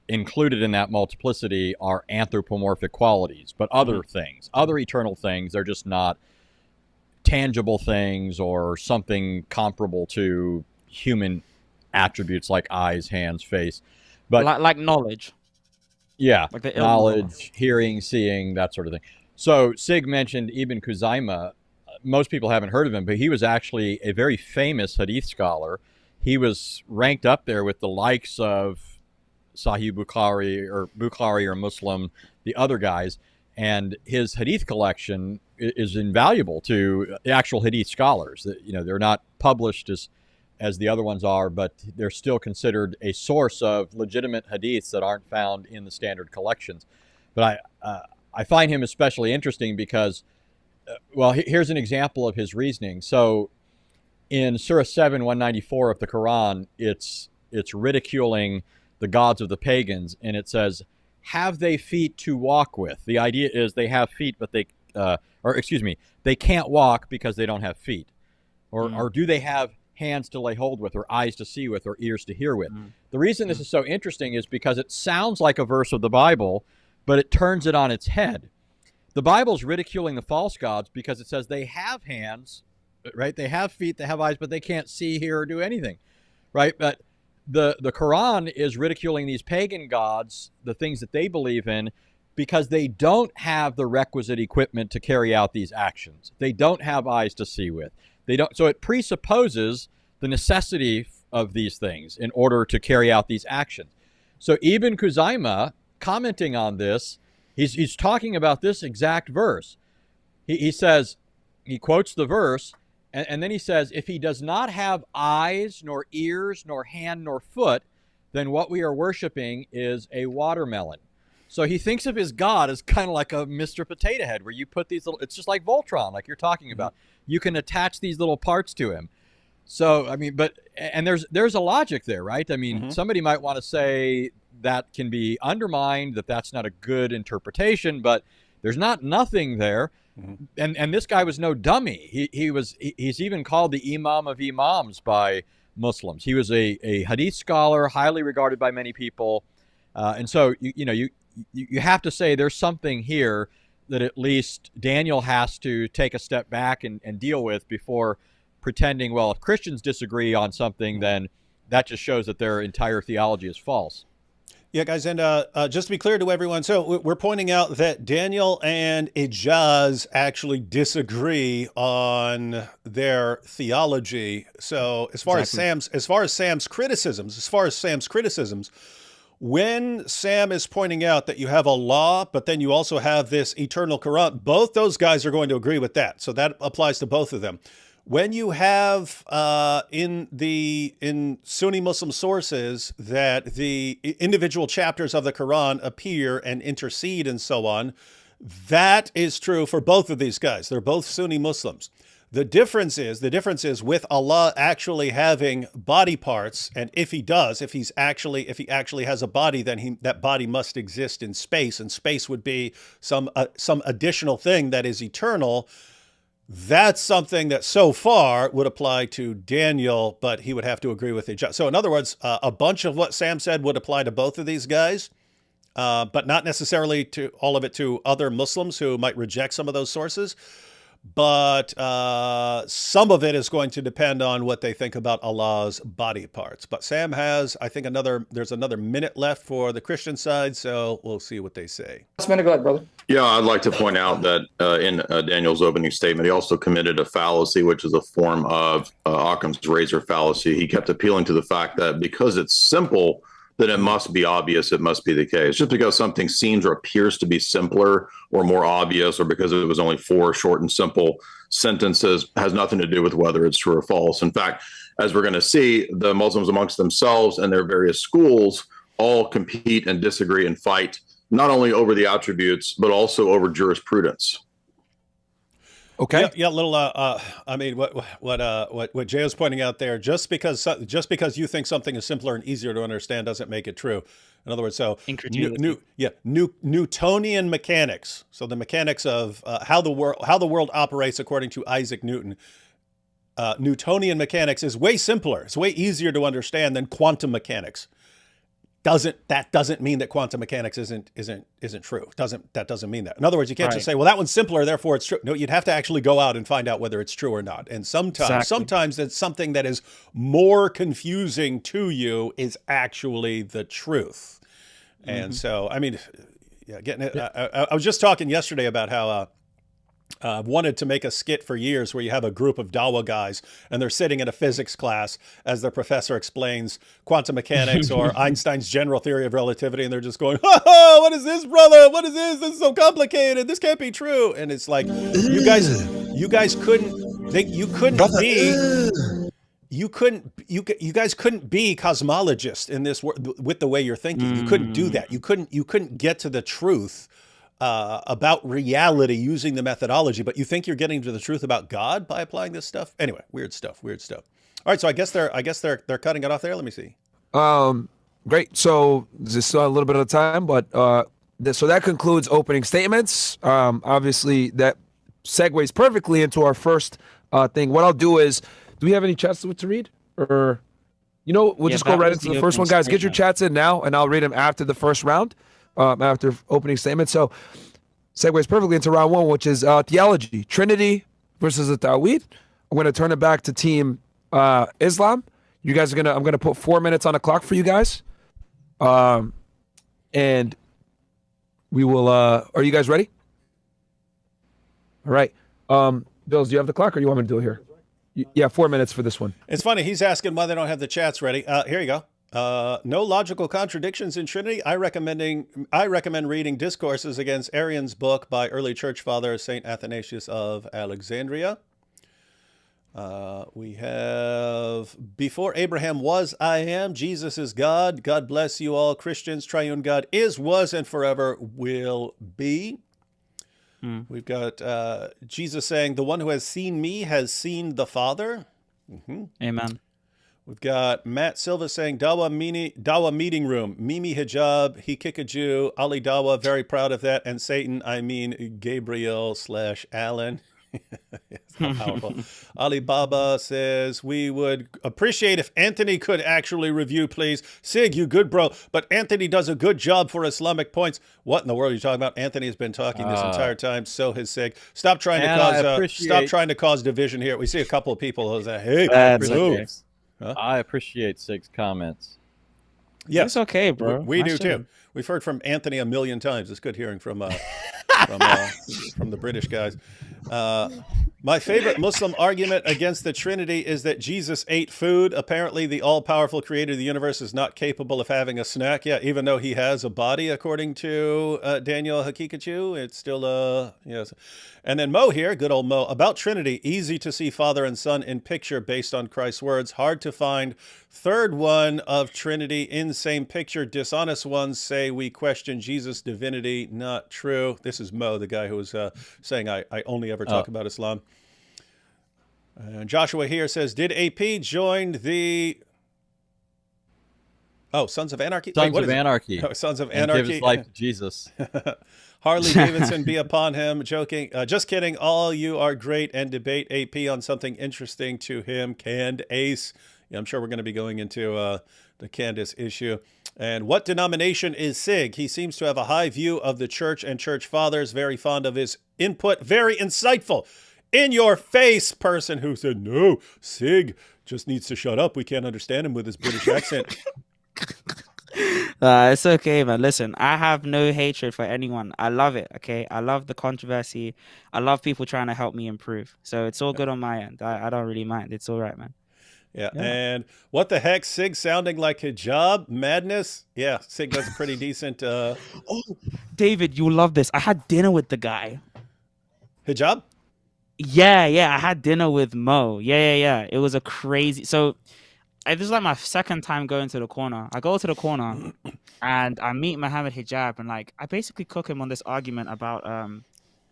included in that multiplicity are anthropomorphic qualities, but other things, other eternal things. They're just not tangible things or something comparable to human attributes like eyes, hands, face. But like knowledge. Yeah, like the knowledge, hearing, seeing, that sort of thing. So Sig mentioned Ibn Khuzaimah. Most people haven't heard of him, but he was actually a very famous hadith scholar. He was ranked up there with the likes of Sahih Bukhari or Muslim, the other guys. And his hadith collection is invaluable to the actual hadith scholars. They're not published as the other ones are, but they're still considered a source of legitimate hadiths that aren't found in the standard collections. But I find him especially interesting because, here's an example of his reasoning. So in Surah 7, 194 of the Quran, it's ridiculing the gods of the pagans, and it says, have they feet to walk with? The idea is they have feet, but they can't walk because they don't have feet. Or do they have hands to lay hold with, or eyes to see with, or ears to hear with? The reason this is so interesting is because it sounds like a verse of the Bible, but it turns it on its head. The Bible's ridiculing the false gods because it says they have hands, right? They have feet, they have eyes, but they can't see, hear, or do anything, right? But the Quran is ridiculing these pagan gods, the things that they believe in, because they don't have the requisite equipment to carry out these actions. They don't have eyes to see with. They don't. So it presupposes the necessity of these things in order to carry out these actions. So Ibn Khuzaimah, commenting on this, he's talking about this exact verse. He says, he quotes the verse, and then he says, if he does not have eyes, nor ears, nor hand, nor foot, then what we are worshiping is a watermelon. So he thinks of his God as kind of like a Mr. Potato Head, where you put these little, it's just like Voltron, like you're talking about. You can attach these little parts to him. So, I mean, and there's a logic there, right? I mean, somebody might want to say that can be undermined, that's not a good interpretation, but there's nothing there. And this guy was no dummy. He's even called the Imam of Imams by Muslims. He was a hadith scholar, highly regarded by many people. And so, you have to say there's something here that at least Daniel has to take a step back and deal with before pretending, well, if Christians disagree on something, then that just shows that their entire theology is false. Yeah, guys, and just to be clear to everyone, so we're pointing out that Daniel and Ijaz actually disagree on their theology. So as far as Sam's criticisms, when Sam is pointing out that you have a law, but then you also have this eternal Quran, both those guys are going to agree with that. So that applies to both of them. When you have in Sunni Muslim sources that the individual chapters of the Quran appear and intercede and so on, that is true for both of these guys. They're both Sunni Muslims. The difference is with Allah actually having body parts, and if he actually has a body, then that body must exist in space, and space would be some additional thing that is eternal. That's something that so far would apply to Daniel, but he would have to agree with Ijaz. So in other words, a bunch of what Sam said would apply to both of these guys, but not necessarily to all of it to other Muslims who might reject some of those sources. But some of it is going to depend on what they think about Allah's body parts. But Sam has, I think, there's another minute left for the Christian side, so we'll see what they say. Last minute, go ahead, brother. Yeah, I'd like to point out that in Daniel's opening statement, he also committed a fallacy, which is a form of Occam's razor fallacy. He kept appealing to the fact that because it's simple, that it must be obvious, it must be the case. Just because something seems or appears to be simpler or more obvious, or because it was only 4 short and simple sentences, has nothing to do with whether it's true or false. In fact, as we're going to see, the Muslims amongst themselves and their various schools all compete and disagree and fight, not only over the attributes, but also over jurisprudence. Okay. Yeah, little. I mean, what Jay was pointing out there. Just because you think something is simpler and easier to understand doesn't make it true. In other words, so Newtonian mechanics. So the mechanics of how the world operates according to Isaac Newton. Newtonian mechanics is way simpler. It's way easier to understand than quantum mechanics. That doesn't mean that quantum mechanics isn't true. That doesn't mean that. In other words, you can't just say, well, that one's simpler, therefore it's true. No, you'd have to actually go out and find out whether it's true or not. And sometimes it's something that is more confusing to you is actually the truth. And so, I mean, yeah, getting it. I was just talking yesterday about how I've wanted to make a skit for years where you have a group of Dawa guys and they're sitting in a physics class as their professor explains quantum mechanics or Einstein's general theory of relativity, and they're just going, "Oh, what is this, brother? What is this? This is so complicated. This can't be true." And it's like, you guys couldn't be cosmologists in this with the way you're thinking. You couldn't do that. You couldn't get to the truth about reality using the methodology, but you think you're getting to the truth about God by applying this stuff? Anyway, weird stuff. All right, so I guess they're cutting it off there. Let me see. Great. So there's still a little bit of time, but so that concludes opening statements. Obviously, that segues perfectly into our first thing. What I'll do is, do we have any chats to read, or we'll just go right into the first one, guys. Get your chats in now, and I'll read them after the first round. After opening statement. So segues perfectly into round one, which is theology, Trinity versus the Tawhid. I'm going to turn it back to team Islam. You guys I'm going to put 4 minutes on the clock for you guys. And we will, are you guys ready? All right. Bills, do you have the clock or you want me to do it here? Yeah, 4 minutes for this one. It's funny. He's asking why they don't have the chats ready. Here you go. No logical contradictions in Trinity. I recommend reading Discourses Against Arian's book by early church father Saint Athanasius of Alexandria. We have Before Abraham was, I am. Jesus is God. God bless you all. Christians, triune God is, was, and forever will be. We've got Jesus saying, the one who has seen me has seen the Father. Amen. We've got Matt Silva saying, Dawa meeting room, Mimi hijab, he kick a Jew, Ali Dawa, very proud of that, and Satan, I mean Gabriel/Alan. It's not powerful. Ali Baba says, we would appreciate if Anthony could actually review, please. Sig, you good, bro, but Anthony does a good job for Islamic points. What in the world are you talking about? Anthony has been talking this entire time, so has Sig. Stop trying to cause division here. We see a couple of people who say, hey, Huh? I appreciate Sig's comments. Yeah, it's okay, bro. We do too. We've heard from Anthony a million times. It's good hearing from from the British guys. My favorite Muslim argument against the Trinity is that Jesus ate food. Apparently, the all-powerful creator of the universe is not capable of having a snack. Yeah, even though he has a body, according to Daniel Hakikachu, it's still yes. And then Mo here, good old Mo, about Trinity. Easy to see Father and Son in picture based on Christ's words. Hard to find third one of Trinity in same picture. Dishonest ones say we question Jesus' divinity. Not true. This is Mo, the guy who was saying I only ever talk about Islam. Joshua here says, did AP join the Sons of Anarchy? Sons of Anarchy. Oh, Sons of and Anarchy. Give his life to Jesus. Harley Davidson, be upon him. Joking. Just kidding. All you are great, and debate AP on something interesting to him. Canned Ace. Yeah, I'm sure we're going to be going into the Candace issue. And what denomination is Sig? He seems to have a high view of the church and church fathers. Very fond of his input. Very insightful. In your face person who said, no, Sig just needs to shut up. We can't understand him with his British accent. It's okay, man. Listen, I have no hatred for anyone. I love it, okay? I love the controversy. I love people trying to help me improve. So it's all good on my end. I don't really mind. It's all right, man. Yeah. And what the heck? Sig sounding like hijab? Madness? Yeah, Sig does a pretty decent... Oh, David, you'll love this. I had dinner with the guy. Hijab? Yeah. I had dinner with Mo. Yeah. It was a crazy... So... this is like my second time going to the corner. I go to the corner and I meet Mohammed Hijab, and like I basically cook him on this argument about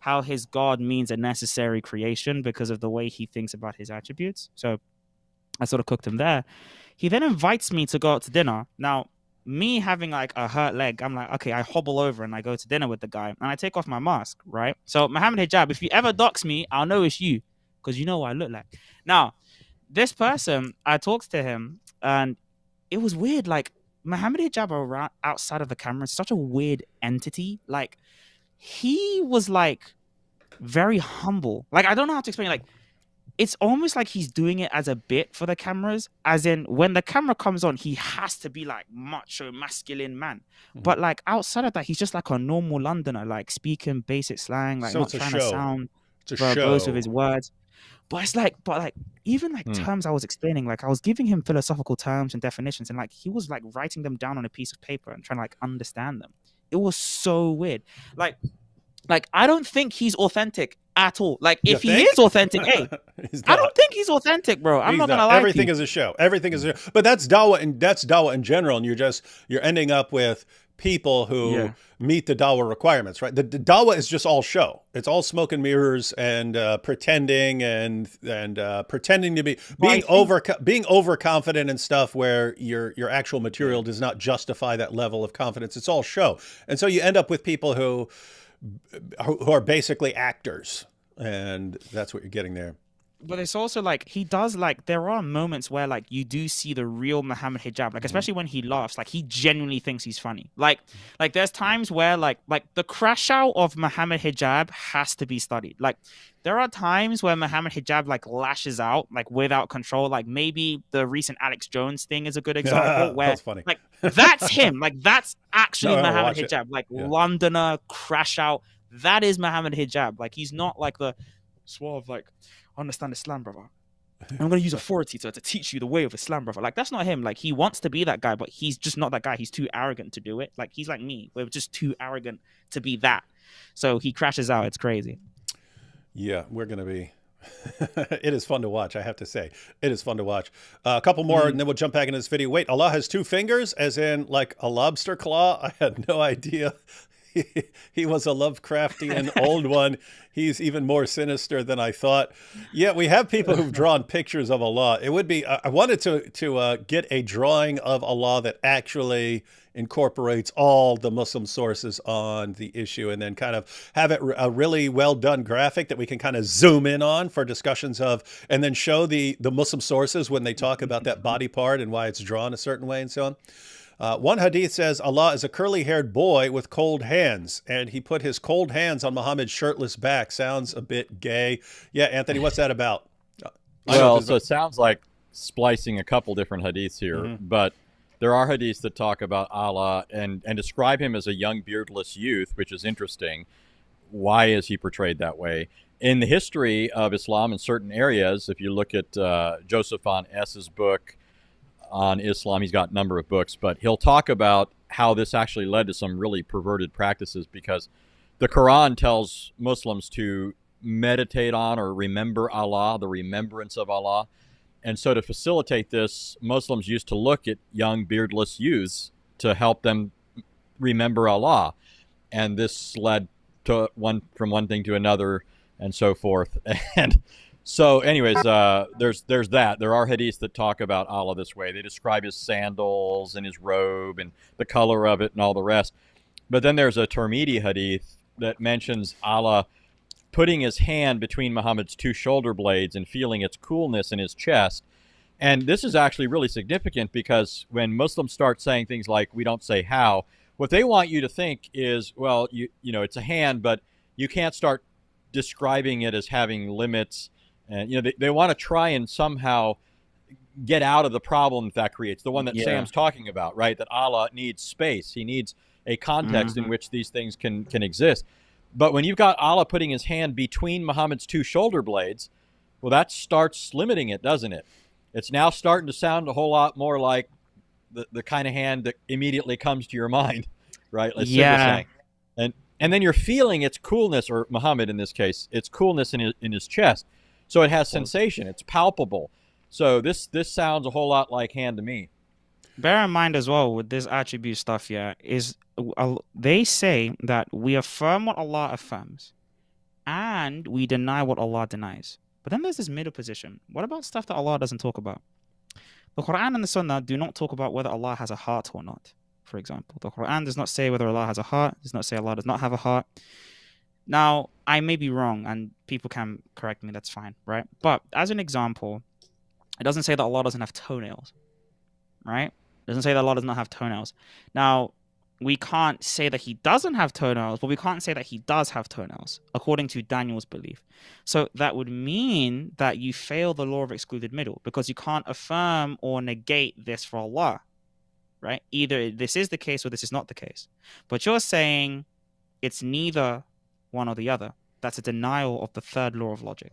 how his God means a necessary creation because of the way he thinks about his attributes. So I sort of cooked him there. He then invites me to go out to dinner. Now, me having like a hurt leg, I'm like, okay, I hobble over and I go to dinner with the guy and I take off my mask, right? So Mohammed Hijab, if you ever dox me, I'll know it's you because you know what I look like. Now, this person, I talked to him and it was weird. Like Mohammed Hijab around outside of the camera is such a weird entity. Like he was like very humble. Like I don't know how to explain. Like it's almost like he's doing it as a bit for the cameras, as in when the camera comes on, he has to be like macho, masculine man. But like outside of that, he's just like a normal Londoner, like speaking basic slang, like So not it's a trying show. to sound It's a verbose show. with his words. But it's like, even like terms I was explaining, like I was giving him philosophical terms and definitions, and like he was like writing them down on a piece of paper and trying to like understand them. It was so weird. Like I don't think he's authentic at all. Like if he is authentic, hey, I don't think he's authentic, bro. I'm not gonna lie. Everything is a show. Everything is a show. But that's dawah, and that's dawah in general. And you're ending up with people who meet the dawah requirements, right? The dawah is just all show. It's all smoke and mirrors and pretending and pretending to be being overconfident and stuff where your actual material does not justify that level of confidence. It's all show, and so you end up with people who are basically actors, and that's what you're getting there. But it's also like he does like there are moments where like you do see the real Mohammed Hijab, like especially when he laughs, like he genuinely thinks he's funny. Like there's times where like the crash out of Mohammed Hijab has to be studied. Like there are times where Mohammed Hijab like lashes out like without control. Like maybe the recent Alex Jones thing is a good example where that's funny. Like that's him. Like that's actually No, Mohammed watch Hijab. Like Londoner crash out. That is Mohammed Hijab. Like he's not like the suave like understand Islam, brother. I'm going to use authority to teach you the way of Islam, brother. Like, that's not him. Like, he wants to be that guy, but he's just not that guy. He's too arrogant to do it. Like, he's like me. We're just too arrogant to be that. So he crashes out. It's crazy. Yeah, we're going to be... It is fun to watch, I have to say. It is fun to watch. A couple more, and then we'll jump back into this video. Wait, Allah has two fingers, as in, like, a lobster claw? I had no idea. He was a Lovecraftian old one. He's even more sinister than I thought. Yeah, we have people who've drawn pictures of Allah. It would be, I wanted to get a drawing of Allah that actually incorporates all the Muslim sources on the issue, and then kind of have it a really well done graphic that we can kind of zoom in on for discussions of, and then show the Muslim sources when they talk about that body part and why it's drawn a certain way and so on. One hadith says Allah is a curly-haired boy with cold hands, and he put his cold hands on Muhammad's shirtless back. Sounds a bit gay. Yeah, Anthony, what's that about? Well, so it sounds like splicing a couple different hadiths here, but there are hadiths that talk about Allah and describe him as a young beardless youth, which is interesting. Why is he portrayed that way? In the history of Islam in certain areas, if you look at Joseph von S's book on Islam, he's got a number of books, but he'll talk about how this actually led to some really perverted practices, because the Quran tells Muslims to meditate on or remember Allah, the remembrance of Allah. And so to facilitate this, Muslims used to look at young beardless youths to help them remember Allah. And this led to from one thing to another and so forth. And so anyways, there's that. There are hadiths that talk about Allah this way. They describe his sandals and his robe and the color of it and all the rest. But then there's a Tirmidhi hadith that mentions Allah putting his hand between Muhammad's two shoulder blades and feeling its coolness in his chest. And this is actually really significant, because when Muslims start saying things like, we don't say how, what they want you to think is, well, you know, it's a hand, but you can't start describing it as having limits. And, they want to try and somehow get out of the problem that creates, the one that Sam's talking about, right? That Allah needs space. He needs a context in which these things can exist. But when you've got Allah putting his hand between Muhammad's two shoulder blades, well, that starts limiting it, doesn't it? It's now starting to sound a whole lot more like the kind of hand that immediately comes to your mind, right? Like Sid was saying. And then you're feeling its coolness, or Muhammad in this case, its coolness in his chest. So it has sensation. It's palpable. So this sounds a whole lot like hand to me. Bear in mind as well with this attribute stuff, is they say that we affirm what Allah affirms, and we deny what Allah denies. But then there's this middle position. What about stuff that Allah doesn't talk about? The Quran and the Sunnah do not talk about whether Allah has a heart or not. For example, the Quran does not say whether Allah has a heart, does not say Allah does not have a heart. Now, I may be wrong, and people can correct me, that's fine, right? But as an example, it doesn't say that Allah doesn't have toenails, right? It doesn't say that Allah does not have toenails. Now, we can't say that he doesn't have toenails, but we can't say that he does have toenails, according to Daniel's belief. So that would mean that you fail the law of excluded middle, because you can't affirm or negate this for Allah, right? Either this is the case or this is not the case. But you're saying it's neither one or the other. That's a denial of the third law of logic.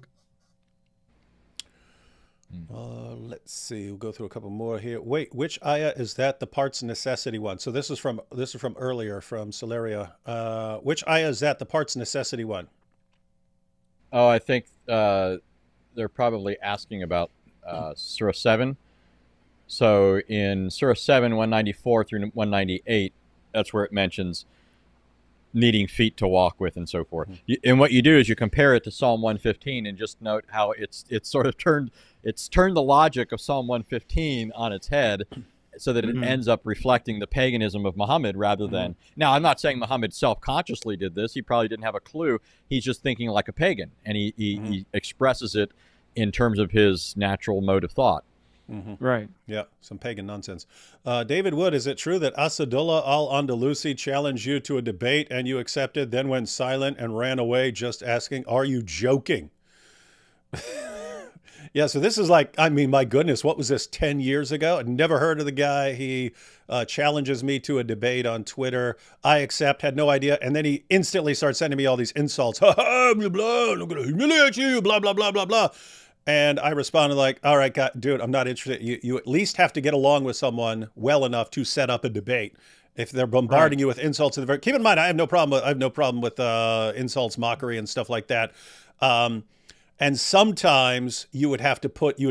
Let's see. We'll go through a couple more here. Wait, which ayah is that? The parts necessity one. So this is from earlier from Celeria. Which ayah is that? The parts necessity one. Oh, I think they're probably asking about Surah 7. So in Surah 7, 194 through 198, that's where it mentions needing feet to walk with and so forth. And what you do is you compare it to Psalm 115 and just note how it's sort of turned the logic of Psalm 115 on its head, so that it ends up reflecting the paganism of Muhammad rather than. Now, I'm not saying Muhammad self-consciously did this. He probably didn't have a clue. He's just thinking like a pagan, and he expresses it in terms of his natural mode of thought. Right. Yeah, some pagan nonsense. David Wood, is it true that Asadullah al-Andalusi challenged you to a debate and you accepted, then went silent and ran away just asking, are you joking? Yeah, so this is like, I mean, my goodness, what was this, 10 years ago? I'd never heard of the guy. He challenges me to a debate on Twitter. I accept, had no idea. And then he instantly starts sending me all these insults. Ha ha, blah, blah, I'm going to humiliate you, blah, blah, blah, blah, blah. And I responded like, all right, dude, I'm not interested. You at least have to get along with someone well enough to set up a debate. If they're bombarding you with insults, keep in mind, I have no problem with insults, mockery, and stuff like that. And sometimes you would have to put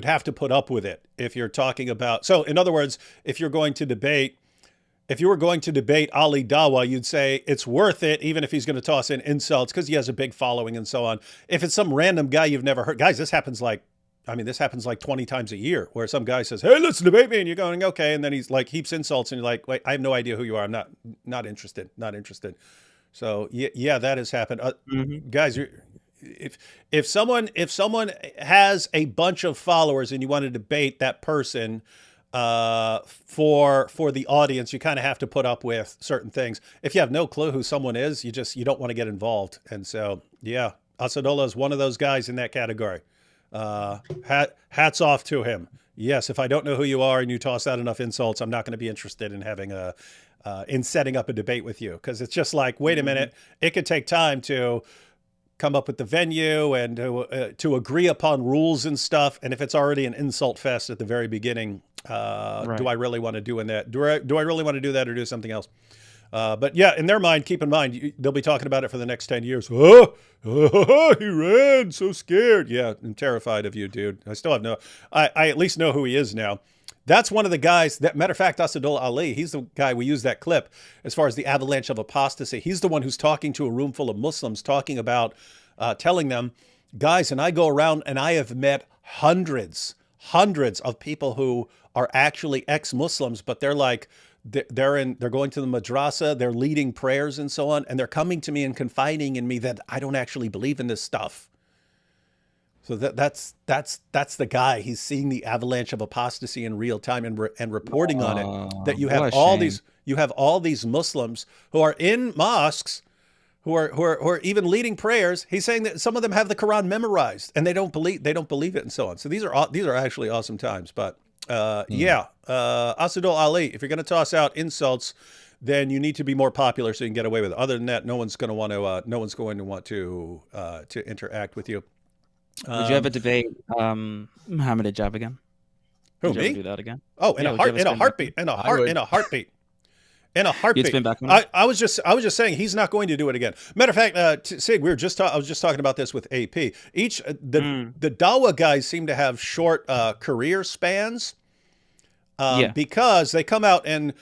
up with it if you're talking about. So in other words, if you were going to debate Ali Dawa, you'd say it's worth it, even if he's going to toss in insults, because he has a big following and so on. If it's some random guy you've never heard, guys, this happens like 20 times a year, where some guy says, hey, let's debate me. And you're going, okay. And then he's like heaps insults and you're like, wait, I have no idea who you are. I'm not interested. So yeah, that has happened. Guys, if someone has a bunch of followers and you want to debate that person, for the audience, you kind of have to put up with certain things. If you have no clue who someone is, you don't want to get involved. And so, yeah, Asadullah is one of those guys in that category. Hats off to him. Yes, if I don't know who you are and you toss out enough insults, I'm not going to be interested in having in setting up a debate with you, because it's just like, wait a minute, it could take time to come up with the venue and to agree upon rules and stuff. And if it's already an insult fest at the very beginning, do I really want to do that? Do I really want to do that or do something else? But yeah, in their mind, keep in mind, they'll be talking about it for the next 10 years. He ran, so scared. Yeah, I'm terrified of you, dude. I still have I at least know who he is now. That's one of the guys, matter of fact, Asadullah Ali, he's the guy, we use that clip as far as the avalanche of apostasy. He's the one who's talking to a room full of Muslims, talking about, telling them, guys, and I go around and I have met hundreds of people who are actually ex-Muslims, but they're like, they're going to the madrasa, they're leading prayers and so on, and they're coming to me and confiding in me that I don't actually believe in this stuff. So that's the guy. He's seeing the avalanche of apostasy in real time and reporting on it. That you have all these Muslims who are in mosques, who are even leading prayers. He's saying that some of them have the Quran memorized and they don't believe it and so on. So these are actually awesome times. But Asadullah Ali, if you're going to toss out insults, then you need to be more popular so you can get away with it. Other than that, no one's going to want to interact with you. Would you ever debate Muhammad Hijab again? Who, Would you me? ever do that again? Oh, in a heartbeat. You'd spin back on I was just saying he's not going to do it again. Matter of fact, Sig, I was just talking about this with AP. The Dawa guys seem to have short career spans because they come out and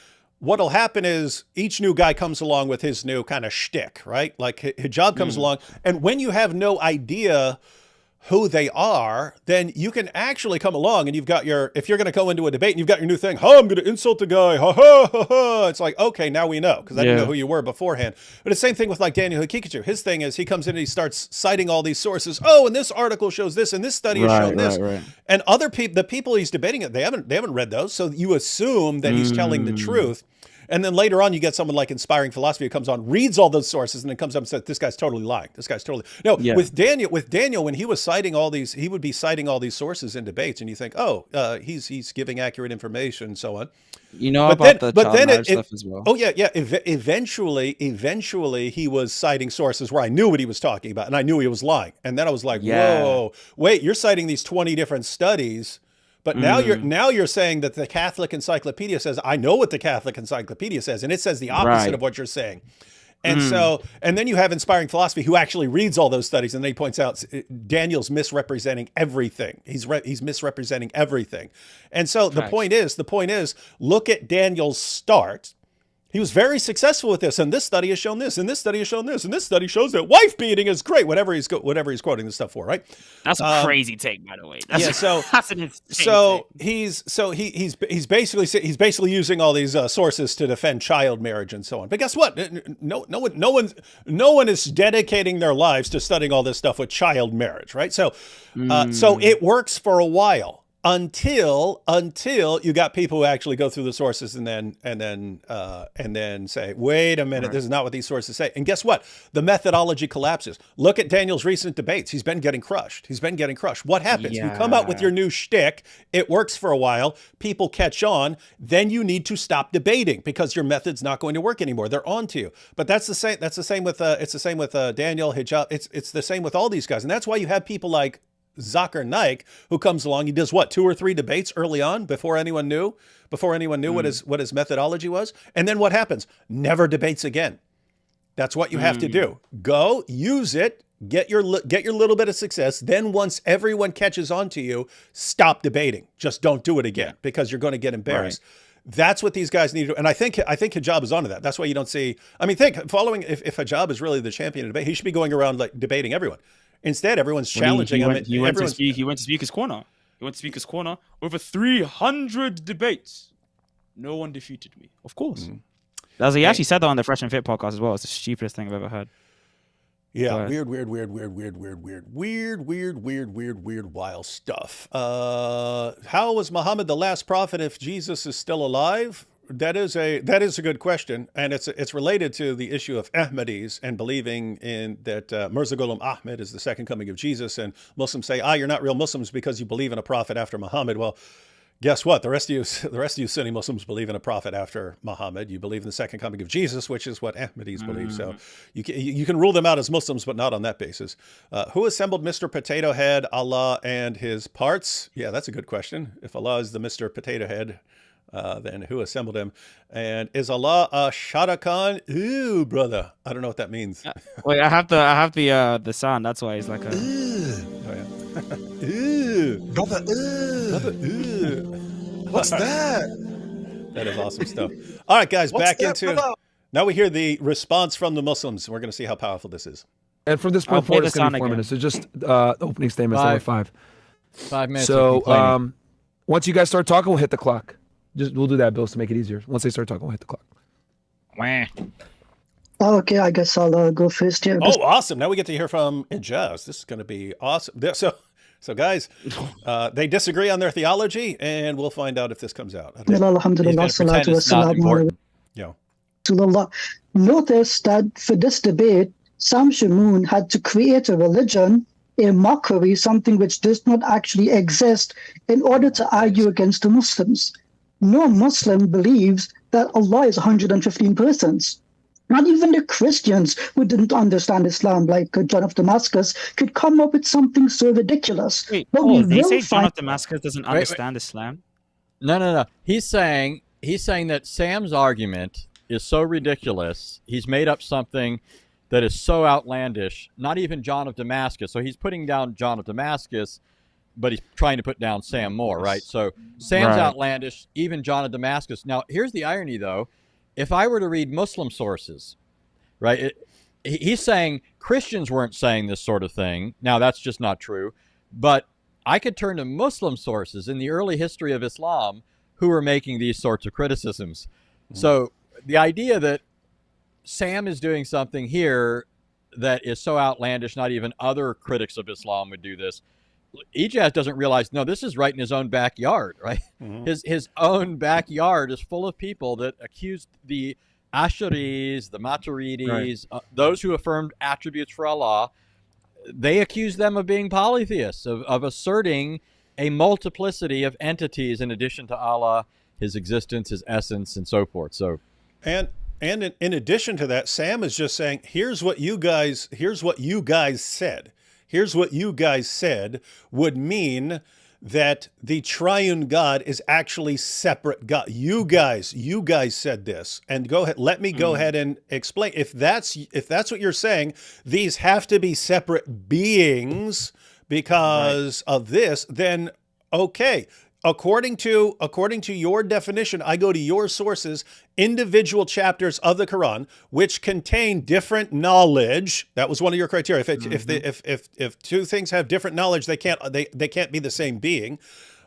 what'll happen is each new guy comes along with his new kind of shtick, right? Like hijab comes along, and when you have no idea who they are, then you can actually come along and you've got your, if you're going to go into a debate and you've got your new thing, I'm going to insult the guy, ha ha ha ha. It's like, okay, now we know, because I didn't know who you were beforehand. But it's the same thing with like Daniel Hakikachu. His thing is he comes in and he starts citing all these sources. Oh, and this article shows this, and this study has shown this. And other people, the people he's debating it, they haven't read those. So you assume that he's telling the truth. And then later on, you get someone like Inspiring Philosophy who comes on, reads all those sources, and then comes up and says, "This guy's totally lying. This guy's totally..." No, with Daniel, when he was citing all these, he would be citing all these sources in debates, and you think, "Oh, he's giving accurate information," and so on. You know about the child marriage stuff as well. Oh yeah. Eventually, he was citing sources where I knew what he was talking about, and I knew he was lying. And then I was like, "Whoa, wait! You're citing these 20 different studies." But now you're saying that the Catholic Encyclopedia says, I know what the Catholic Encyclopedia says, and it says the opposite of what you're saying. And so, and then you have Inspiring Philosophy, who actually reads all those studies, and then he points out Daniel's misrepresenting everything. He's misrepresenting everything. And so the point is, look at Daniel's start. He was very successful with this, and this study has shown this, and this study has shown this, and this study shows that wife beating is great. Whatever he's quoting this stuff for, right? That's a crazy take, by the way. That's an insane he's basically using all these sources to defend child marriage and so on. But guess what? No one is dedicating their lives to studying all this stuff with child marriage, right? So it works for a while. Until you got people who actually go through the sources and then say, wait a minute, this is not what these sources say. And guess what? The methodology collapses. Look at Daniel's recent debates. He's been getting crushed. What happens? You come out with your new shtick. It works for a while. People catch on. Then you need to stop debating because your method's not going to work anymore. They're on to you. But it's the same with Daniel, Hijab. It's the same with all these guys. And that's why you have people like Zakir Naik, who comes along. He does what, 2 or 3 debates early on before anyone knew what his methodology was. And then what happens? Never debates again. That's what you have to do. Go use it, get your little bit of success. Then once everyone catches on to you, stop debating. Just don't do it again because you're going to get embarrassed. That's what these guys need to do. And I think Hijab is onto that. That's why you don't see, I mean, if Hijab is really the champion of debate, he should be going around like debating everyone. Instead, everyone's challenging him. He went to Speaker's Corner. He went to Speaker's Corner. Over 300 debates. No one defeated me. Of course. He actually said that on the Fresh and Fit podcast as well. It's the stupidest thing I've ever heard. Yeah, weird, wild stuff. How was Muhammad the last prophet if Jesus is still alive? That is a good question, and it's related to the issue of Ahmadis and believing in that Mirza Ghulam Ahmad is the second coming of Jesus, and Muslims say, you're not real Muslims because you believe in a prophet after Muhammad. Well, guess what? The rest of you Sunni Muslims believe in a prophet after Muhammad. You believe in the second coming of Jesus, which is what Ahmadis believe. So you can rule them out as Muslims, but not on that basis. Who assembled Mr. Potato Head, Allah and his parts? Yeah, that's a good question. If Allah is the Mr. Potato Head, then who assembled him? And is Allah a Shadakan? Ooh, brother. I don't know what that means. Wait, I have the sound. That's why it's like a. Oh yeah. Ooh, brother. What's that? That is awesome stuff. All right, guys, now we hear the response from the Muslims. We're going to see how powerful this is. And from this point forward, it's going to be 4 minutes. So just opening statements number 5. 5 minutes. So once you guys start talking, we'll hit the clock. We'll do that, Bill, to make it easier. Once they start talking, we'll hit the clock. Okay, I guess I'll go first here. Oh, awesome. Now we get to hear from Ijaz. This is going to be awesome. So guys, they disagree on their theology, and we'll find out if this comes out. Notice that for this debate, Sam Shamoon had to create a religion, a mockery, something which does not actually exist, in order to argue against the Muslims. No Muslim believes that Allah is 115 persons. Not even the Christians who didn't understand Islam, like John of Damascus, could come up with something so ridiculous. Wait, they say John of Damascus doesn't understand Islam? No. He's saying that Sam's argument is so ridiculous. He's made up something that is so outlandish. Not even John of Damascus. So he's putting down John of Damascus, but he's trying to put down Sam more, right? So Sam's outlandish, even John of Damascus. Now, here's the irony, though. if I were to read Muslim sources, right, he's saying Christians weren't saying this sort of thing. Now, that's just not true. But I could turn to Muslim sources in the early history of Islam who were making these sorts of criticisms. So the idea that Sam is doing something here that is so outlandish, not even other critics of Islam would do this. Ijaz doesn't realize, no, this is right in his own backyard, right? His own backyard is full of people that accused the Asharis, the Maturidis, those who affirmed attributes for Allah. They accuse them of being polytheists, of asserting a multiplicity of entities in addition to Allah, his existence, his essence, and so forth. So, and in addition to that, Sam is just saying, here's what you guys said. Here's what you guys said would mean that the triune God is actually separate God. You guys said this, and go ahead. Let me go ahead and explain. If that's what you're saying, these have to be separate beings because of this. Then okay. According to your definition, I go to your sources, individual chapters of the Quran, which contain different knowledge. That was one of your criteria. If two things have different knowledge, they can't be the same being.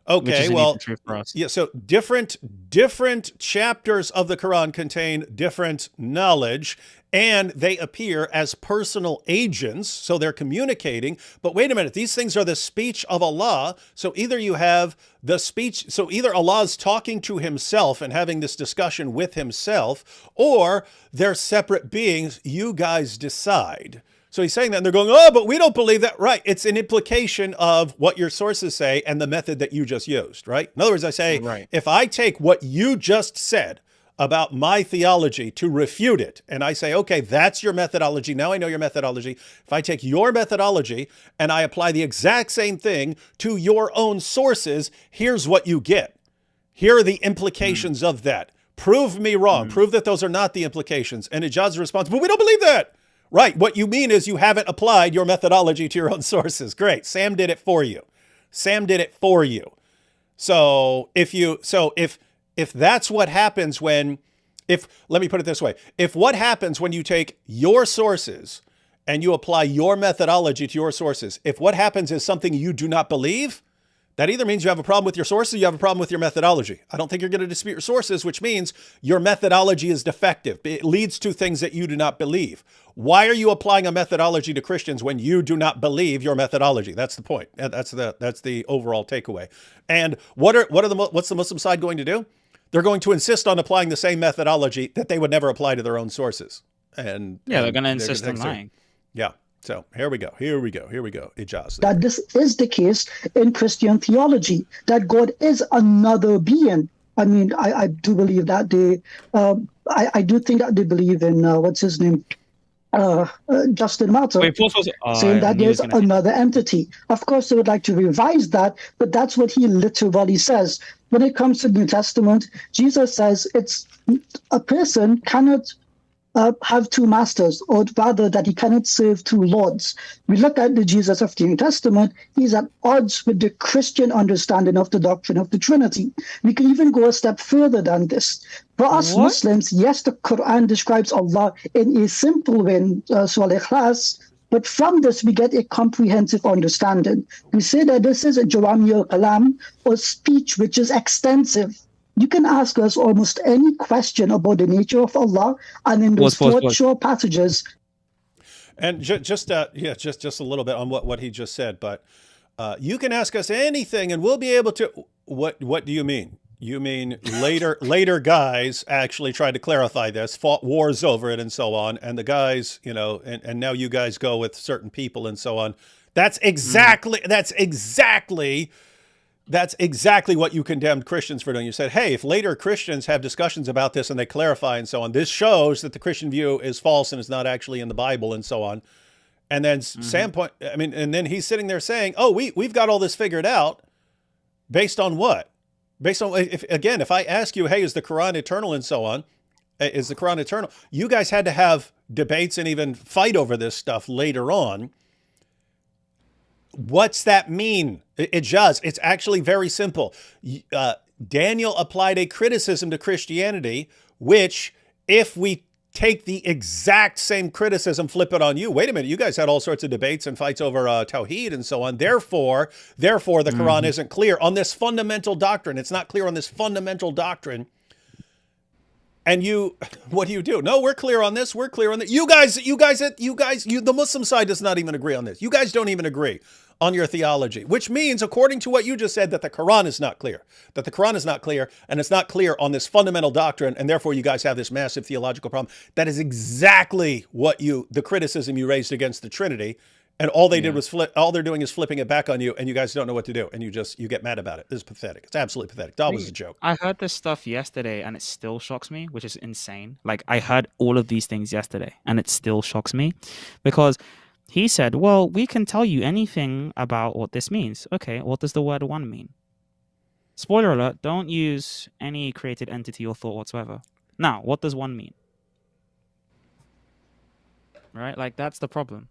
Okay, well, yeah. So different chapters of the Quran contain different knowledge, and they appear as personal agents, so they're communicating. But wait a minute, these things are the speech of Allah. So either you have the speech, so either Allah's talking to himself and having this discussion with himself, or they're separate beings. You guys decide. So he's saying that, and they're going, oh, but we don't believe that. Right. It's an implication of what your sources say and the method that you just used, right? In other words, I say, if I take what you just said about my theology to refute it, and I say, okay, that's your methodology. Now I know your methodology. If I take your methodology and I apply the exact same thing to your own sources, here's what you get. Here are the implications of that. Prove me wrong. Prove that those are not the implications. And Ijaz's response, but we don't believe that. Right. What you mean is you haven't applied your methodology to your own sources. Great. Sam did it for you. Sam did it for you. So if that's what happens let me put it this way. If what happens when you take your sources and you apply your methodology to your sources, if what happens is something you do not believe, that either means you have a problem with your sources or you have a problem with your methodology. I don't think you're going to dispute your sources, which means your methodology is defective. It leads to things that you do not believe. Why are you applying a methodology to Christians when you do not believe your methodology? That's the point. That's the overall takeaway. And what's the Muslim side going to do? They're going to insist on applying the same methodology that they would never apply to their own sources. And they're going to insist on lying. Yeah. So here we go. Ijaz. That this is the case in Christian theology, that God is another being. I mean, I do believe that I do think that they believe in, what's his name? Justin Martyr, saying that there's another entity. Of course, they would like to revise that, but that's what he literally says. When it comes to the New Testament, Jesus says it's a person cannot have two masters, or rather that he cannot serve two lords. We look at the Jesus of the New Testament, he's at odds with the Christian understanding of the doctrine of the Trinity. We can even go a step further than this. For us Muslims, yes, the Quran describes Allah in a simple way, Surah Al-Ikhlas, but from this we get a comprehensive understanding. We say that this is a Jawami al-Kalam, or speech which is extensive. You can ask us almost any question about the nature of Allah, and in those short passages. And just a little bit on what he just said, but you can ask us anything, and we'll be able to. What do you mean? You mean later guys actually tried to clarify this, fought wars over it, and so on, and the guys, and now you guys go with certain people and so on. That's exactly what you condemned Christians for doing. You said, hey, if later Christians have discussions about this and they clarify and so on, this shows that the Christian view is false and is not actually in the Bible and so on. And then and then he's sitting there saying, oh, we've got all this figured out. Based on what? Based on, if I ask you, hey, is the Quran eternal and so on, is the Quran eternal? You guys had to have debates and even fight over this stuff later on. What's that mean? It does. It's actually very simple. Daniel applied a criticism to Christianity, which if we take the exact same criticism, flip it on you. Wait a minute, you guys had all sorts of debates and fights over Tawhid and so on. Therefore, the Quran isn't clear on this fundamental doctrine. It's not clear on this fundamental doctrine. And what do? No, we're clear on this. We're clear on that. The Muslim side does not even agree on this. You guys don't even agree on your theology, which means, according to what you just said, that the Quran is not clear, and it's not clear on this fundamental doctrine, and therefore you guys have this massive theological problem. That is exactly the criticism you raised against the Trinity, and all they did was all they're doing is flipping it back on you, and you guys don't know what to do, and you get mad about it. This is pathetic. It's absolutely pathetic. That was a joke. I heard this stuff yesterday, and it still shocks me, which is insane. Like, I heard all of these things yesterday, and it still shocks me, because he said, well, we can tell you anything about what this means. Okay, what does the word one mean? Spoiler alert, don't use any created entity or thought whatsoever. Now, what does one mean? Right? Like, that's the problem.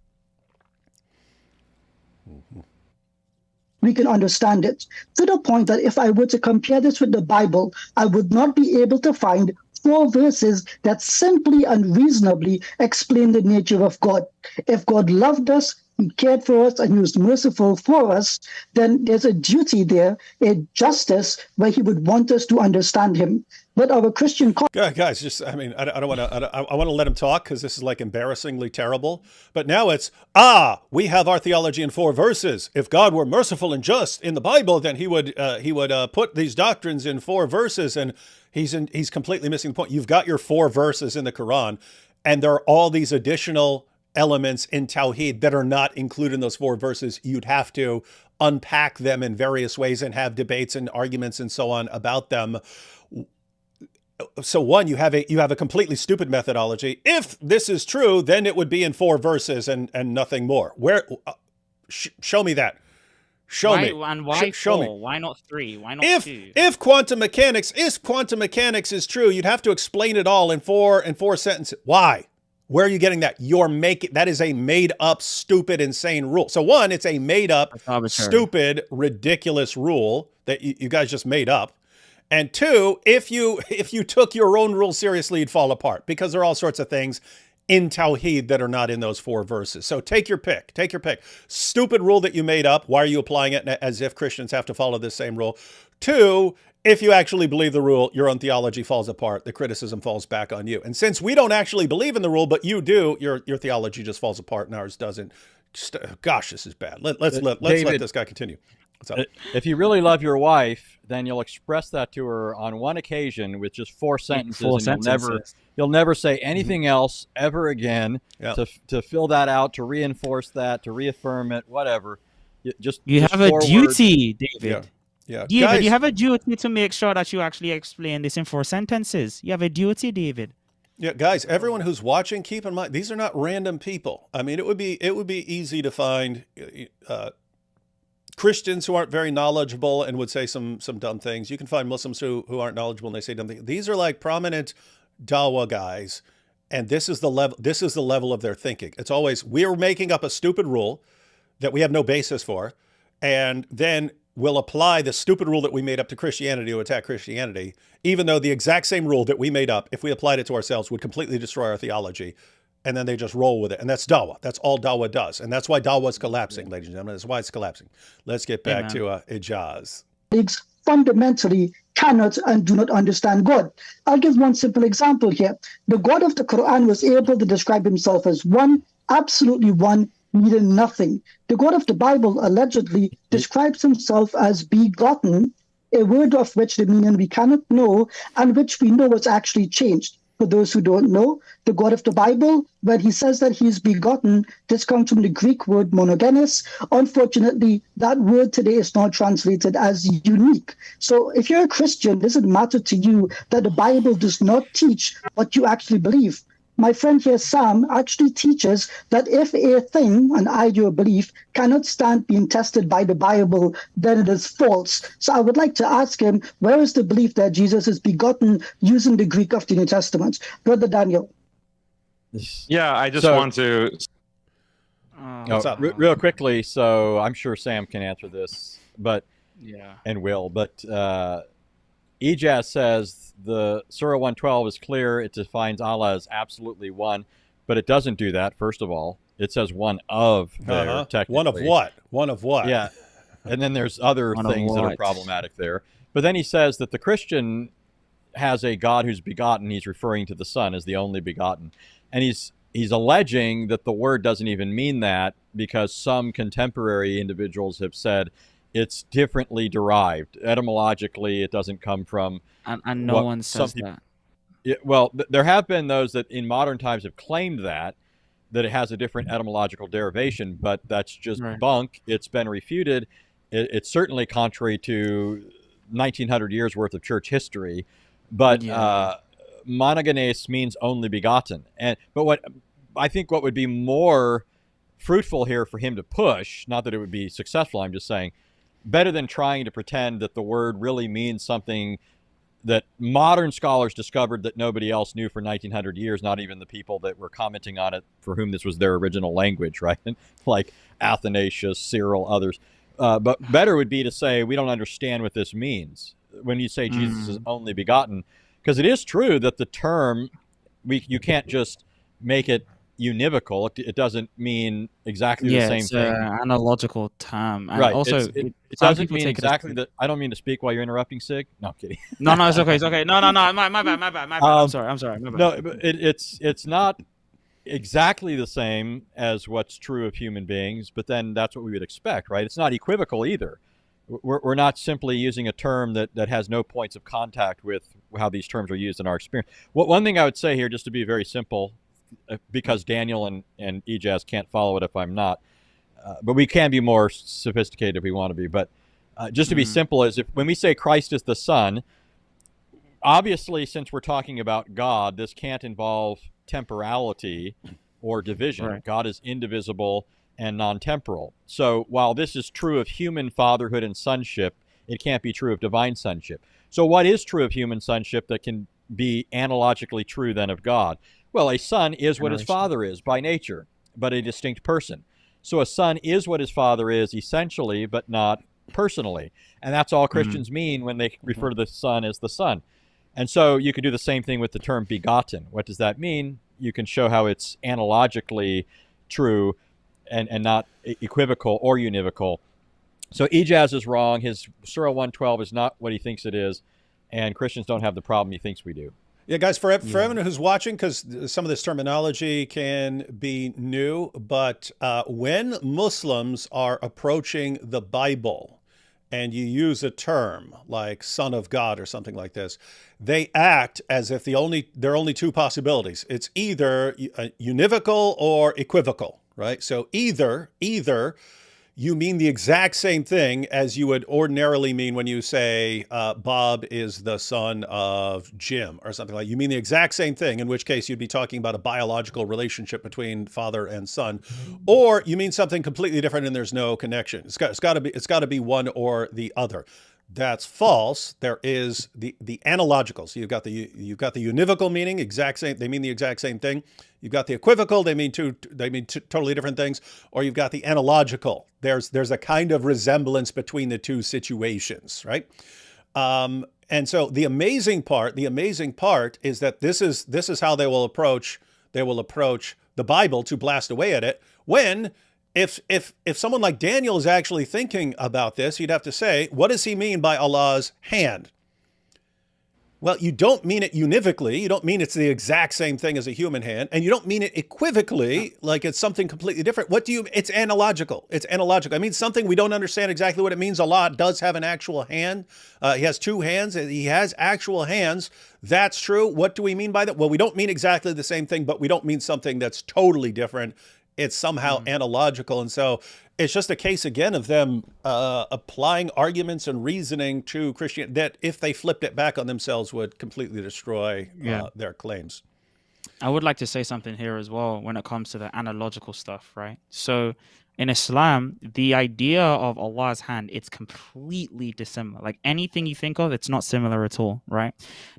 We can understand it to the point that if I were to compare this with the Bible, I would not be able to find 4 verses that simply and reasonably explain the nature of God. If God loved us, he cared for us, and he was merciful for us, then there's a duty there, a justice, where he would want us to understand him. But our Christian... Guys, I want to let him talk, because this is like embarrassingly terrible. But now it's, we have our theology in 4 verses. If God were merciful and just in the Bible, then he would put these doctrines in 4 verses, and he's completely missing the point. You've got your 4 verses in the Quran, and there are all these additional elements in Tawhid that are not included in those 4 verses. You'd have to unpack them in various ways and have debates and arguments and so on about them. So one, you have a completely stupid methodology. If this is true, then it would be in 4 verses and nothing more. Where? Show me that. Show me. And why show 4? me. Why not 3? Why not 2? If quantum mechanics is true, you'd have to explain it all in 4 sentences. Why? Where are you getting that? That is a made up, stupid, insane rule. So one, it's a made up, stupid, ridiculous rule that you guys just made up. And 2, if you took your own rule seriously, you'd fall apart, because there are all sorts of things in Tawhid that are not in those 4 verses. So take your pick. Take your pick. Stupid rule that you made up. Why are you applying it as if Christians have to follow this same rule? 2, if you actually believe the rule, your own theology falls apart. The criticism falls back on you. And since we don't actually believe in the rule, but you do, your theology just falls apart and ours doesn't. Gosh, this is bad. Let's let this guy continue. What's up? If you really love your wife, then you'll express that to her on one occasion with just 4 sentences, and you'll never say anything else ever again. To fill that out, to reinforce that, to reaffirm it, whatever. You have a duty, David. Yeah. David, guys, you have a duty to make sure that you actually explain this in 4 sentences. You have a duty, David. Yeah, guys, everyone who's watching, keep in mind, these are not random people. I mean, it would be easy to find Christians who aren't very knowledgeable and would say some dumb things. You can find Muslims who aren't knowledgeable and they say dumb things. These are like prominent dawah guys, and this is the level of their thinking. It's always, we're making up a stupid rule that we have no basis for, and then we'll apply the stupid rule that we made up to Christianity to attack Christianity, even though the exact same rule that we made up, if we applied it to ourselves, would completely destroy our theology. And then they just roll with it. And that's dawah. That's all dawah does. And that's why dawah is collapsing, ladies and gentlemen. That's why it's collapsing. Let's get back to Ijaz. Fundamentally cannot and do not understand God. I'll give one simple example here. The God of the Quran was able to describe himself as one, absolutely one, needing nothing. The God of the Bible allegedly describes himself as begotten, a word of which the meaning we cannot know, and which we know was actually changed. For those who don't know, the God of the Bible, when he says that he is begotten, this comes from the Greek word monogenes. Unfortunately, that word today is not translated as unique. So if you're a Christian, does it matter to you that the Bible does not teach what you actually believe? My friend here, Sam, actually teaches that if a thing, an idea or belief, cannot stand being tested by the Bible, then it is false. So I would like to ask him, where is the belief that Jesus is begotten using the Greek of the New Testament? Brother Daniel. Yeah, I just want to... real quickly, so I'm sure Sam can answer this, and will, but Ijaz says the Surah 112 is clear. It defines Allah as absolutely one, but it doesn't do that, first of all. It says one of there, technically. One of what? One of what? Yeah. And then there's other One of things that are what? problematic there. But then he says that the Christian has a God who's begotten. He's referring to the Son as the only begotten. And he's alleging that the word doesn't even mean that because some contemporary individuals have said it's differently derived. Etymologically, it doesn't come from... And no one says that. Well, there have been those that in modern times have claimed that it has a different etymological derivation, but that's just bunk. It's been refuted. It's certainly contrary to 1900 years worth of church history. But monogenes means only begotten. But what I think what would be more fruitful here for him to push, not that it would be successful, I'm just saying, better than trying to pretend that the word really means something that modern scholars discovered that nobody else knew for 1900 years, not even the people that were commenting on it for whom this was their original language, right? Like Athanasius, Cyril, others. But better would be to say, we don't understand what this means when you say Jesus is only begotten, because it is true that the term, you can't just make it univocal. It doesn't mean exactly the same thing. Yeah, it's an analogical term. And right. also, it doesn't mean exactly that. I don't mean to speak while you're interrupting, Sig. No, I'm kidding. No, it's okay. It's okay. No. My bad. I'm sorry. My bad. No, but it's not exactly the same as what's true of human beings, but then that's what we would expect, right? It's not equivocal either. We're not simply using a term that has no points of contact with how these terms are used in our experience. One thing I would say here, just to be very simple, because Daniel and Ijaz can't follow it if I'm not, but we can be more sophisticated if we want to be. But just to be simple, is when we say Christ is the Son, obviously, since we're talking about God, this can't involve temporality or division. Right. God is indivisible and non-temporal. So while this is true of human fatherhood and sonship, it can't be true of divine sonship. So what is true of human sonship that can be analogically true then of God? Well, a son is what his father is by nature, but a distinct person. So a son is what his father is essentially, but not personally. And that's all Christians mean when they refer to the Son as the Son. And so you can do the same thing with the term begotten. What does that mean? You can show how it's analogically true and not equivocal or univocal. So Ijaz is wrong. His Surah 112 is not what he thinks it is, and Christians don't have the problem he thinks we do. Yeah, guys, for everyone who's watching, because some of this terminology can be new, but when Muslims are approaching the Bible and you use a term like Son of God or something like this, they act as if there are only two possibilities. It's either univocal or equivocal, right? So either you mean the exact same thing as you would ordinarily mean when you say Bob is the son of Jim or something like that. You mean the exact same thing, in which case you'd be talking about a biological relationship between father and son, or you mean something completely different and there's no connection. It's got to be one or the other. That's false. There is the analogical. So you've got the univocal meaning, they mean the exact same thing. You've got the equivocal, they mean two totally different things, or you've got the analogical. There's a kind of resemblance between the two situations, right? And so the amazing part is that this is how they will approach the Bible to blast away at it. When if someone like Daniel is actually thinking about this, you'd have to say, what does he mean by Allah's hand? Well, you don't mean it univocally. You don't mean it's the exact same thing as a human hand. And you don't mean it equivocally, like it's something completely different. It's analogical. It's analogical. I mean, something we don't understand exactly what it means. Allah does have an actual hand. He has two hands. He has actual hands. That's true. What do we mean by that? Well, we don't mean exactly the same thing, but we don't mean something that's totally different. It's somehow analogical. And so it's just a case, again, of them applying arguments and reasoning to Christianity that, if they flipped it back on themselves, would completely destroy their claims. I would like to say something here as well when it comes to the analogical stuff, right? So in Islam, the idea of Allah's hand, it's completely dissimilar. Like anything you think of, it's not similar at all, right?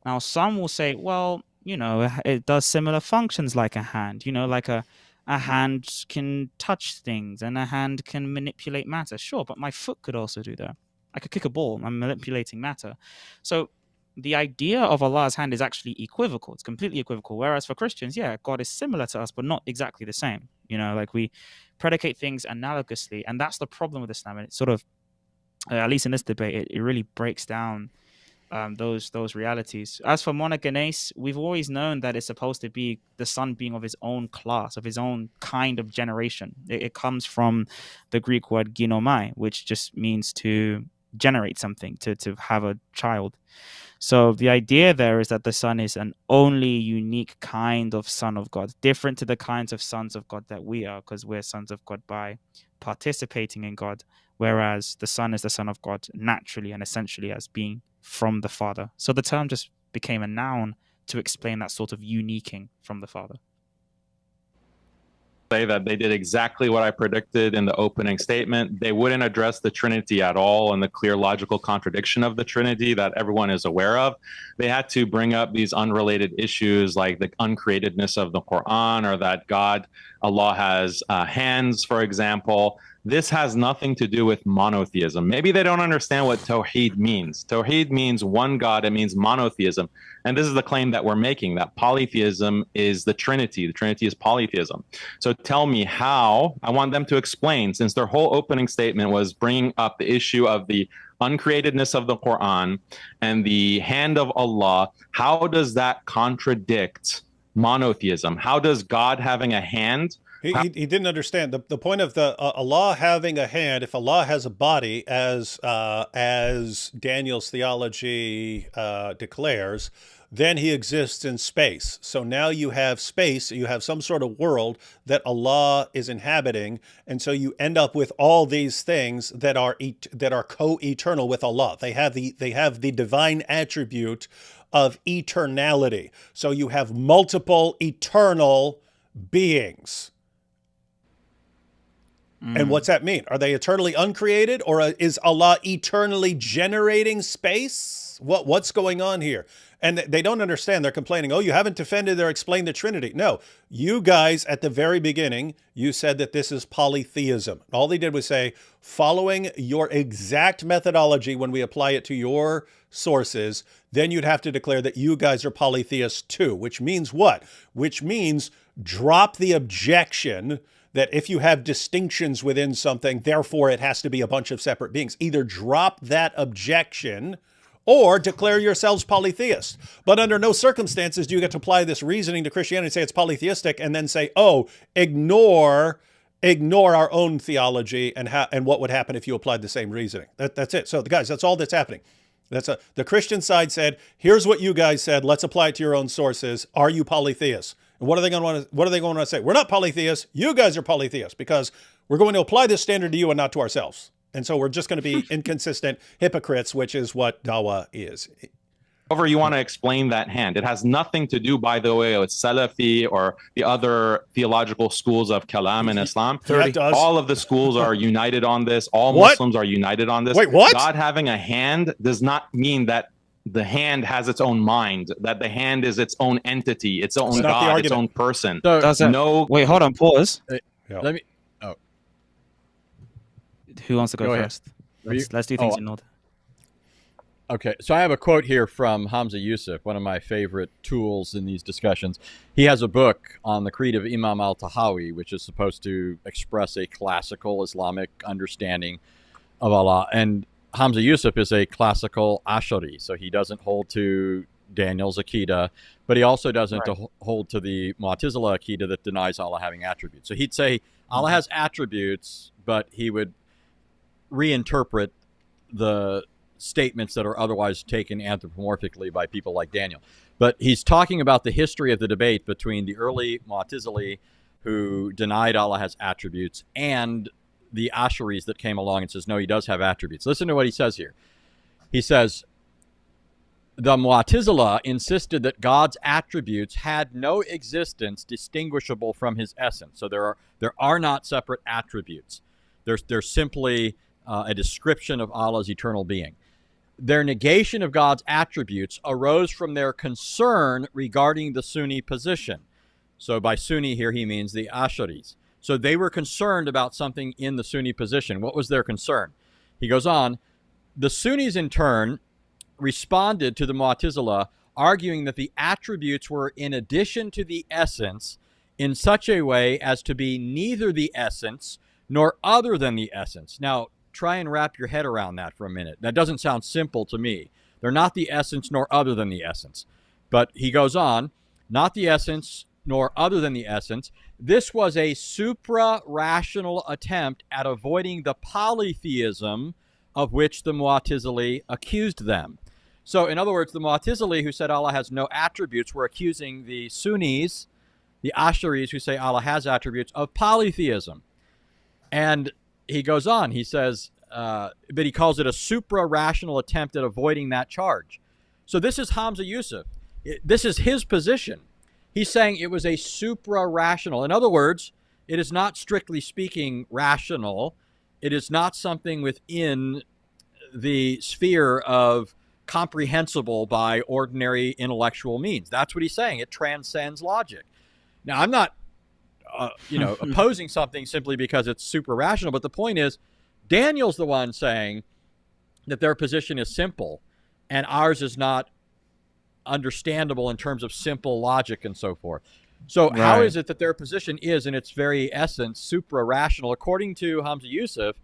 Now, some will say, well, it does similar functions like a hand, like a hand can touch things and a hand can manipulate matter. Sure, but my foot could also do that. I could kick a ball. I'm manipulating matter. So the idea of Allah's hand is actually equivocal. It's completely equivocal. Whereas for Christians, yeah, God is similar to us, but not exactly the same. You know, like we predicate things analogously, and that's the problem with Islam. And it's sort of, at least in this debate, it really breaks down those realities. As for monogenes, we've always known that it's supposed to be the son being of his own class, of his own kind of generation. It comes from the Greek word ginomai, which just means to generate something, to have a child. So the idea there is that the son is an only unique kind of son of God, different to the kinds of sons of God that we are, because we're sons of God by participating in God, whereas the son is the son of God naturally and essentially as being from the Father. So the term just became a noun to explain that sort of uniquing from the Father. Say that they did exactly what I predicted in the opening statement. They wouldn't address the Trinity at all and the clear logical contradiction of the Trinity that everyone is aware of. They had to bring up these unrelated issues like the uncreatedness of the Quran, or that Allah has hands, for example. This has nothing to do with monotheism. Maybe they don't understand what Tawhid means. Tawhid means one God. It means monotheism. And this is the claim that we're making, that polytheism is the Trinity. The Trinity is polytheism. So tell me how. I want them to explain, since their whole opening statement was bringing up the issue of the uncreatedness of the Quran and the hand of Allah. How does that contradict monotheism? How does God having a hand? He didn't understand the point of the Allah having a hand. If Allah has a body, as Daniel's theology declares, then he exists in space. So now you have space, you have some sort of world that Allah is inhabiting, and so you end up with all these things that are co-eternal with Allah. They have the divine attribute of eternality. So you have multiple eternal beings. And what's that mean? Are they eternally uncreated, or is Allah eternally generating space? What's going on here? And they don't understand. They're complaining, oh, you haven't defended or explained the Trinity. No, you guys at the very beginning, you said that this is polytheism. All they did was say, following your exact methodology when we apply it to your sources, then you'd have to declare that you guys are polytheists too, which means what? Which means drop the objection that if you have distinctions within something, therefore it has to be a bunch of separate beings. Either drop that objection or declare yourselves polytheists. But under no circumstances do you get to apply this reasoning to Christianity and say it's polytheistic and then say, oh, ignore our own theology and what would happen if you applied the same reasoning. That's it. So guys, that's all that's happening. The Christian side said, here's what you guys said. Let's apply it to your own sources. Are you polytheists? And what are they going to say? We're not polytheists. You guys are polytheists, because we're going to apply this standard to you and not to ourselves. And so we're just going to be inconsistent hypocrites, which is what dawah is. However you want to explain that hand. It has nothing to do, by the way, with Salafi or the other theological schools of Kalam in Islam. All of the schools are united on this. All Muslims are united on this. Wait, what? God having a hand does not mean that the hand has its own mind, that the hand is its own entity, its own God, its own person. So, wait, hold on, pause. Let me. Oh, who wants to go first? Let's do things in order. Okay, so I have a quote here from Hamza Yusuf, one of my favorite tools in these discussions. He has a book on the creed of Imam al-Tahawi, which is supposed to express a classical Islamic understanding of Allah. And Hamza Yusuf is a classical Ashari, so he doesn't hold to Daniel's Aqidah, but he also doesn't hold to the Mu'tazila Aqidah that denies Allah having attributes. So he'd say Allah has attributes, but he would reinterpret the statements that are otherwise taken anthropomorphically by people like Daniel. But he's talking about the history of the debate between the early Mu'tazili, who denied Allah has attributes, and the Asharis that came along and says, no, he does have attributes. Listen to what he says here. He says, the Mu'tazila insisted that God's attributes had no existence distinguishable from his essence. So there are not separate attributes. There's simply a description of Allah's eternal being. Their negation of God's attributes arose from their concern regarding the Sunni position. So by Sunni here, he means the Asharis. So they were concerned about something in the Sunni position. What was their concern? He goes on, the Sunnis in turn responded to the Mu'tazila, arguing that the attributes were in addition to the essence in such a way as to be neither the essence nor other than the essence. Now, try and wrap your head around that for a minute. That doesn't sound simple to me. They're not the essence nor other than the essence. But he goes on, not the essence nor other than the essence. This was a supra-rational attempt at avoiding the polytheism of which the Mu'tazili accused them. So, in other words, the Mu'tazili who said Allah has no attributes were accusing the Sunnis, the Ash'aris who say Allah has attributes, of polytheism. And he goes on, he says, but he calls it a supra-rational attempt at avoiding that charge. So this is Hamza Yusuf. This is his position. He's saying it was a supra-rational. In other words, it is not strictly speaking rational. It is not something within the sphere of comprehensible by ordinary intellectual means. That's what he's saying. It transcends logic. Now, I'm not opposing something simply because it's super rational. But the point is, Daniel's the one saying that their position is simple and ours is not understandable in terms of simple logic and so forth. So how is it that their position is in its very essence supra rational according to Hamza Yusuf,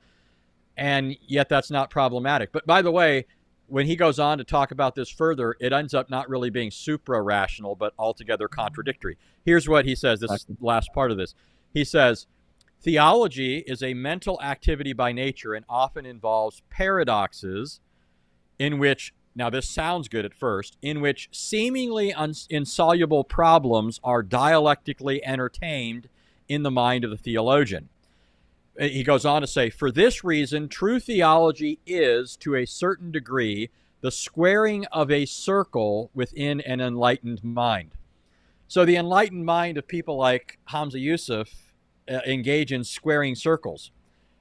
and yet that's not problematic? But by the way, when he goes on to talk about this further, it ends up not really being supra-rational, but altogether contradictory. Here's what he says, this last part of this. He says, theology is a mental activity by nature and often involves paradoxes in which, now this sounds good at first, in which seemingly insoluble problems are dialectically entertained in the mind of the theologian. He goes on to say, for this reason, true theology is, to a certain degree, the squaring of a circle within an enlightened mind. So the enlightened mind of people like Hamza Yusuf engage in squaring circles.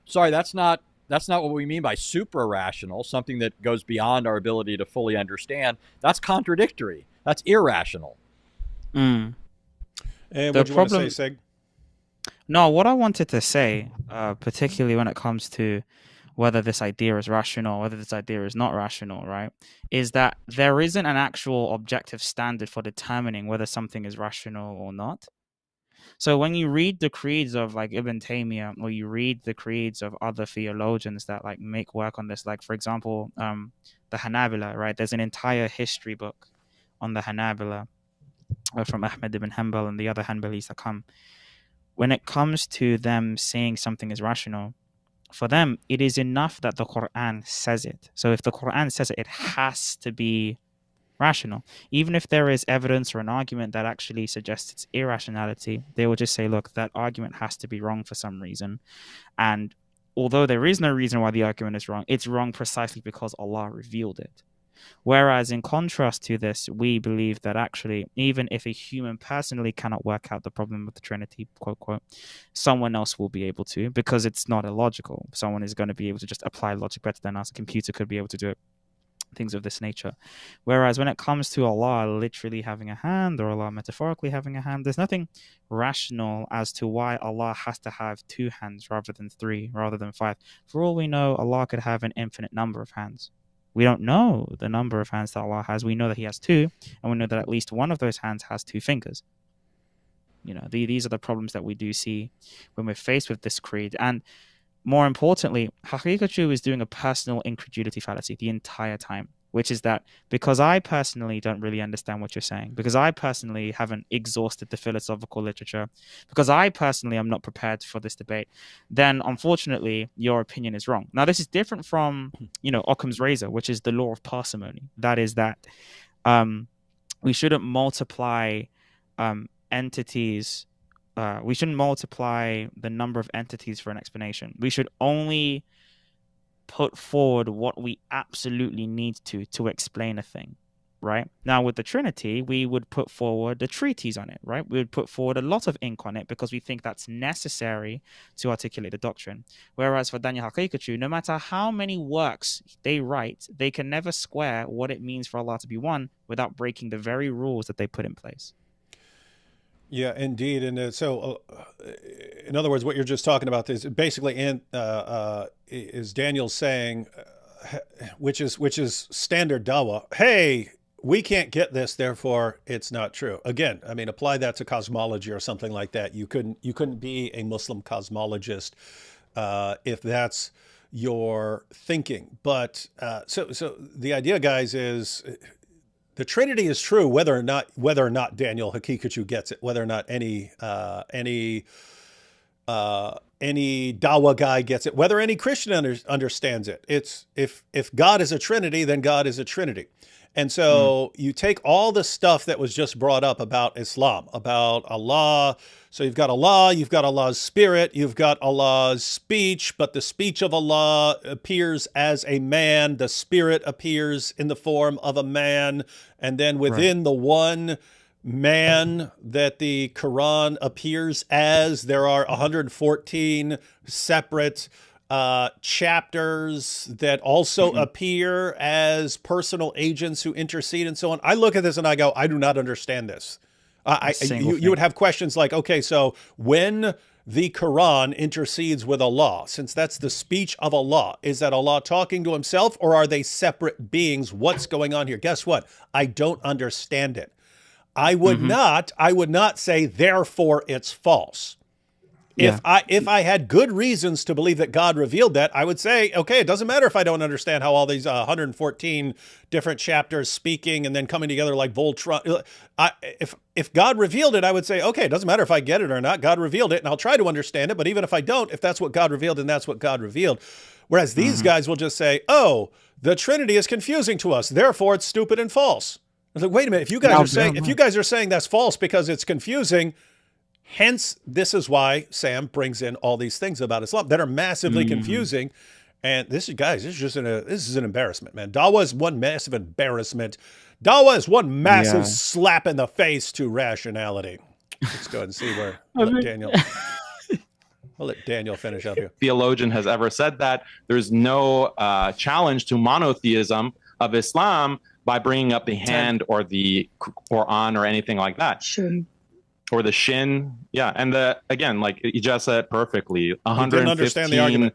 Sorry, that's not what we mean by supra-rational, something that goes beyond our ability to fully understand. That's contradictory. That's irrational. And what do you want to say, Sig? No, what I wanted to say, particularly when it comes to whether this idea is rational, whether this idea is not rational, right, is that there isn't an actual objective standard for determining whether something is rational or not. So when you read the creeds of like Ibn Taymiyyah, or you read the creeds of other theologians that like make work on this, like for example, the Hanabila, right? There's an entire history book on the Hanabila from Ahmed ibn Hanbal and the other Hanbalis that come. When it comes to them saying something is rational, for them, it is enough that the Quran says it. So if the Quran says it, it has to be rational. Even if there is evidence or an argument that actually suggests its irrationality, they will just say, look, that argument has to be wrong for some reason. And although there is no reason why the argument is wrong, it's wrong precisely because Allah revealed it. Whereas in contrast to this, we believe that actually, even if a human personally cannot work out the problem of the Trinity, quote, quote, someone else will be able to, because it's not illogical. Someone is going to be able to just apply logic better than us. A computer could be able to do it, things of this nature. Whereas when it comes to Allah literally having a hand or Allah metaphorically having a hand, there's nothing rational as to why Allah has to have 2 hands rather than 3, rather than 5. For all we know, Allah could have an infinite number of hands. We don't know the number of hands that Allah has. We know that He has 2, and we know that at least one of those hands has 2 fingers. You know, these are the problems that we do see when we're faced with this creed. And more importantly, Haqiqatu is doing a personal incredulity fallacy the entire time, which is that because I personally don't really understand what you're saying, because I personally haven't exhausted the philosophical literature, because I personally am not prepared for this debate, then unfortunately your opinion is wrong. Now, this is different from, Occam's razor, which is the law of parsimony. That is that we shouldn't multiply entities. We shouldn't multiply the number of entities for an explanation. We should only put forward what we absolutely need to explain a thing, right? Now, with the Trinity, we would put forward a treatise on it, right? We would put forward a lot of ink on it because we think that's necessary to articulate the doctrine. Whereas for Daniel Haqiqatu, no matter how many works they write, they can never square what it means for Allah to be one without breaking the very rules that they put in place. Yeah, indeed. And so, in other words, what you're just talking about is basically, is Daniel saying which is standard dawa. Hey, we can't get this, therefore it's not true. Again, I mean, apply that to cosmology or something like that. You couldn't be a Muslim cosmologist if that's your thinking. But so the idea, guys, is the Trinity is true whether or not Daniel Hakikachu gets it, whether or not any Dawa guy gets it, whether any Christian understands it. It's if God is a Trinity, then God is a Trinity. And so you take all the stuff that was just brought up about Islam, about Allah. So you've got Allah, you've got Allah's spirit, you've got Allah's speech, but the speech of Allah appears as a man. The spirit appears in the form of a man. And then within the one man that the Quran appears as, there are 114 separate chapters that also appear as personal agents who intercede and so on. I look at this and I go, I do not understand this. You would have questions like, okay, so when the Quran intercedes with Allah, since that's the speech of Allah, is that Allah talking to himself, or are they separate beings? What's going on here? Guess what? I don't understand it. I would not say, therefore it's false. If I had good reasons to believe that God revealed that, I would say, okay, it doesn't matter if I don't understand how all these 114 different chapters speaking and then coming together like Voltron. If God revealed it, I would say, okay, it doesn't matter if I get it or not. God revealed it, and I'll try to understand it. But even if I don't, if that's what God revealed, then that's what God revealed. Whereas these guys will just say, oh, the Trinity is confusing to us, therefore it's stupid and false. I was like, wait a minute, if you guys are saying that's false because it's confusing, hence, this is why Sam brings in all these things about Islam that are massively confusing. And this is an embarrassment, man. Dawa is one massive embarrassment. Dawa is one massive slap in the face to rationality. Let's go ahead and see where Daniel. I'll let Daniel finish up here. Theologian has ever said that. There's no challenge to monotheism of Islam by bringing up the hand or the Quran or anything like that. Sure. Or the shin, and again, like you just said perfectly, Didn't understand the 115 argument.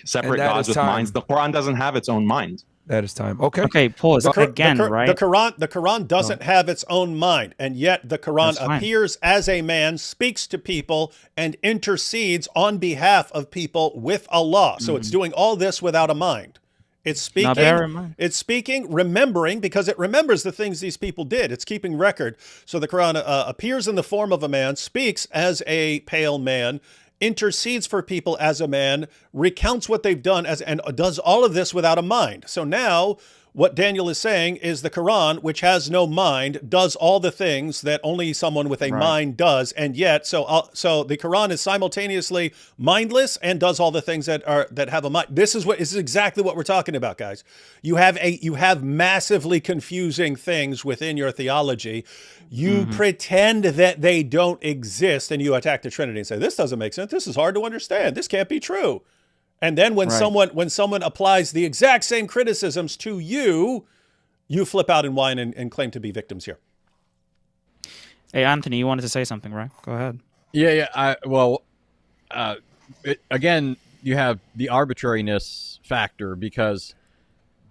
separate gods with minds. The Quran doesn't have its own mind. That is time. Okay. Okay, pause again, right? The Quran doesn't have its own mind, and yet the Quran appears as a man, speaks to people, and intercedes on behalf of people with Allah. So it's doing all this without a mind. It's speaking, remembering, because it remembers the things these people did. It's keeping record. So the Quran appears in the form of a man, speaks as a pale man, intercedes for people as a man, recounts what they've done and does all of this without a mind. So now what Daniel is saying is the Quran, which has no mind, does all the things that only someone with a mind does, and yet so the Quran is simultaneously mindless and does all the things that have a mind. This is exactly what we're talking about, guys. You have massively confusing things within your theology. You pretend that they don't exist, and you attack the Trinity and say, "This doesn't make sense. This is hard to understand. This can't be true." And then when someone applies the exact same criticisms to you, you flip out and whine and claim to be victims here. Hey, Anthony, you wanted to say something, right? Go ahead. Again, you have the arbitrariness factor, because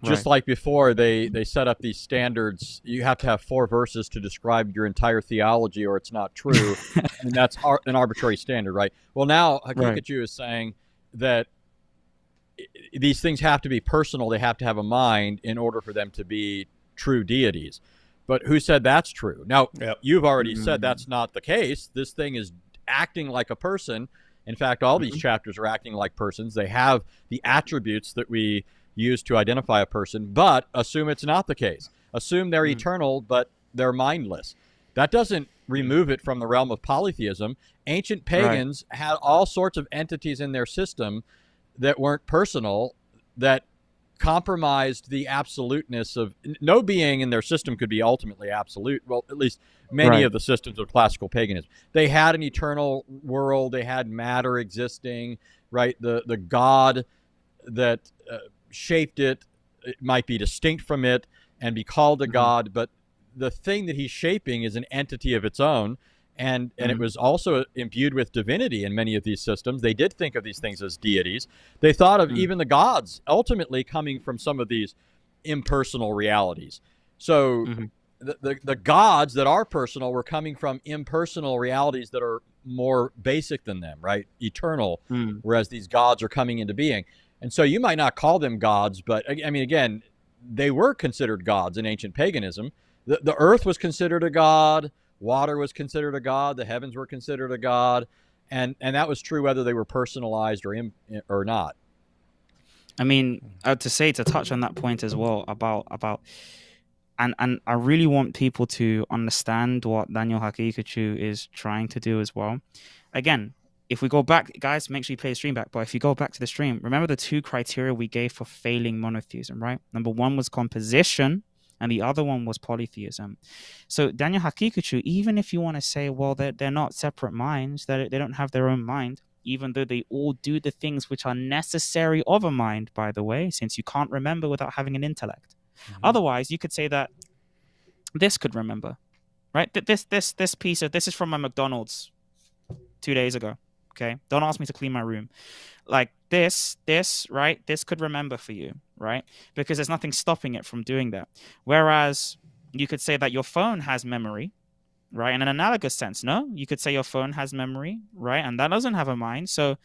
just like before, they set up these standards. You have to have 4 verses to describe your entire theology, or it's not true. And that's an arbitrary standard, right? Well, now Hakikachu is saying that these things have to be personal. They have to have a mind in order for them to be true deities. But who said that's true? Now, you've already said that's not the case. This thing is acting like a person. In fact, all these chapters are acting like persons. They have the attributes that we use to identify a person, but assume it's not the case. Assume they're eternal, but they're mindless. That doesn't remove it from the realm of polytheism. Ancient pagans had all sorts of entities in their system that weren't personal, that compromised the absoluteness of no being in their system could be ultimately absolute. Well, at least many of the systems of classical paganism. They had an eternal world. They had matter existing, right? The God that shaped it might be distinct from it and be called a God, but the thing that he's shaping is an entity of its own. and it was also imbued with divinity in many of these systems. They did think of these things as deities. They thought of even the gods ultimately coming from some of these impersonal realities. So the gods that are personal were coming from impersonal realities that are more basic than them, right? Eternal, whereas these gods are coming into being. And so you might not call them gods, but I mean, again, they were considered gods in ancient paganism. The earth was considered a god, water was considered a god, the heavens were considered a god, and that was true whether they were personalized or not. I mean, to touch on that point as well about and I really want people to understand what Daniel Hakikachu is trying to do as well. Again, if we go back, guys, make sure you play the stream back. But if you go back to the stream, remember the two criteria we gave for failing monotheism, right? Number one was composition, and the other one was polytheism. So Daniel Hakikachu, even if you want to say, well, they're not separate minds, that they don't have their own mind, even though they all do the things which are necessary of a mind, by the way, since you can't remember without having an intellect. Otherwise, you could say that this could remember, right? This is from my McDonald's 2 days ago. Okay, don't ask me to clean my room. Like this, right? This could remember for you, right? Because there's nothing stopping it from doing that. Whereas you could say that your phone has memory, right? In an analogous sense, no? You could say your phone has memory, right? And that doesn't have a mind. So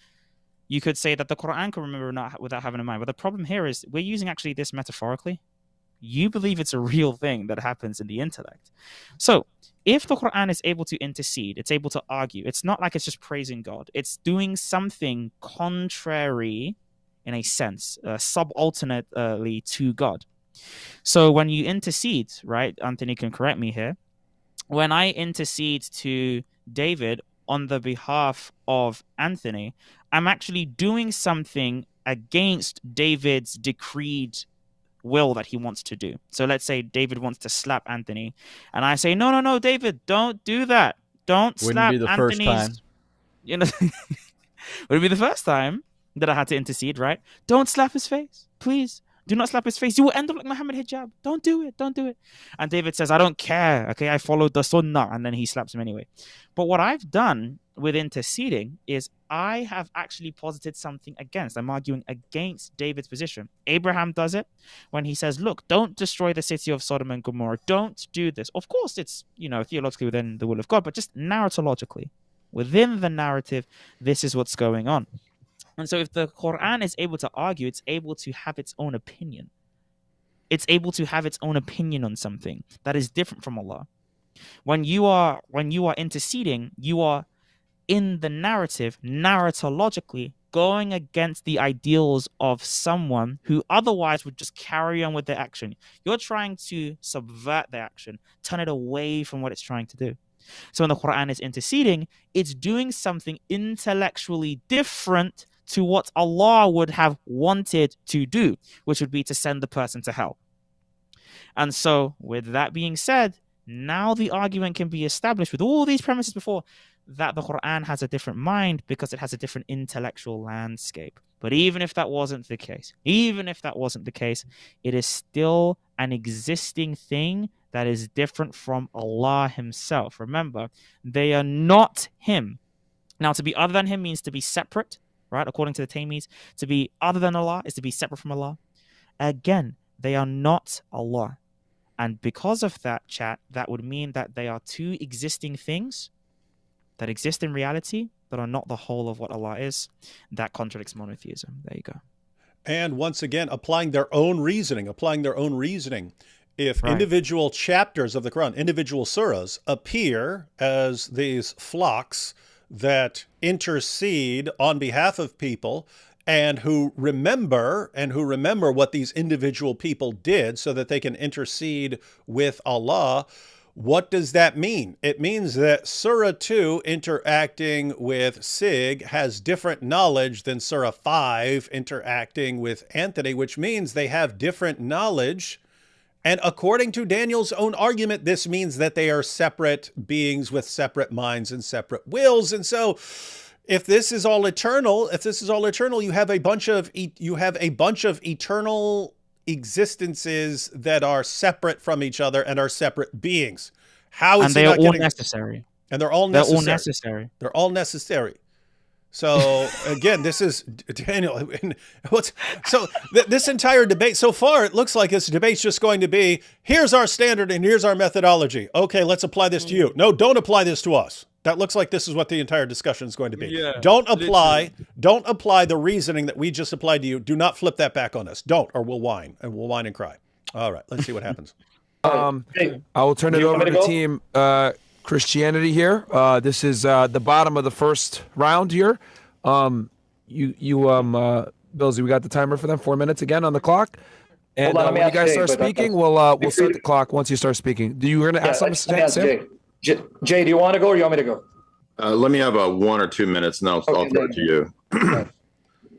you could say that the Quran can remember without having a mind. But the problem here is we're using actually this metaphorically. You believe it's a real thing that happens in the intellect. So if the Quran is able to intercede, it's able to argue, it's not like it's just praising God. It's doing something contrary in a sense, subalternately to God. So when you intercede, right, Anthony can correct me here, when I intercede to David on the behalf of Anthony, I'm actually doing something against David's decreed will that he wants to do. So let's say David wants to slap Anthony, and I say, no, David, don't do that. Don't slap Wouldn't be the Anthony's. first time. You know, would it be the first time that I had to intercede, right? Don't slap his face, please. Do not slap his face. You will end up like Muhammad Hijab. Don't do it. Don't do it. And David says, I don't care. Okay, I followed the sunnah. And then he slaps him anyway. But what I've done with interceding is I have actually posited something against. I'm arguing against David's position. Abraham does it when he says, look, don't destroy the city of Sodom and Gomorrah. Don't do this. Of course, it's, theologically within the will of God, but just narratologically, within the narrative, this is what's going on. And so if the Quran is able to argue, it's able to have its own opinion. It's able to have its own opinion on something that is different from Allah. When you are interceding, you are in the narrative, narratologically, going against the ideals of someone who otherwise would just carry on with their action. You're trying to subvert their action, turn it away from what it's trying to do. So when the Quran is interceding, it's doing something intellectually different to what Allah would have wanted to do, which would be to send the person to hell. And so, with that being said, now the argument can be established with all these premises before that the Quran has a different mind because it has a different intellectual landscape. But even if that wasn't the case, it is still an existing thing that is different from Allah himself. Remember, they are not him. Now, to be other than him means to be separate, right? According to the Taymi's, to be other than Allah is to be separate from Allah. Again, they are not Allah. And because of that, chat, that would mean that they are two existing things that exist in reality that are not the whole of what Allah is. That contradicts monotheism. There you go. And once again, applying their own reasoning. If individual chapters of the Quran, individual surahs, appear as these flocks that intercede on behalf of people and who remember what these individual people did so that they can intercede with Allah, what does that mean? It means that Surah 2 interacting with Sig has different knowledge than Surah 5 interacting with Anthony, which means they have different knowledge. And according to Daniel's own argument, this means that they are separate beings with separate minds and separate wills. And so if this is all eternal, you have a bunch of eternal existences that are separate from each other and are separate beings. How is and they are all necessary. And they're all They're necessary. all necessary. They're all necessary. So again, this is Daniel. This entire debate so far, it looks like this debate's just going to be: here's our standard and here's our methodology. Okay, let's apply this to you. No, don't apply this to us. That looks like this is what the entire discussion is going to be. Yeah, don't apply the reasoning that we just applied to you. Do not flip that back on us. Don't, or we'll whine and cry. All right, let's see what happens. I will turn it over to Team Christianity here. This is the bottom of the first round here. Billsy, we got the timer for them. 4 minutes again on the clock. And when you guys start speaking, we'll start the clock once you start speaking. Do you going to ask something to say, Sam? Jay, do you want to go or you want me to go? Let me have 1 or 2 minutes, and I'll throw it to you.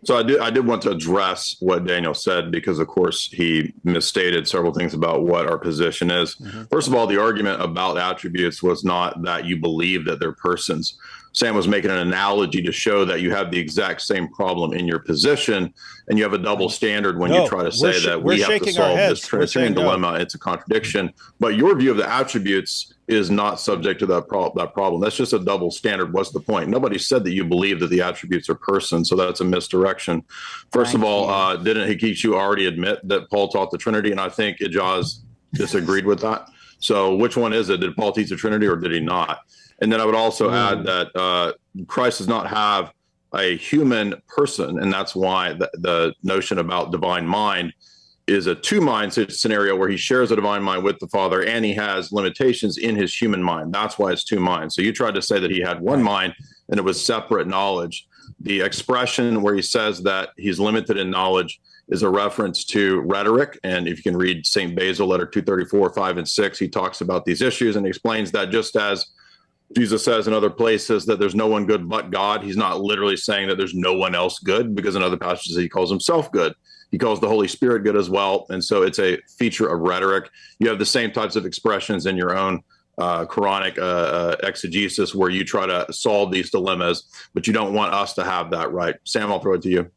So I did want to address what Daniel said, because, of course, he misstated several things about what our position is. Mm-hmm. First of all, the argument about attributes was not that you believe that they're persons. Sam was making an analogy to show that you have the exact same problem in your position, and you have a double standard when you try to say that we have to solve this Trinitarian dilemma. It's a contradiction. But your view of the attributes is not subject to that problem. That's just a double standard. What's the point? Nobody said that you believe that the attributes are persons, so that's a misdirection. First of all, didn't Hikichu already admit that Paul taught the Trinity? And I think Ijaz disagreed with that. So which one is it? Did Paul teach the Trinity or did he not? And then I would also add that Christ does not have a human person, and that's why the notion about divine mind is a two-mind scenario where he shares a divine mind with the Father, and he has limitations in his human mind. That's why it's two minds. So you tried to say that he had one mind and it was separate knowledge. The expression where he says that he's limited in knowledge is a reference to rhetoric. And if you can read St. Basil, letter 234, 5, and 6, he talks about these issues and he explains that just as Jesus says in other places that there's no one good but God, he's not literally saying that there's no one else good, because in other passages he calls himself good. He calls the Holy Spirit good as well. And so it's a feature of rhetoric. You have the same types of expressions in your own Quranic exegesis where you try to solve these dilemmas, but you don't want us to have that, right? Sam, I'll throw it to you.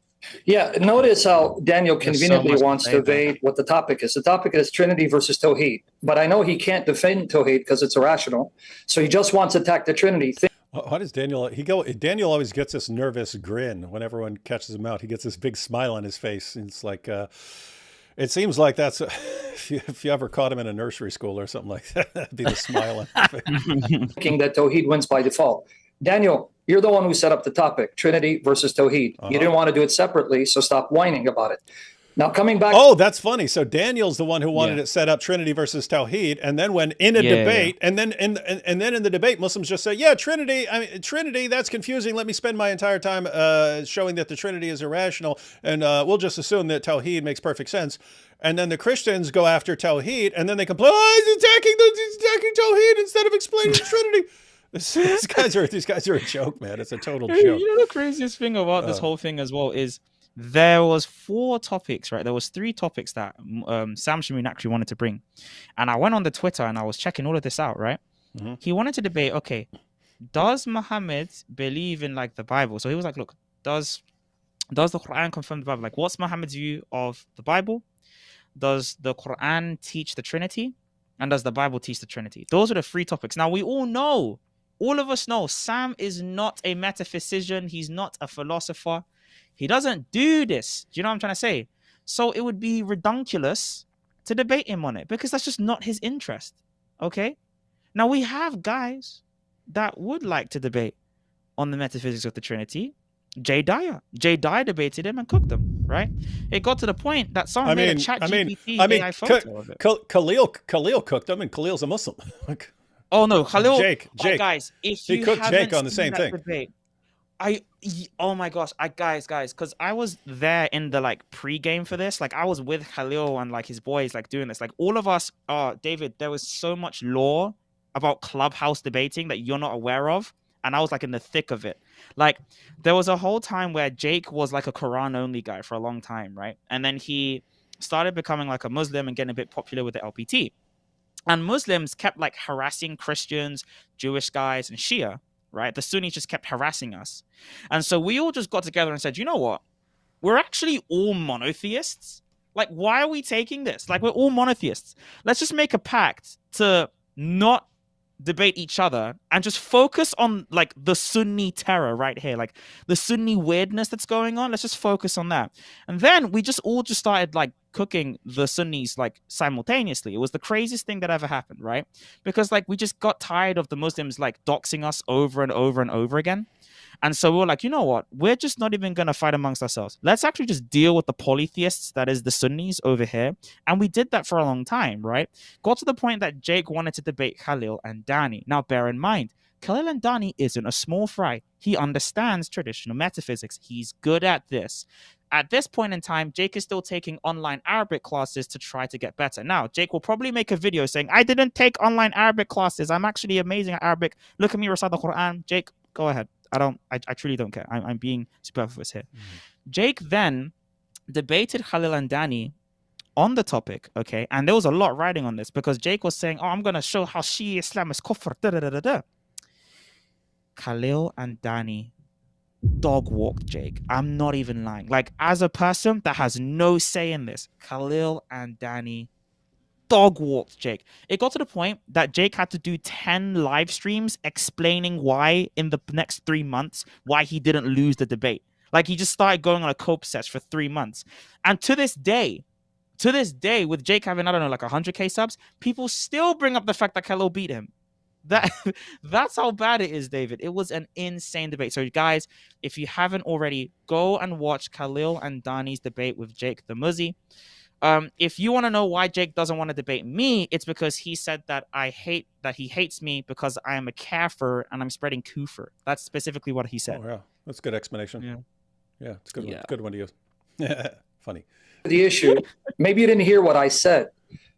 Yeah, notice how Daniel conveniently wants to evade what the topic is. The topic is Trinity versus Tawhid. But I know he can't defend Tawhid because it's irrational. So he just wants to attack the Trinity. How does Daniel Daniel always gets this nervous grin when everyone catches him out. He gets this big smile on his face. And it's like, it seems like that's, if you ever caught him in a nursery school or something like that, that'd be the smile on his face. Thinking that Tawhid wins by default. Daniel, you're the one who set up the topic, Trinity versus Tawhid. You didn't want to do it sepaleply, so stop whining about it. Now, coming back. Oh, that's funny. So Daniel's the one who wanted it set up Trinity versus Tawhid, and then when in a debate, and then in the debate, Muslims just say, "Yeah, Trinity. I mean, Trinity. That's confusing. Let me spend my entire time showing that the Trinity is irrational, and we'll just assume that Tawhid makes perfect sense." And then the Christians go after Tawhid, and then they complain, "Oh, he's attacking Tawhid instead of explaining the Trinity." These guys are a joke, man. It's a total joke. You know the craziest thing about this whole thing as well is there was 4 topics, right? There was 3 topics that Sam Shamoon actually wanted to bring. And I went on the Twitter and I was checking all of this out, right? Mm-hmm. He wanted to debate, okay, does Muhammad believe in like the Bible? So he was like, look, does the Quran confirm the Bible? Like, what's Muhammad's view of the Bible? Does the Quran teach the Trinity? And does the Bible teach the Trinity? Those are the 3 topics. Now, we all of us know Sam is not a metaphysician. He's not a philosopher. He doesn't do this. Do you know what I'm trying to say? So it would be redunculous to debate him on it because that's just not his interest. Okay? Now we have guys that would like to debate on the metaphysics of the Trinity. Jay Dyer debated him and cooked him, right? It got to the point that someone made a chat GPT AI photo of it. Khalil cooked him, and Khalil's a Muslim. Oh no, Khalil. Jake. Guys, if he you cooked haven't Jake on the same thing. Debate, oh my gosh, guys, because I was there in the like pre-game for this. Like I was with Khalil and like his boys like doing this. Like all of us, David, there was so much lore about Clubhouse debating that you're not aware of. And I was like in the thick of it. Like there was a whole time where Jake was like a Quran only guy for a long time, right? And then he started becoming like a Muslim and getting a bit popular with the LPT. And Muslims kept like harassing Christians, Jewish guys, and Shia, right? The Sunnis just kept harassing us. And so we all just got together and said, you know what? We're actually all monotheists. Like, why are we taking this? Like, we're all monotheists. Let's just make a pact to not debate each other and just focus on like the Sunni terror right here, like the Sunni weirdness that's going on. Let's just focus on that. And then we just all just started like cooking the Sunnis like simultaneously. It was the craziest thing that ever happened, right? Because like we just got tired of the Muslims like doxing us over and over and over again. And so we were like, you know what? We're just not even going to fight amongst ourselves. Let's actually just deal with the polytheists, that is the Sunnis over here. And we did that for a long time, right? Got to the point that Jake wanted to debate Khalil and Danny. Now, bear in mind, Khalil and Danny isn't a small fry. He understands traditional metaphysics. He's good at this. At this point in time, Jake is still taking online Arabic classes to try to get better. Now, Jake will probably make a video saying, I didn't take online Arabic classes. I'm actually amazing at Arabic. Look at me recite the Quran. Jake, go ahead. I truly don't care. I'm being superfluous here. Jake then debated Khalil and Danny on the topic, okay? And there was a lot riding on this because Jake was saying, oh, I'm going to show how Shia Islam is kufr, da-da-da-da-da. Khalil and Danny dog walked Jake. I'm not even lying. Like, as a person that has no say in this, Khalil and Danny dog walked Jake. It got to the point that Jake had to do 10 live streams explaining why in the next 3 months, why he didn't lose the debate. Like, he just started going on a cope sesh for 3 months. And to this day, with Jake having, I don't know, like 100K subs, people still bring up the fact that Khalil beat him. That's how bad it is, David. It was an insane debate. So guys, if you haven't already, go and watch Khalil and Danny's debate with Jake the Muzzy. If you want to know why Jake doesn't want to debate me, it's because he said that he hates me because I am a kafir and I'm spreading kufr. That's specifically what he said. Oh, yeah. That's a good explanation. Yeah, it's a good one. Good one to use. Funny. The issue, maybe you didn't hear what I said.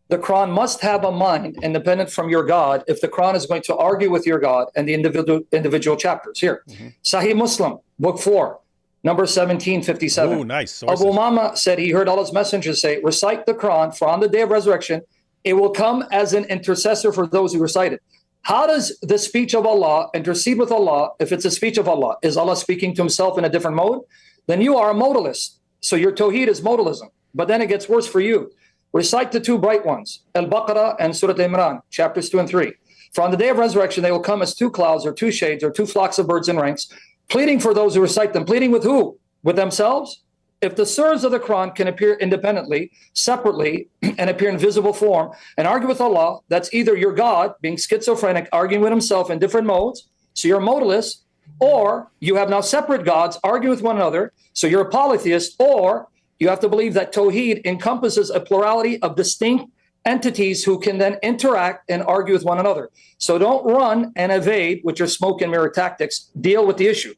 The Quran must have a mind independent from your God if the Quran is going to argue with your God and the individual chapters. Here, Sahih Muslim, book 4, number 1757. Oh, nice. Abu Umama said he heard Allah's messenger say, recite the Quran, for on the day of resurrection, it will come as an intercessor for those who recite it. How does the speech of Allah intercede with Allah if it's a speech of Allah? Is Allah speaking to himself in a different mode? Then you are a modalist. So your Tawhid is modalism. But then it gets worse for you. Recite the 2 bright ones, Al-Baqarah and Surah Imran, chapters 2 and 3. For on the day of resurrection, they will come as 2 clouds or 2 shades or 2 flocks of birds in ranks, pleading for those who recite them. Pleading with who? With themselves? If the surahs of the Quran can appear independently, separately, and appear in visible form, and argue with Allah, that's either your God being schizophrenic, arguing with himself in different modes, so you're a modalist, or you have now separate gods arguing with one another, so you're a polytheist, or you have to believe that Tawhid encompasses a plurality of distinct entities who can then interact and argue with one another. So don't run and evade with your smoke and mirror tactics. Deal with the issue.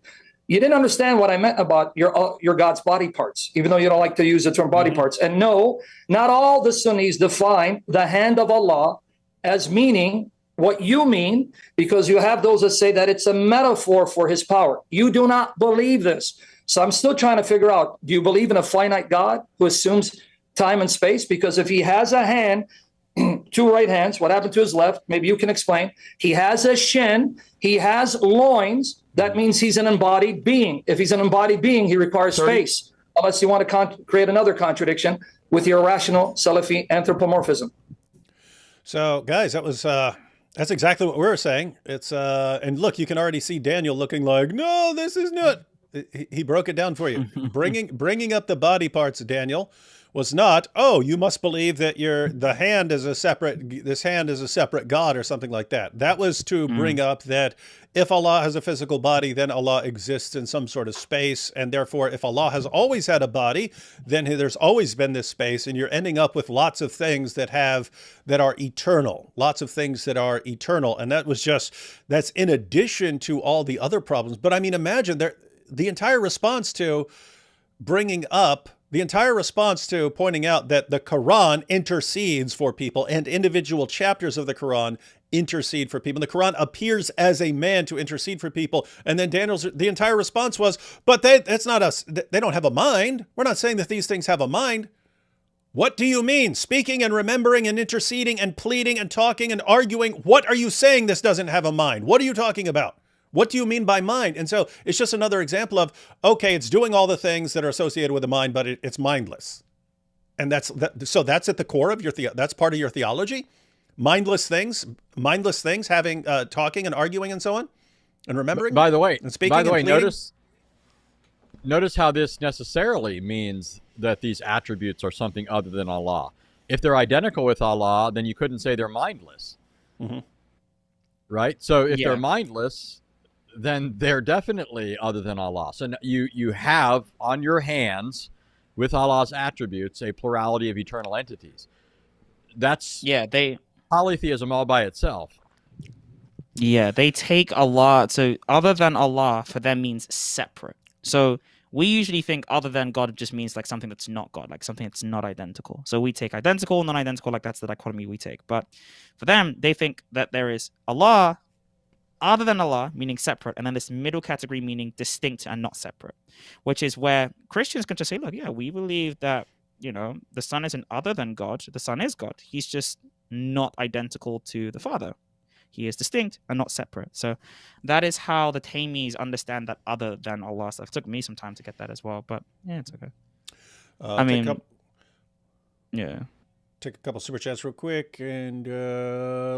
You didn't understand what I meant about your God's body parts, even though you don't like to use the term body parts. And no, not all the Sunnis define the hand of Allah as meaning what you mean, because you have those that say that it's a metaphor for his power. You do not believe this. So I'm still trying to figure out, do you believe in a finite God who assumes time and space? Because if he has a hand, 2 right hands, what happened to his left? Maybe you can explain. He has a shin. He has loins. That means he's an embodied being. If he's an embodied being, he requires space. Unless you want to create another contradiction with your irrational Salafi anthropomorphism. So, guys, that's exactly what we were saying. It's and look, you can already see Daniel looking like, no, this is not. He broke it down for you. Bringing up the body parts, Daniel, was not, oh, you must believe that this hand is a separate God or something like that. That was to bring up that if Allah has a physical body, then Allah exists in some sort of space. And therefore, if Allah has always had a body, then there's always been this space. And you're ending up with lots of things that are eternal, lots of things that are eternal. And that's in addition to all the other problems. But I mean, imagine the entire response to pointing out that the Quran intercedes for people and individual chapters of the Quran intercede for people. The Quran appears as a man to intercede for people. And then the entire response was, but that's not us. They don't have a mind. We're not saying that these things have a mind. What do you mean? Speaking and remembering and interceding and pleading and talking and arguing. What are you saying this doesn't have a mind? What are you talking about? What do you mean by mind? And so it's just another example of, okay, it's doing all the things that are associated with the mind, but it's mindless. And so that's at the core of that's part of your theology. mindless things, having talking and arguing and so on, and remembering. By the way, and speaking. And pleading. Notice how this necessarily means that these attributes are something other than Allah. If they're identical with Allah, then you couldn't say they're mindless. Mm-hmm. Right? So if they're mindless, then they're definitely other than Allah. So you have on your hands, with Allah's attributes, a plurality of eternal entities. That's polytheism all by itself. Yeah, they take Allah. So other than Allah for them means separate. So we usually think other than God just means like something that's not God, like something that's not identical. So we take identical, non-identical, like that's the dichotomy we take. But for them, they think that there is Allah, other than Allah, meaning separate, and then this middle category meaning distinct and not separate, which is where Christians can just say, look, yeah, we believe that, the Son isn't other than God. The Son is God. He's just not identical to the Father. He is distinct and not separate. So that is how the Taimis understand that other than Allah stuff. It took me some time to get that as well, but yeah, it's okay. Take a couple super chats real quick, and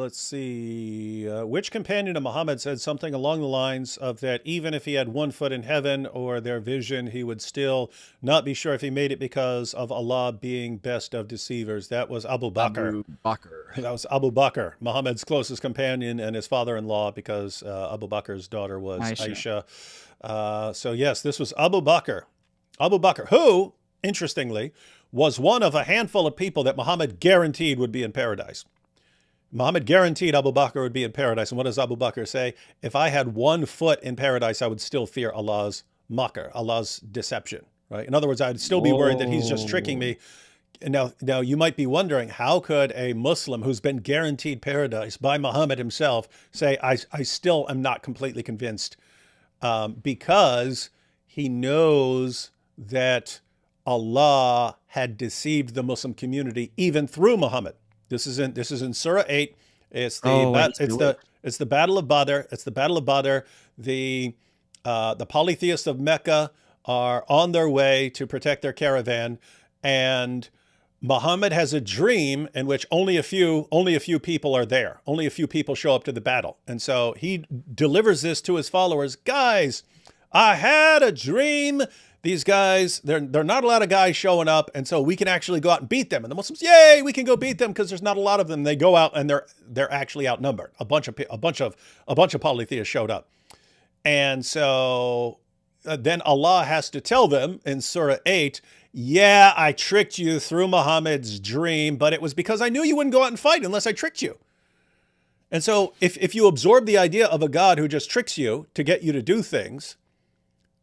let's see. Which companion of Muhammad said something along the lines of that even if he had one foot in heaven or their vision, he would still not be sure if he made it because of Allah being best of deceivers? That was Abu Bakr. That was Abu Bakr, Muhammad's closest companion and his father-in-law, because Abu Bakr's daughter was Aisha. So yes, this was Abu Bakr. Abu Bakr, who, interestingly, was one of a handful of people that Muhammad guaranteed would be in paradise. Muhammad guaranteed Abu Bakr would be in paradise. And what does Abu Bakr say? If I had one foot in paradise, I would still fear Allah's makr, Allah's deception, right? In other words, I'd still be worried that he's just tricking me. And now you might be wondering, how could a Muslim who's been guaranteed paradise by Muhammad himself say, I still am not completely convinced? Because he knows that Allah had deceived the Muslim community even through Muhammad. This is in Surah 8. It's the Battle of Badr. It's the Battle of Badr. The polytheists of Mecca are on their way to protect their caravan, and Muhammad has a dream in which only a few people are there. Only a few people show up to the battle. And so he delivers this to his followers. Guys, I had a dream. These guys, they're not a lot of guys showing up, and so we can actually go out and beat them. And the Muslims, yay, we can go beat them because there's not a lot of them. They go out and they're actually outnumbered. A bunch of polytheists showed up, and so then Allah has to tell them in Surah 8, yeah, I tricked you through Muhammad's dream, but it was because I knew you wouldn't go out and fight unless I tricked you. And so if you absorb the idea of a God who just tricks you to get you to do things,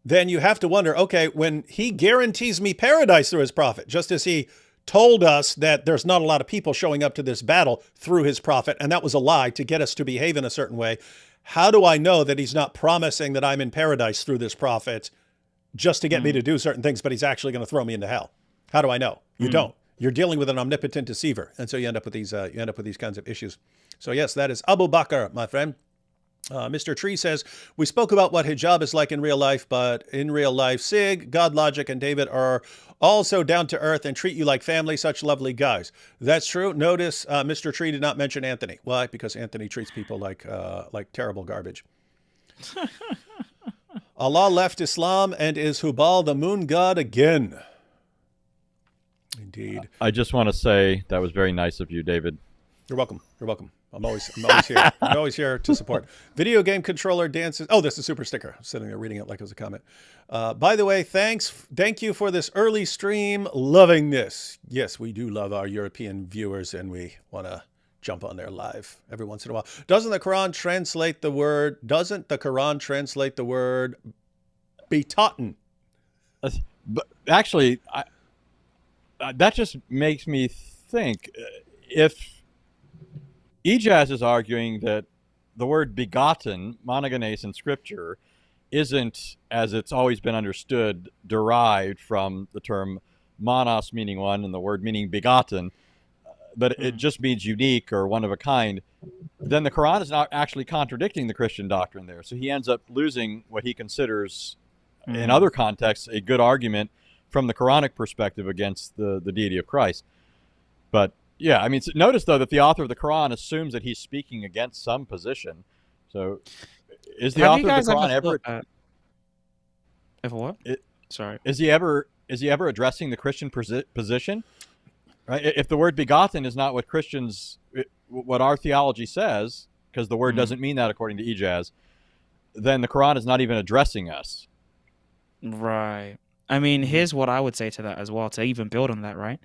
then you have to wonder, okay, when he guarantees me paradise through his prophet, just as he told us that there's not a lot of people showing up to this battle through his prophet, and that was a lie to get us to behave in a certain way, how do I know that he's not promising that I'm in paradise through this prophet just to get me to do certain things, but he's actually going to throw me into hell? How do I know? You don't. You're dealing with an omnipotent deceiver, and so you end up with these kinds of issues. So yes, that is Abu Bakr, my friend. Mr. Tree says, we spoke about what hijab is like in real life, but in real life, Sig, God Logic, and David are also down to earth and treat you like family, such lovely guys. That's true. Notice Mr. Tree did not mention Anthony. Why? Because Anthony treats people like terrible garbage. Allah left Islam and is Hubal, the moon god, again. Indeed. I just want to say that was very nice of you, David. You're welcome. You're welcome. I'm always here. I'm always here to support. Video game controller dances. Oh, that's a super sticker. I'm sitting there reading it like it was a comment. By the way, thank you for this early stream. Loving this. Yes, we do love our European viewers, and we want to jump on there live every once in a while. Doesn't the Quran translate the word begotten? But actually, that just makes me think, if Ijaz is arguing that the word begotten, monogenes in Scripture, isn't, as it's always been understood, derived from the term monos, meaning one, and the word meaning begotten, but it just means unique or one of a kind, then the Quran is not actually contradicting the Christian doctrine there. So he ends up losing what he considers, in other contexts, a good argument from the Quranic perspective against the deity of Christ. But Yeah, I mean, notice though that the author of the Quran assumes that he's speaking against some position. So, is the Have you author of guys the Quran ever ever? thought, ever what? It, Sorry. is he ever addressing the Christian position? Right? If the word begotten is not what what our theology says, because the word doesn't mean that according to Ijaz, then the Quran is not even addressing us. Right. I mean, here's what I would say to that as well, to even build on that, right?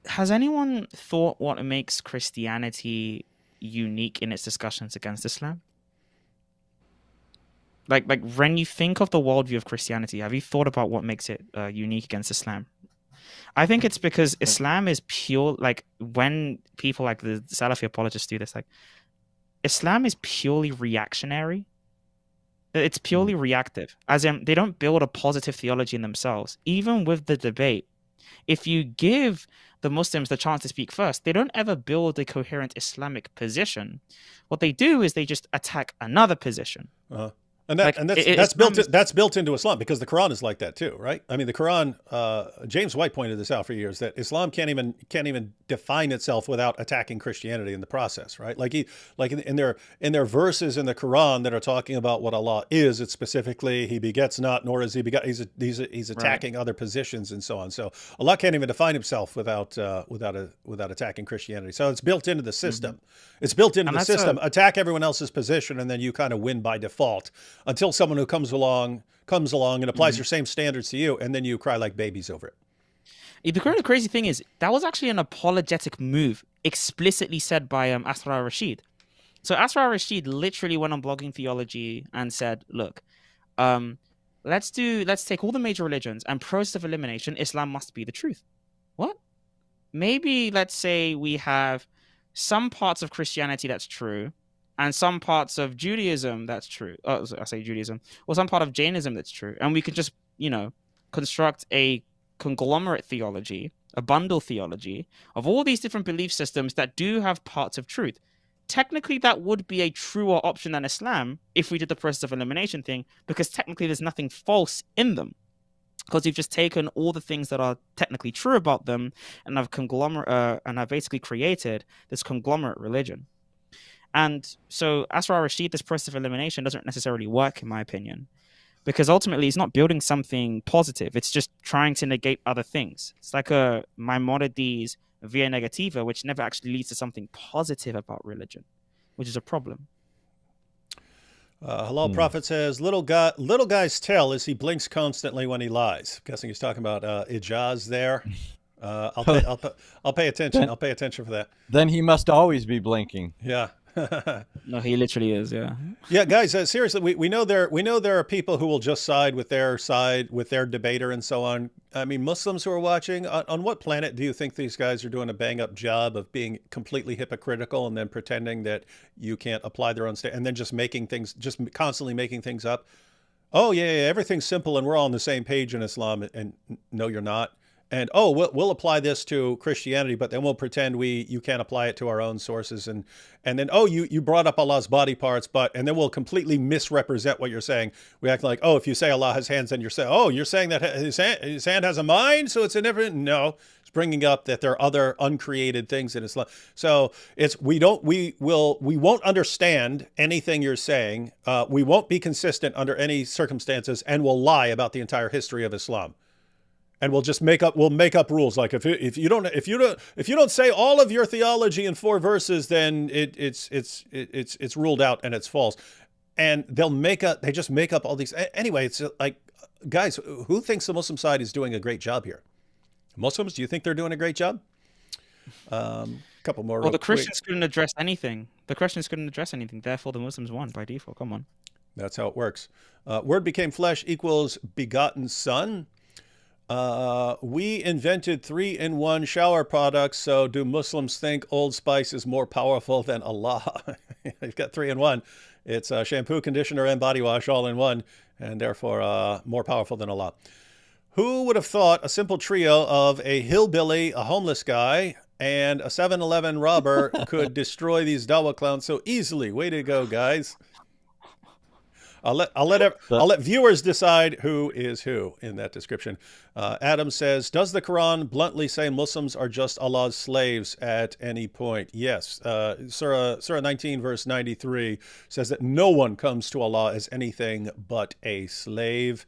Has anyone thought what makes Christianity unique in its discussions against Islam? Like when you think of the worldview of Christianity, have you thought about what makes it unique against Islam? I think it's because Islam is pure. Like when people like the Salafi apologists do this, like Islam is purely reactionary. It's purely reactive, as in they don't build a positive theology in themselves. Even with the debate, if you give the Muslims the chance to speak first, they don't ever build a coherent Islamic position. What they do is they just attack another position. And Like, that's built into Islam, because the Quran is like that too, right? I mean, the Quran. James White pointed this out for years, that Islam can't even define itself without attacking Christianity in the process, right? Like in their verses in the Quran that are talking about what Allah is, it's specifically He begets not, nor is He begot. He's attacking other positions and so on. So Allah can't even define Himself without attacking Christianity. So it's built into the system. It's built into the system. Attack everyone else's position, and then you kind of win by default. Until someone who comes along and applies your same standards to you, and then you cry like babies over it. The crazy thing is, that was actually an apologetic move, explicitly said by Asrar Rashid. So Asrar Rashid literally went on Blogging Theology and said, look, let's take all the major religions, and process of elimination, Islam must be the truth. What? Maybe let's say we have some parts of Christianity that's true, and some parts of Judaism that's true. I say Judaism, or some part of Jainism that's true. And we could just, construct a conglomerate theology, a bundle theology of all these different belief systems that do have parts of truth. Technically, that would be a truer option than Islam if we did the process of elimination thing, because technically there's nothing false in them. Because you've just taken all the things that are technically true about them and have basically created this conglomerate religion. And so Asrar Rashid, this process of elimination doesn't necessarily work, in my opinion, because ultimately it's not building something positive. It's just trying to negate other things. It's like a Maimonides via negativa, which never actually leads to something positive about religion, which is a problem. Halal Prophet says, little guy's tell is he blinks constantly when he lies. I'm guessing he's talking about Ijaz there. I'll pay attention. I'll pay attention for that. Then he must always be blinking. Yeah. No, he literally is. Yeah. Yeah, guys. Seriously, we know there are people who will just side with their debater and so on. I mean, Muslims who are watching, on what planet do you think these guys are doing a bang up job of being completely hypocritical and then pretending that you can't apply their own and then just constantly making things up? Oh yeah, everything's simple and we're all on the same page in Islam, and no, you're not. And we'll apply this to Christianity, but then we'll pretend you can't apply it to our own sources, and then you brought up Allah's body parts, and then we'll completely misrepresent what you're saying. We act like, if you say Allah has hands, then you're saying that his hand has a mind, so it's a different. No, it's bringing up that there are other uncreated things in Islam. So we won't understand anything you're saying. We won't be consistent under any circumstances, and we'll lie about the entire history of Islam. And we'll make up rules. Like if you don't say all of your theology in 4 verses, then it's ruled out and it's false. And they just make up all these. Anyway, it's like, guys, who thinks the Muslim side is doing a great job here? Muslims, do you think they're doing a great job? Couple more. Well, the Christians couldn't address anything. Therefore, the Muslims won by default. Come on. That's how it works. Word became flesh equals begotten son. We invented 3-in-1 shower products, so do Muslims think Old Spice is more powerful than Allah? You've got 3-in-1. It's shampoo, conditioner, and body wash all in one, and therefore more powerful than Allah. Who would have thought a simple trio of a hillbilly, a homeless guy, and a 7-Eleven robber could destroy these Dawa clowns so easily? Way to go, guys. I'll let viewers decide who is who in that description. Adam says, does the Quran bluntly say Muslims are just Allah's slaves at any point? Yes. Surah 19 verse 93 says that no one comes to Allah as anything but a slave.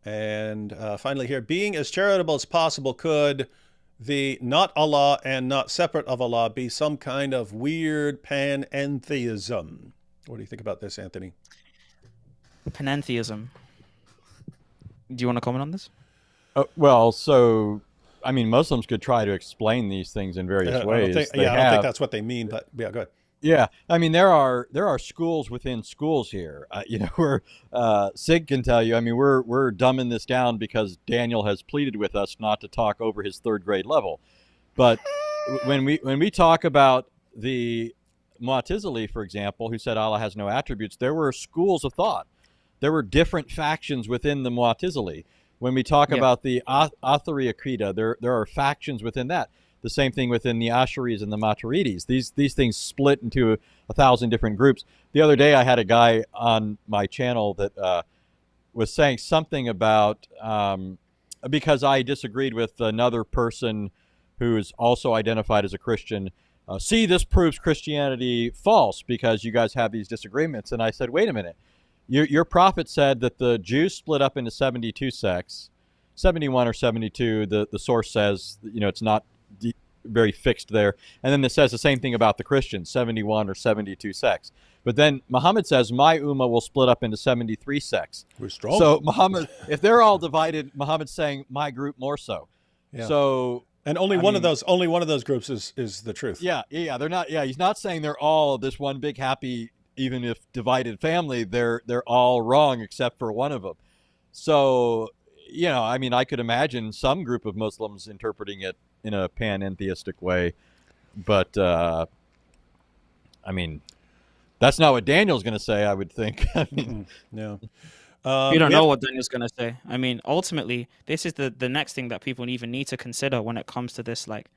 And finally here, being as charitable as possible, could the not Allah and not separate of Allah be some kind of weird panentheism? What do you think about this, Anthony? Panentheism. Do you want to comment on this? Well, so I mean, Muslims could try to explain these things in various ways. I don't think that's what they mean, but yeah, go ahead. Yeah, I mean, there are schools within schools here. Where Sig can tell you. I mean, we're dumbing this down because Daniel has pleaded with us not to talk over his third grade level. But when we talk about the Mu'tazili, for example, who said Allah has no attributes, there were schools of thought. There were different factions within the Mu'tazili. When we talk about the Athari Aqidah, there are factions within that. The same thing within the Asharis and the Maturidis. These things split into 1,000 different groups. The other day, I had a guy on my channel that was saying something about because I disagreed with another person who is also identified as a Christian. See, this proves Christianity false because you guys have these disagreements. And I said, wait a minute. Your prophet said that the Jews split up into 72 sects, 71 or 72. The source says, it's not very fixed there. And then it says the same thing about the Christians, 71 or 72 sects. But then Muhammad says, my ummah will split up into 73 sects. We're strong. So Muhammad, if they're all divided, Muhammad's saying my group more so. Yeah. So and only one of those groups is the truth. Yeah. They're not. Yeah, he's not saying they're all this one big happy, even if divided family. They're all wrong except for one of them. So I mean, I could imagine some group of Muslims interpreting it in a panentheistic way, but I mean, that's not what Daniel's going to say, I would think. I mean, no. You don't know what Daniel's going to say. I mean, ultimately, this is the next thing that people even need to consider when it comes to this, like,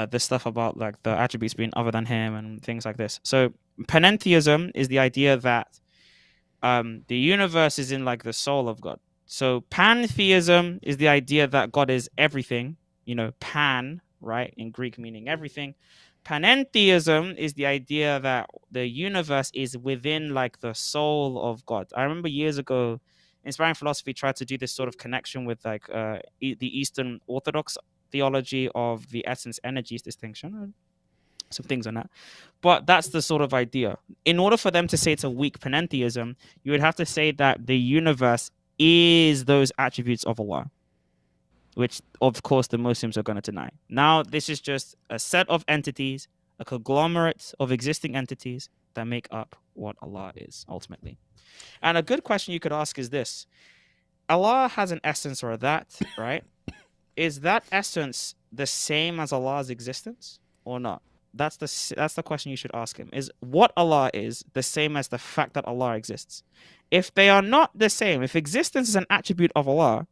this stuff about, like, the attributes being other than him and things like this. So, panentheism is the idea that the universe is in, like, the soul of God. So, pantheism is the idea that God is everything, pan, right, in Greek meaning everything. Panentheism is the idea that the universe is within, like, the soul of God. I remember years ago, Inspiring Philosophy tried to do this sort of connection with, like, the Eastern Orthodox theology of the essence energies distinction, some things on that. But that's the sort of idea. In order for them to say it's a weak panentheism, you would have to say that the universe is those attributes of Allah, which, of course, the Muslims are going to deny. Now, this is just a set of entities, a conglomerate of existing entities that make up what Allah is, ultimately. And a good question you could ask is this. Allah has an essence or that, right? Is that essence the same as Allah's existence or not? That's the question you should ask him. Is what Allah is the same as the fact that Allah exists? If they are not the same, if existence is an attribute of Allah,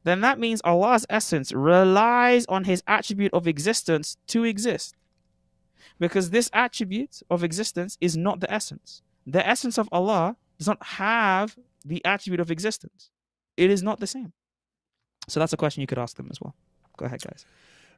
then that means Allah's essence relies on his attribute of existence to exist. Because this attribute of existence is not the essence. The essence of Allah does not have the attribute of existence. It is not the same. So that's a question you could ask them as well. Go ahead, guys.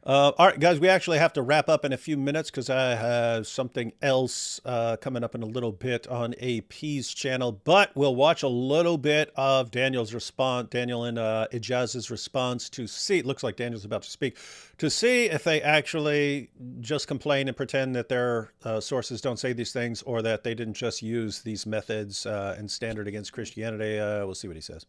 All right, guys, we actually have to wrap up in a few minutes because I have something else coming up in a little bit on AP's channel. But we'll watch a little bit of Daniel's response, Daniel and Ijaz's response to see, it looks like Daniel's about to speak, to see if they actually just complain and pretend that their sources don't say these things or that they didn't just use these methods and standard against Christianity. We'll see what he says.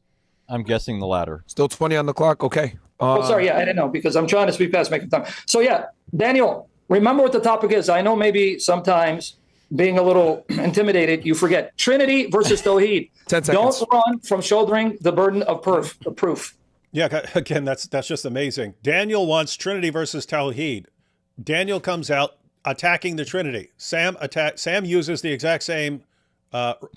I'm guessing the latter. Still 20 on the clock. Okay. Sorry. Yeah, I didn't know because I'm trying to speak fast, making time. So yeah, Daniel, remember what the topic is. I know maybe sometimes being a little intimidated, you forget. Trinity versus Tawhid. 10 seconds. Don't run from shouldering the burden of proof. Yeah, again, that's just amazing. Daniel wants Trinity versus Tawhid. Daniel comes out attacking the Trinity. Sam uses the exact same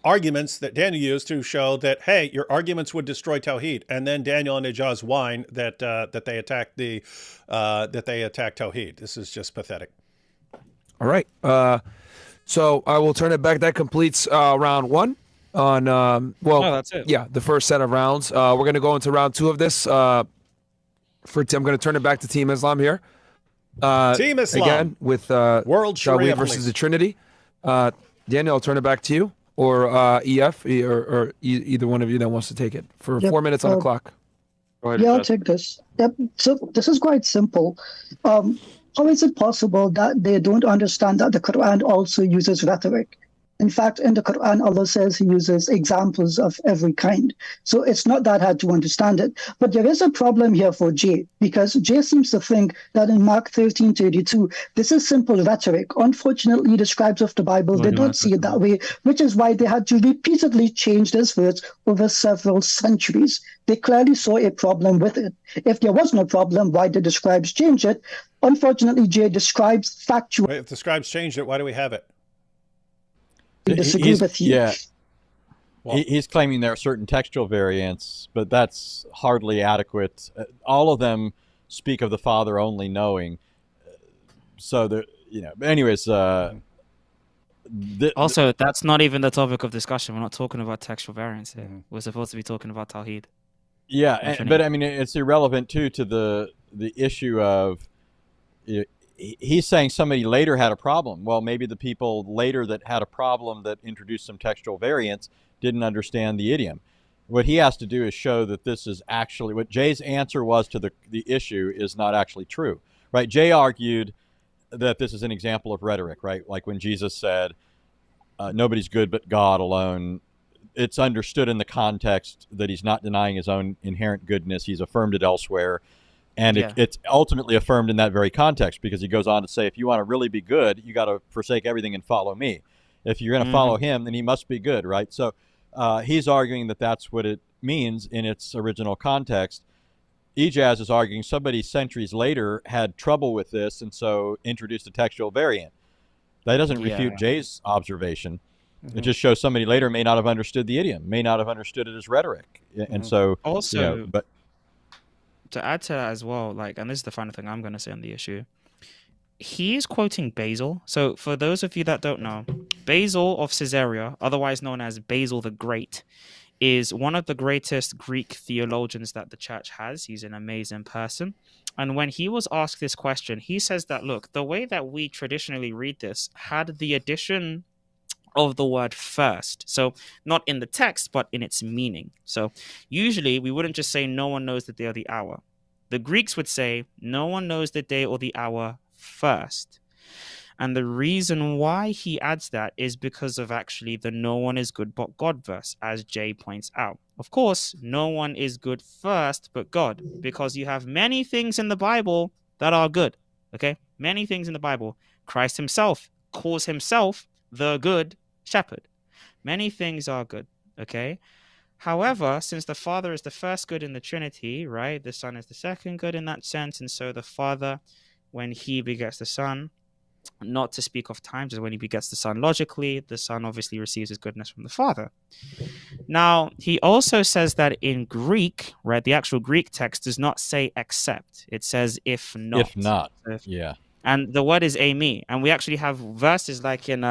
arguments that Daniel used to show that, hey, your arguments would destroy Tawhid, and then Daniel and Ijaz whine that they attacked Tawhid. This is just pathetic. All right. So I will turn it back. That completes round one. on well, No, that's it. yeah, the first set of rounds. We're gonna go into round 2 of this. I'm gonna turn it back to Team Islam here. Team Islam again with World Sharia Tawhid versus police. the Trinity. Daniel, I'll turn it back to you, or EF, or either one of you that wants to take it for Yep. 4 minutes on the clock. Go ahead, Yeah, I'll Jess. take this. Yep. So this is quite simple. How is it possible that they don't understand that the Quran also uses rhetoric? In fact, in the Quran, Allah says He uses examples of every kind. So it's not that hard to understand it. But there is a problem here for Jay, because Jay seems to think that in Mark 13:32, this is simple rhetoric. Unfortunately, the scribes of the Bible, they don't see it that way, which is why they had to repeatedly change this verse over several centuries. They clearly saw a problem with it. If there was no problem, why did the scribes change it? Unfortunately, Jay describes factual. Wait, if the scribes changed it, why do we have it? Disagree with you. Yeah. Well- He's claiming there are certain textual variants, but that's hardly adequate. All of them speak of the Father only knowing. So there, But anyways, Also, that's not even the topic of discussion. We're not talking about textual variants here. Mhm. We're supposed to be talking about Tawhid. yeah, but I mean, it's irrelevant too to the issue of. He's saying somebody later had a problem. Well, maybe the people later that had a problem that introduced some textual variants didn't understand the idiom. What he has to do is show that this is actually what Jay's answer was to the issue is not actually true, right? Jay argued that this is an example of rhetoric, right? Like when Jesus said, nobody's good but God alone. It's understood in the context that he's not denying his own inherent goodness. He's affirmed it elsewhere. And it's ultimately affirmed in that very context, because he goes on to say, if you want to really be good, you got to forsake everything and follow me. If you're going to follow him, then he must be good, right? So he's arguing that that's what it means in its original context. Ijaz is arguing somebody centuries later had trouble with this and so introduced a textual variant. That doesn't refute Jay's observation. It just shows somebody later may not have understood the idiom, may not have understood it as rhetoric. And so Also, but to add to that as well, and this is the final thing I'm going to say on the issue, he is quoting Basil. So for those of you that don't know, Basil of Caesarea, otherwise known as Basil the Great, is one of the greatest Greek theologians that the church has. He's an amazing person. And when he was asked this question, he says that, look, the way that we traditionally read this had the addition of the word first. So not in the text, but in its meaning. So usually we wouldn't just say no one knows the day or the hour. The Greeks would say no one knows the day or the hour first. And the reason why he adds that is because of actually the no one is good but God verse, as Jay points out. Of course, no one is good first but God, because you have many things in the Bible that are good. Okay? Many things in the Bible. Christ himself calls himself the good shepherd. Many things are good. Okay? However, since the Father is the first good in the Trinity, right? The Son is the second good in that sense. And so the Father, when he begets the Son, not to speak of time, just when he begets the Son logically, the Son obviously receives his goodness from the Father. Now, he also says that in Greek, right, the actual Greek text does not say except. It says if not. if not, yeah. And the word is ami. And we actually have verses like in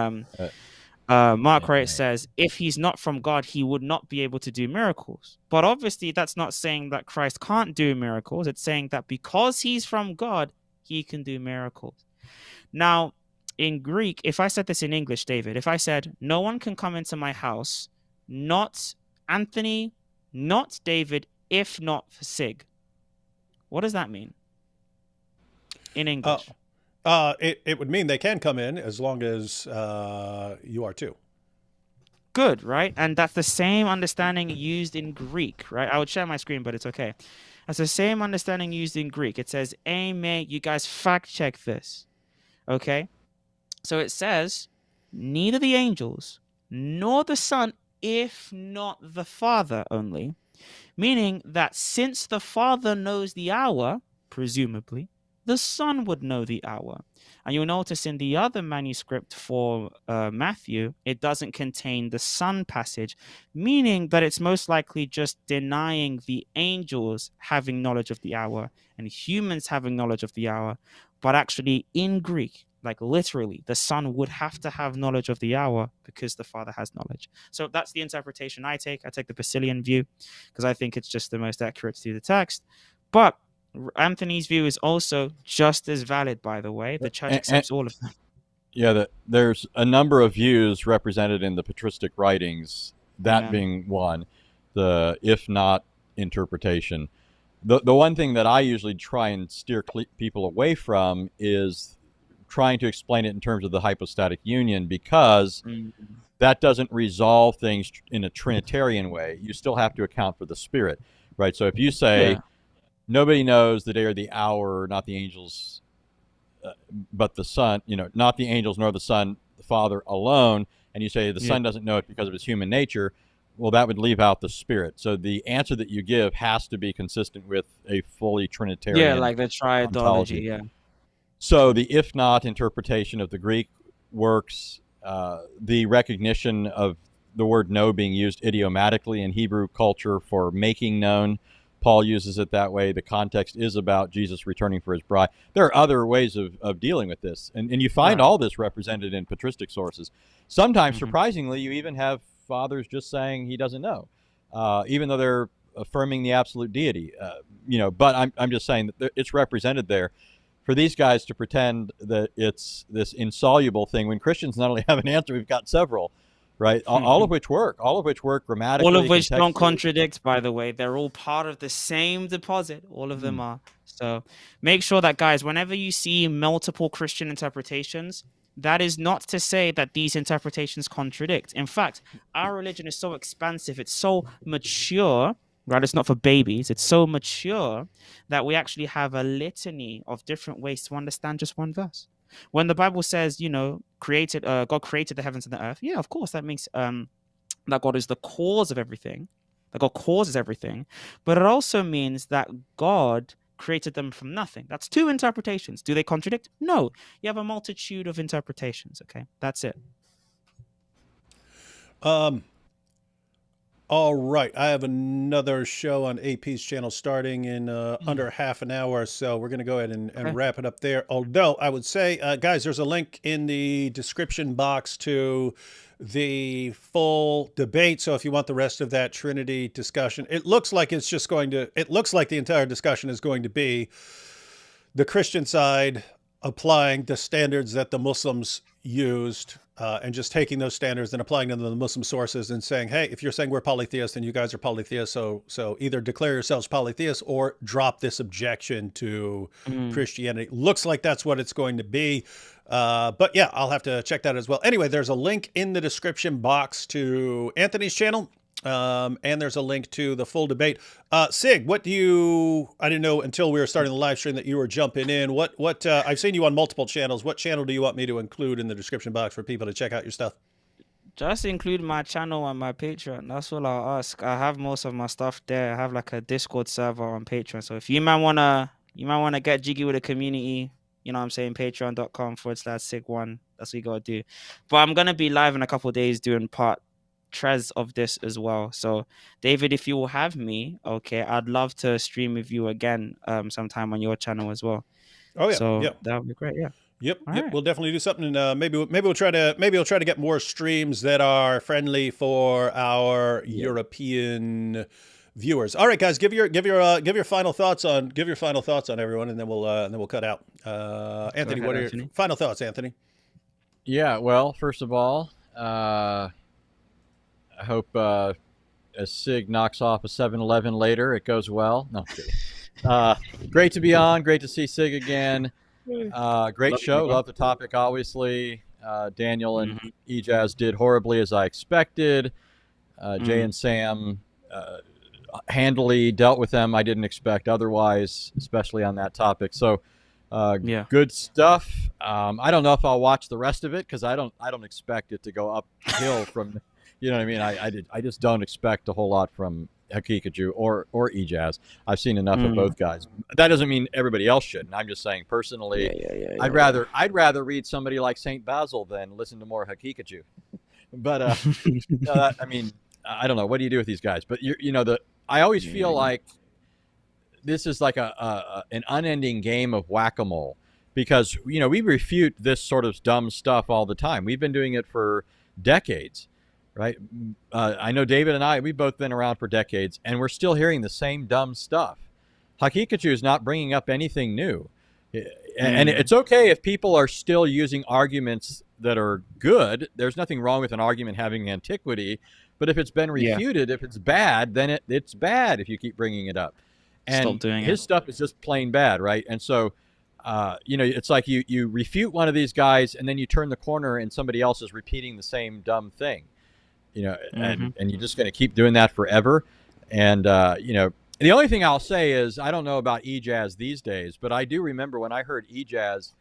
Mark, where it says, if he's not from God, he would not be able to do miracles. But obviously, that's not saying that Christ can't do miracles. It's saying that because he's from God, he can do miracles. Now, in Greek, if I said this in English, David, if I said, no one can come into my house, not Anthony, not David, if not for Sig. What does that mean in English? It would mean they can come in as long as you are too. Good, right? And that's the same understanding used in Greek, right? I would share my screen, but it's okay. That's the same understanding used in Greek. It says, amen. You guys fact check this. Okay? So it says, neither the angels nor the Son, if not the Father only. Meaning that since the Father knows the hour, presumably, the Son would know the hour. And you'll notice in the other manuscript for Matthew, it doesn't contain the Son passage, meaning that it's most likely just denying the angels having knowledge of the hour and humans having knowledge of the hour. But actually, in Greek, like literally, the Son would have to have knowledge of the hour because the Father has knowledge. So that's the interpretation I take. I take the Basilian view because I think it's just the most accurate to the text. But Anthony's view is also just as valid, by the way. The church accepts all of them. Yeah, there's a number of views represented in the patristic writings, that being one, the if not interpretation. The one thing that I usually try and steer people away from is trying to explain it in terms of the hypostatic union, because that doesn't resolve things in a Trinitarian way. You still have to account for the Spirit, right? So if you say nobody knows the day or the hour, not the angels, but the Son, not the angels nor the Son, the Father alone, and you say the Son doesn't know it because of his human nature, well, that would leave out the Spirit. So the answer that you give has to be consistent with a fully Trinitarian Yeah, like the triadology, ontology. So the if not interpretation of the Greek works, the recognition of the word know being used idiomatically in Hebrew culture for making known, Paul uses it that way. The context is about Jesus returning for his bride. There are other ways of dealing with this, and you find all this represented in patristic sources. Sometimes, surprisingly, you even have fathers just saying he doesn't know, even though they're affirming the absolute deity. But I'm just saying that it's represented there. For these guys to pretend that it's this insoluble thing, when Christians not only have an answer, we've got several, right? All of which work grammatically. All of which don't contradict, by the way. They're all part of the same deposit. All of them are. So make sure that, guys, whenever you see multiple Christian interpretations, that is not to say that these interpretations contradict. In fact, our religion is so expansive, it's so mature, right? It's not for babies. It's so mature that we actually have a litany of different ways to understand just one verse. When the Bible says, God created the heavens and the earth, yeah, of course, that means that God is the cause of everything, that God causes everything, but it also means that God created them from nothing. That's two interpretations. Do they contradict? No. You have a multitude of interpretations, okay? That's it. All right. I have another show on AP's channel starting in under half an hour, so we're going to go ahead and wrap it up there. Although I would say, guys, there's a link in the description box to the full debate. So if you want the rest of that Trinity discussion, it looks like the entire discussion is going to be the Christian side applying the standards that the Muslims used, and just taking those standards and applying them to the Muslim sources and saying, hey, if you're saying we're polytheists, then you guys are polytheists. So either declare yourselves polytheists or drop this objection to Christianity. Looks like that's what it's going to be. But yeah, I'll have to check that as well. Anyway, there's a link in the description box to Anthony's channel. And there's a link to the full debate. Sig, I didn't know until we were starting the live stream that you were jumping in. I've seen you on multiple channels. What channel do you want me to include in the description box for people to check out your stuff? Just include my channel on my Patreon. That's all I'll ask. I have most of my stuff there. I have like a Discord server on Patreon. So if you might wanna get jiggy with the community, you know what I'm saying, patreon.com/Sig1. That's what you gotta do. But I'm gonna be live in a couple of days doing part tres of this as well. So David, if you will have me, okay, I'd love to stream with you again sometime on your channel as well. Oh yeah. So that would be great. Yeah. Yep. Right. We'll definitely do something. Maybe we'll try to get more streams that are friendly for our European viewers. All right, guys, give your final thoughts on everyone, and then we'll cut out. Anthony, what are your final thoughts, Anthony? Yeah. Well, first of all, I hope as Sig knocks off a 7-Eleven later, it goes well. No, I'm kidding. Great to be on. Great to see Sig again. Great show. Love the topic, obviously. Daniel and Ejaz did horribly as I expected. Jay and Sam handily dealt with them. I didn't expect otherwise, especially on that topic. So good stuff. I don't know if I'll watch the rest of it because I don't expect it to go uphill from. You know what I mean? I just don't expect a whole lot from Hakikaju or Ijaz. I've seen enough of both guys. That doesn't mean everybody else shouldn't. I'm just saying personally, I'd rather read somebody like Saint Basil than listen to more Hakikaju. But I mean, I don't know. What do you do with these guys? But I always feel like this is like an unending game of whack-a-mole, because we refute this sort of dumb stuff all the time. We've been doing it for decades, right? I know David and we've both been around for decades, and we're still hearing the same dumb stuff. Hakikatu is not bringing up anything new. And it's okay if people are still using arguments that are good. There's nothing wrong with an argument having antiquity, but if it's been refuted, if it's bad, then it's bad if you keep bringing it up. And his stuff is just plain bad, right? And so, it's like you refute one of these guys, and then you turn the corner, and somebody else is repeating the same dumb thing, and you're just going to keep doing that forever. And the only thing I'll say is I don't know about Ijaz these days, but I do remember when I heard Ijaz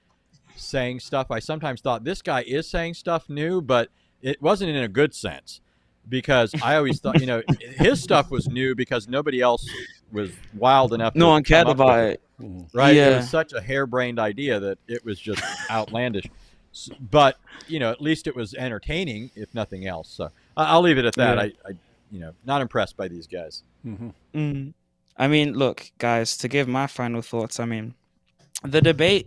saying stuff, I sometimes thought this guy is saying stuff new, but it wasn't in a good sense. Because I always thought, his stuff was new because nobody else was wild enough. No one cared about it. Right? Yeah. It was such a harebrained idea that it was just outlandish. But, at least it was entertaining, if nothing else. So I'll leave it at that. I not impressed by these guys. I mean, look, guys, to give my final thoughts, I mean, the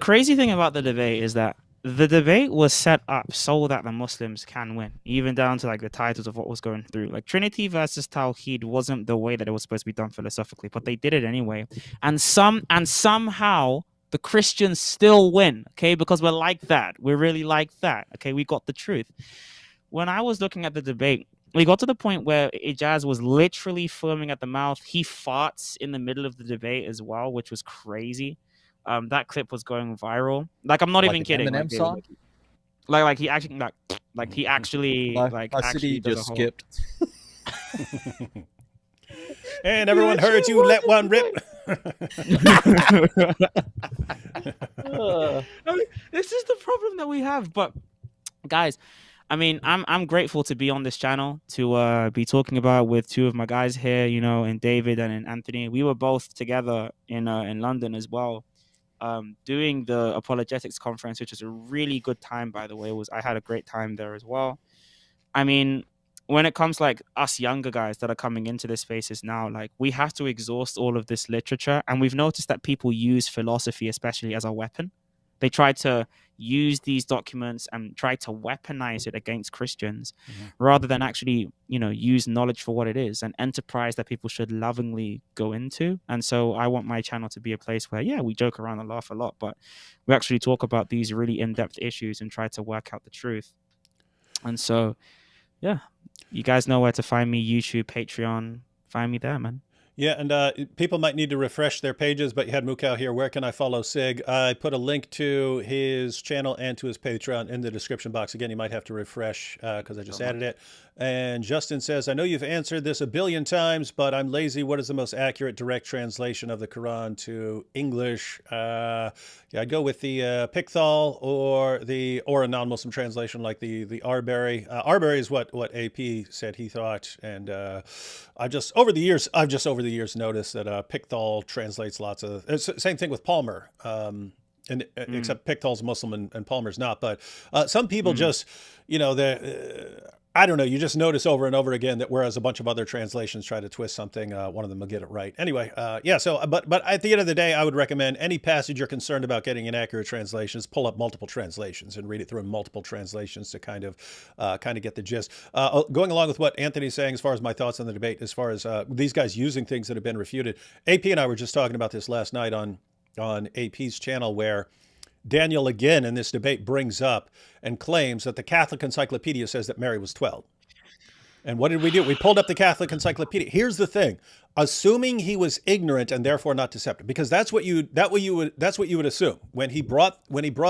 crazy thing about the debate is that the debate was set up so that the Muslims can win, even down to like the titles of what was going through. Like Trinity versus Tawhid wasn't the way that it was supposed to be done philosophically, but they did it anyway. And somehow the Christians still win, okay? Because we're like that. We're really like that, okay? We got the truth. When I was looking at the debate, we got to the point where Ijaz was literally foaming at the mouth. He farts in the middle of the debate as well, which was crazy. That clip was going viral. Like, I'm not even kidding. Eminem song? Like he actually actually just skipped. And everyone heard you let one rip. I mean, this is the problem that we have. But guys, I mean, I'm grateful to be on this channel, to be talking about with two of my guys here, in David and in Anthony. We were both together in London as well. Doing the apologetics conference, which was a really good time, by the way. I had a great time there as well. I mean, when it comes like us younger guys that are coming into this spaces now, like we have to exhaust all of this literature, and we've noticed that people use philosophy especially as a weapon. They try to use these documents and try to weaponize it against Christians rather than actually, use knowledge for what it is, an enterprise that people should lovingly go into. And so I want my channel to be a place where, we joke around and laugh a lot, but we actually talk about these really in-depth issues and try to work out the truth. And so, you guys know where to find me: YouTube, Patreon. Find me there, man. Yeah, and people might need to refresh their pages, but you had Mukau here. Where can I follow Sig? I put a link to his channel and to his Patreon in the description box. Again, you might have to refresh because I just added it. And Justin says, I know you've answered this a billion times, but I'm lazy. What is the most accurate direct translation of the Quran to English? I'd go with the Pickthall or a non-Muslim translation like the Arbery. Arbery is what AP said he thought, and I've just over the years noticed that Pickthall translates lots of. Same thing with Palmer. Except Pickthall's Muslim and Palmer's not. But some people just, I don't know. You just notice over and over again that whereas a bunch of other translations try to twist something, one of them will get it right. Anyway, So, but at the end of the day, I would recommend any passage you're concerned about getting inaccurate translations, pull up multiple translations and read it through in multiple translations to kind of get the gist. Going along with what Anthony's saying, as far as my thoughts on the debate, as far as these guys using things that have been refuted. AP and I were just talking about this last night on AP's channel, where Daniel again in this debate brings up and claims that the Catholic Encyclopedia says that Mary was 12. And what did we do? We pulled up the Catholic Encyclopedia. Here's the thing: assuming he was ignorant and therefore not deceptive, because that's what you would assume when he brought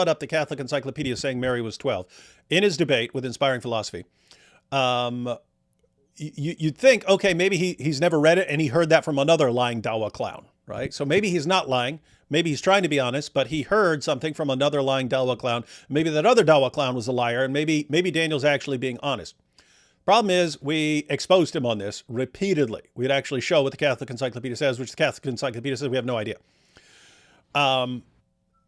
up the Catholic Encyclopedia saying Mary was 12 in his debate with Inspiring Philosophy. You'd think, okay, maybe he's never read it and he heard that from another lying Dawa clown, right? So maybe he's not lying. Maybe he's trying to be honest, but he heard something from another lying Dawa clown. Maybe that other Dawa clown was a liar, and maybe Daniel's actually being honest. Problem is, we exposed him on this repeatedly. We'd actually show what the Catholic Encyclopedia says, which the Catholic Encyclopedia says we have no idea. And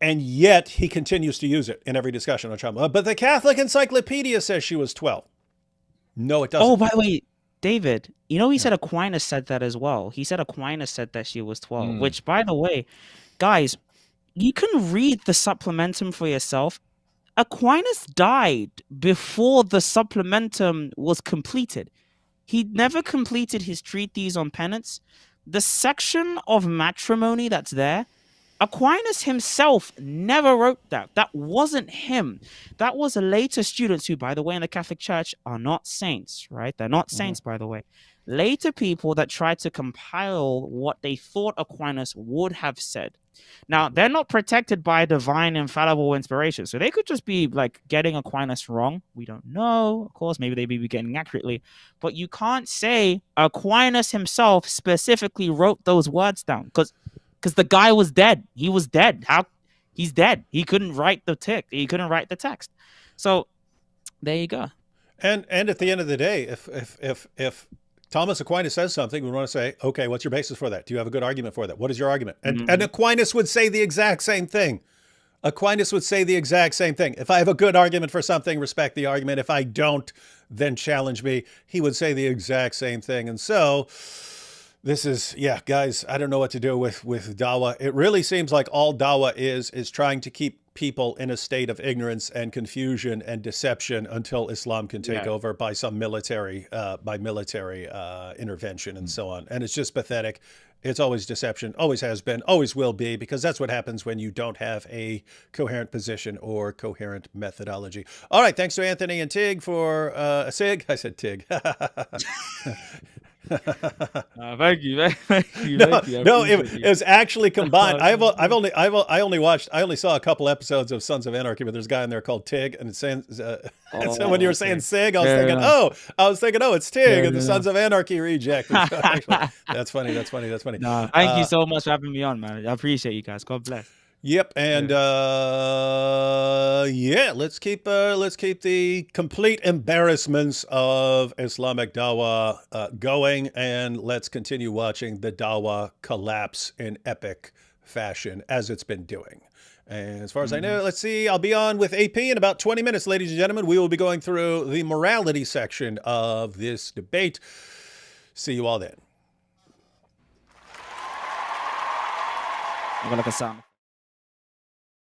yet he continues to use it in every discussion on child. But the Catholic Encyclopedia says she was 12. No, it doesn't. Oh, by the way, David, you know, he said Aquinas said that as well. He said Aquinas said that she was 12, which, by the way, guys, you can read the supplementum for yourself. Aquinas died before the supplementum was completed. He never completed his treatise on penance. The section of matrimony that's there, Aquinas himself never wrote that. That wasn't him. That was a later students who, by the way, in the Catholic Church are not saints, right? They're not saints, by the way. Later people that tried to compile what they thought Aquinas would have said. Now, they're not protected by divine infallible inspiration. So they could just be like getting Aquinas wrong. We don't know. Of course, maybe they may be getting accurately. But you can't say Aquinas himself specifically wrote those words down because the guy was dead. He was dead. He's dead. He couldn't write the text. He couldn't write the text. So there you go. And at the end of the day, if Thomas Aquinas says something, we want to say, okay, what's your basis for that? Do you have a good argument for that? What is your argument? And Aquinas would say the exact same thing. Aquinas would say the exact same thing. If I have a good argument for something, respect the argument. If I don't, then challenge me. He would say the exact same thing. And so this is, yeah, guys, I don't know what to do with Dawah. It really seems like all Dawah is trying to keep people in a state of ignorance and confusion and deception until Islam can take over by some military intervention and so on. And it's just pathetic. It's always deception, always has been, always will be, because that's what happens when you don't have a coherent position or coherent methodology. All right, thanks to Anthony and Tig for Sig. I said Tig. Thank you. No, it was actually combined. I only saw a couple episodes of Sons of Anarchy, but there's a guy in there called Tig, and it's saying, so when you were saying Sig, I was thinking, it's Tig and the Sons of Anarchy reject. Actually, that's funny. No, thank you so much for having me on, man. I appreciate you guys. God bless. Yep, and let's keep the complete embarrassments of Islamic Dawah going, and let's continue watching the Dawah collapse in epic fashion as it's been doing. And as far as I know, let's see, I'll be on with AP in about 20 minutes, ladies and gentlemen. We will be going through the morality section of this debate. See you all then. I'm gonna sound.